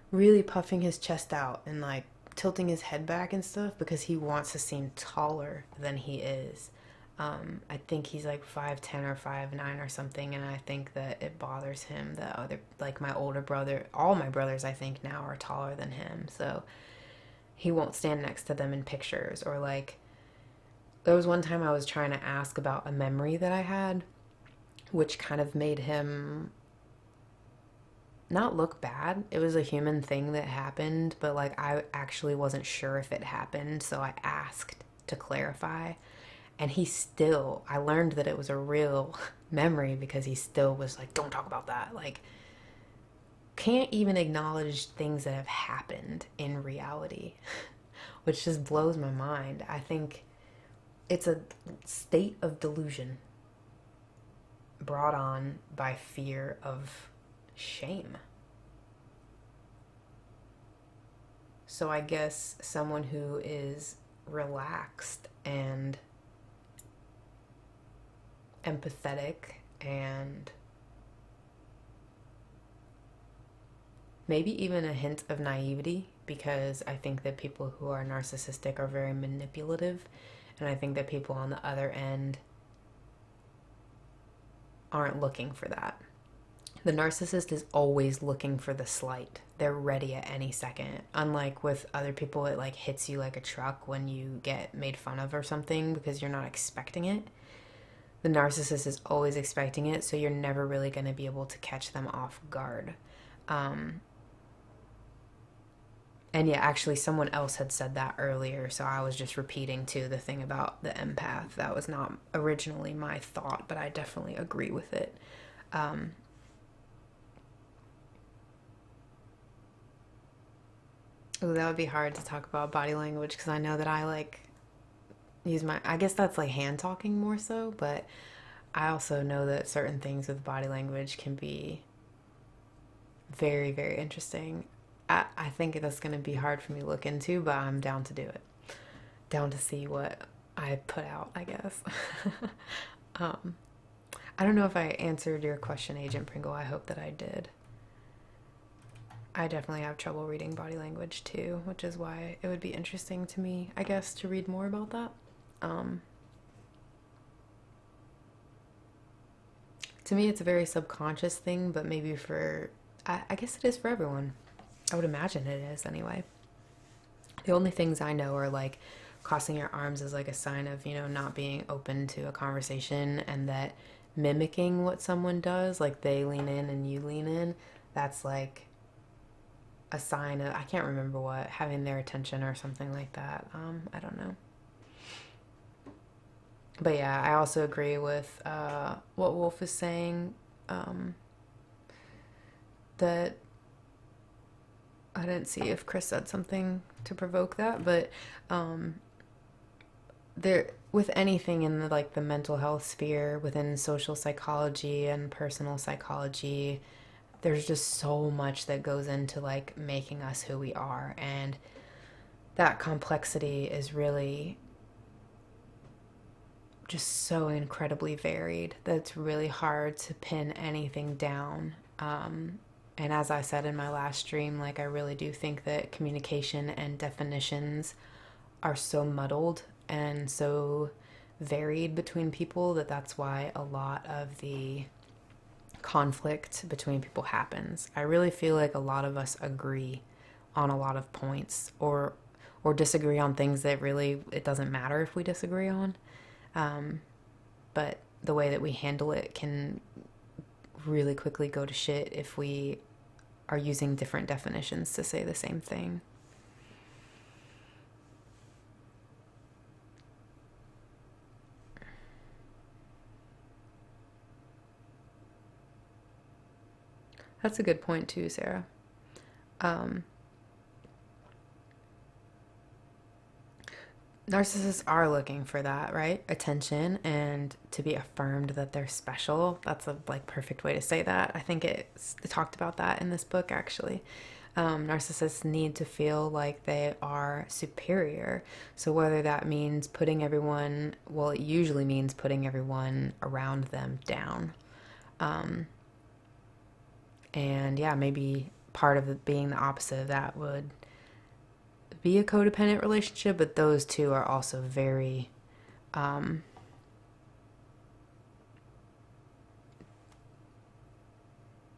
really puffing his chest out and like tilting his head back and stuff because he wants to seem taller than he is. I think he's like 5'10" or 5'9" or something, and I think that it bothers him that other, like my older brother, all my brothers I think now are taller than him, so he won't stand next to them in pictures. Or like, there was one time I was trying to ask about a memory that I had, which kind of made him not look bad. It was a human thing that happened, but like I actually wasn't sure if it happened, so I asked to clarify. And I learned that it was a real memory because he still was like, don't talk about that. Like, can't even acknowledge things that have happened in reality, which just blows my mind. I think it's a state of delusion brought on by fear of shame. So I guess someone who is relaxed and empathetic and maybe even a hint of naivety, because I think that people who are narcissistic are very manipulative, and I think that people on the other end aren't looking for that. The narcissist is always looking for the slight. They're ready at any second. Unlike with other people, it like hits you like a truck when you get made fun of or something because you're not expecting it. The narcissist is always expecting it, so you're never really going to be able to catch them off guard. And yeah, actually someone else had said that earlier, so I was just repeating too the thing about the empath. That was not originally my thought, but I definitely agree with it. Ooh, that would be hard to talk about body language because I know that I like I guess that's like hand talking more so, but I also know that certain things with body language can be very, very interesting. I think that's going to be hard for me to look into, but I'm down to do it. Down to see what I put out, I guess. I don't know if I answered your question, Agent Pringle. I hope that I did. I definitely have trouble reading body language too, which is why it would be interesting to me, I guess, to read more about that. To me, it's a very subconscious thing, but maybe I guess it is for everyone. I would imagine it is anyway. The only things I know are like crossing your arms is like a sign of, not being open to a conversation, and that mimicking what someone does, like they lean in and you lean in, that's like a sign of, I can't remember what, having their attention or something like that. I don't know. But yeah, I also agree with what Wolf is saying. That I didn't see if Chris said something to provoke that, but there, with anything in the, like, the mental health sphere within social psychology and personal psychology, there's just so much that goes into like making us who we are, and that complexity is really just so incredibly varied that it's really hard to pin anything down. And as I said in my last stream, like, I really do think that communication and definitions are so muddled and so varied between people that that's why a lot of the conflict between people happens. I really feel like a lot of us agree on a lot of points, or disagree on things that really it doesn't matter if we disagree on. But the way that we handle it can really quickly go to shit if we are using different definitions to say the same thing. That's a good point too, Sarah. Narcissists are looking for that, right? Attention and to be affirmed that they're special. That's a like perfect way to say that. I think it talked about that in this book actually. Narcissists need to feel like they are superior. So whether that means putting everyone, well, it usually means putting everyone around them down. And yeah, maybe part of it being the opposite of that would be a codependent relationship, but those two are also very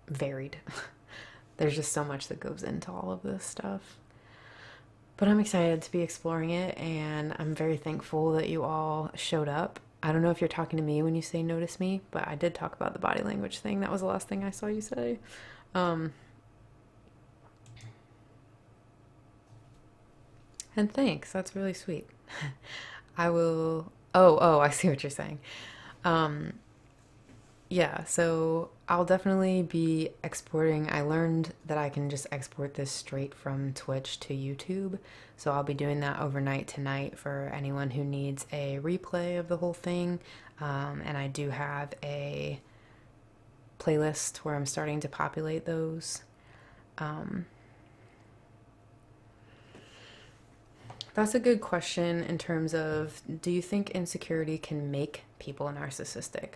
varied. There's just so much that goes into all of this stuff. But I'm excited to be exploring it, and I'm very thankful that you all showed up. I don't know if you're talking to me when you say notice me, but I did talk about the body language thing. That was the last thing I saw you say. And thanks. That's really sweet. I will. Oh, I see what you're saying. Yeah, so I'll definitely be exporting. I learned that I can just export this straight from Twitch to YouTube. So I'll be doing that overnight tonight for anyone who needs a replay of the whole thing. And I do have a playlist where I'm starting to populate those. That's a good question in terms of, do you think insecurity can make people narcissistic?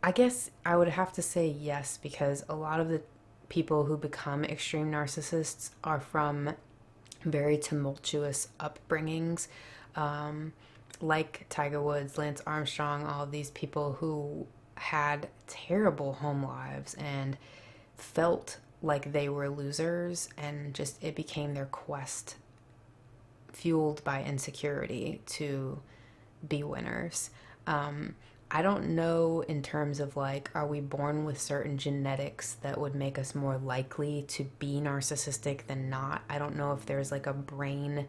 I guess I would have to say yes, because a lot of the people who become extreme narcissists are from very tumultuous upbringings, like Tiger Woods, Lance Armstrong, all of these people who had terrible home lives and felt like they were losers, and just it became their quest, fueled by insecurity, to be winners. I don't know in terms of like, are we born with certain genetics that would make us more likely to be narcissistic than not? I don't know if there's like a brain.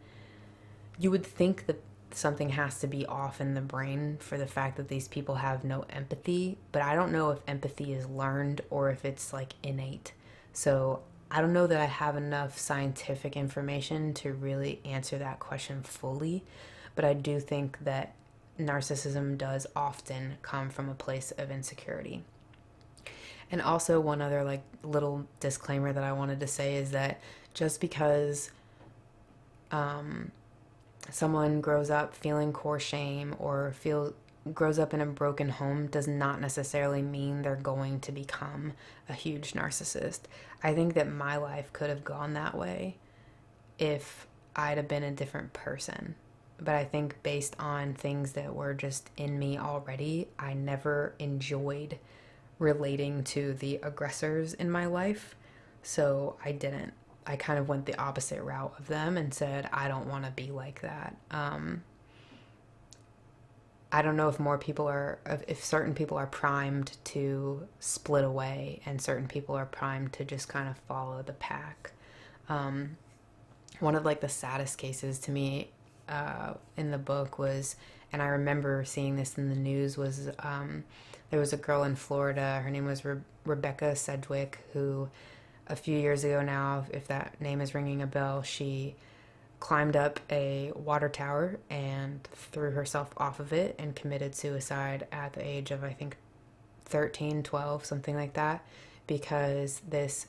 You would think that something has to be off in the brain for the fact that these people have no empathy, but I don't know if empathy is learned or if it's like innate. So I don't know that I have enough scientific information to really answer that question fully, but I do think that narcissism does often come from a place of insecurity. And also, one other like little disclaimer that I wanted to say is that just because someone grows up feeling core shame or grows up in a broken home does not necessarily mean they're going to become a huge narcissist. I think that my life could have gone that way if I'd have been a different person. But I think based on things that were just in me already, I never enjoyed relating to the aggressors in my life. So I didn't. I kind of went the opposite route of them and said, I don't want to be like that. I don't know if more people are, if certain people are primed to split away and certain people are primed to just kind of follow the pack. One of like the saddest cases to me in the book was, and I remember seeing this in the news, was there was a girl in Florida. Her name was Rebecca Sedgwick, who a few years ago now, if that name is ringing a bell, she climbed up a water tower and threw herself off of it and committed suicide at the age of, I think, 13, 12, something like that, because this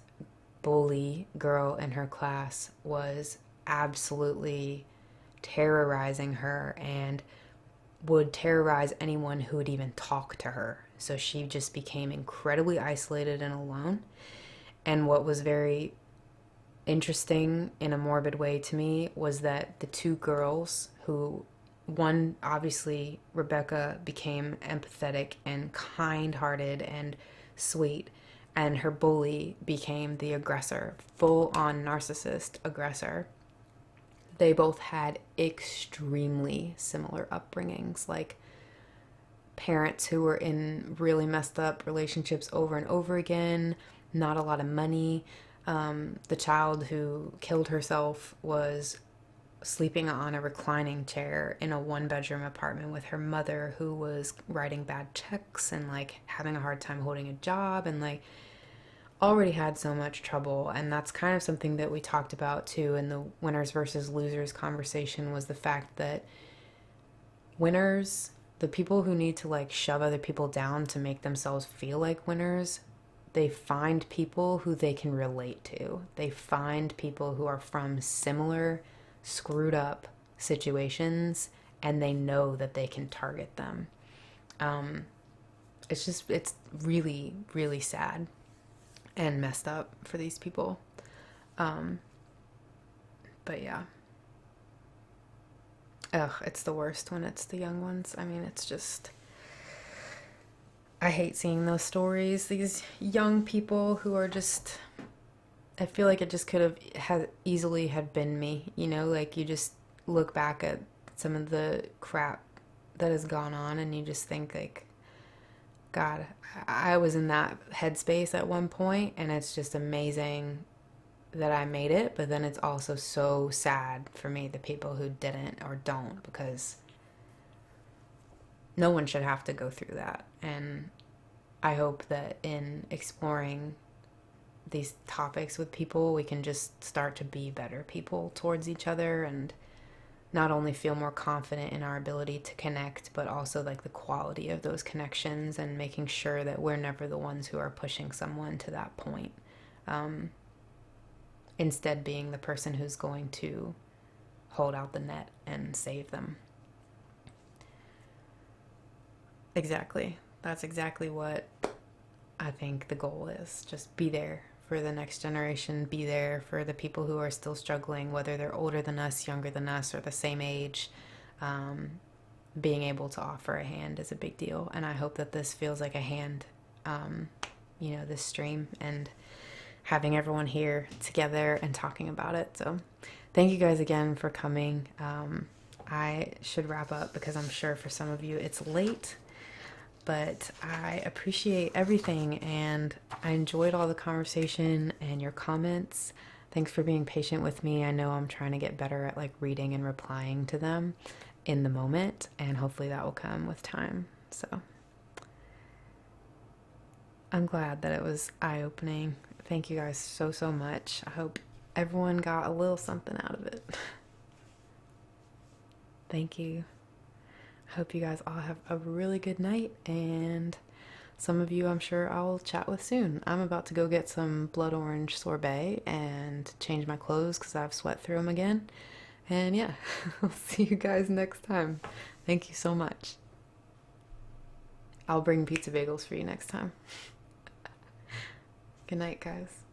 bully girl in her class was absolutely terrorizing her and would terrorize anyone who would even talk to her. So she just became incredibly isolated and alone. And what was very interesting in a morbid way to me was that the two girls who, one, obviously Rebecca became empathetic and kind-hearted and sweet, and her bully became the aggressor, full-on narcissist aggressor. They both had extremely similar upbringings, like parents who were in really messed up relationships over and over again, not a lot of money. The child who killed herself was sleeping on a reclining chair in a one-bedroom apartment with her mother, who was writing bad checks and like having a hard time holding a job, and like already had so much trouble. And that's kind of something that we talked about too in the winners versus losers conversation, was the fact that winners, the people who need to like shove other people down to make themselves feel like winners, they find people who they can relate to. They find people who are from similar screwed up situations, and they know that they can target them. It's really, really sad and messed up for these people. But yeah. Ugh, it's the worst when it's the young ones. I mean, it's just, I hate seeing those stories. These young people who are just, I feel like it just could have easily had been me, you know, like you just look back at some of the crap that has gone on and you just think like, God, I was in that headspace at one point, and it's just amazing that I made it, but then it's also so sad for me, the people who didn't or don't, because no one should have to go through that. And I hope that in exploring these topics with people, we can just start to be better people towards each other, and not only feel more confident in our ability to connect, but also like the quality of those connections, and making sure that we're never the ones who are pushing someone to that point. Instead being the person who's going to hold out the net and save them. Exactly. That's exactly what I think the goal is. Just be there for the next generation, be there for the people who are still struggling, whether they're older than us, younger than us, or the same age. Being able to offer a hand is a big deal, and I hope that this feels like a hand, this stream, and having everyone here together and talking about it. So thank you guys again for coming. I should wrap up because I'm sure for some of you it's late, but I appreciate everything, and I enjoyed all the conversation and your comments. Thanks for being patient with me. I know I'm trying to get better at like reading and replying to them in the moment, and hopefully that will come with time. So I'm glad that it was eye-opening. Thank you guys so, so much. I hope everyone got a little something out of it. Thank you. I hope you guys all have a really good night, and some of you I'm sure I'll chat with soon. I'm about to go get some blood orange sorbet and change my clothes because I've sweat through them again. And yeah, I'll see you guys next time. Thank you so much. I'll bring pizza bagels for you next time. Good night, guys.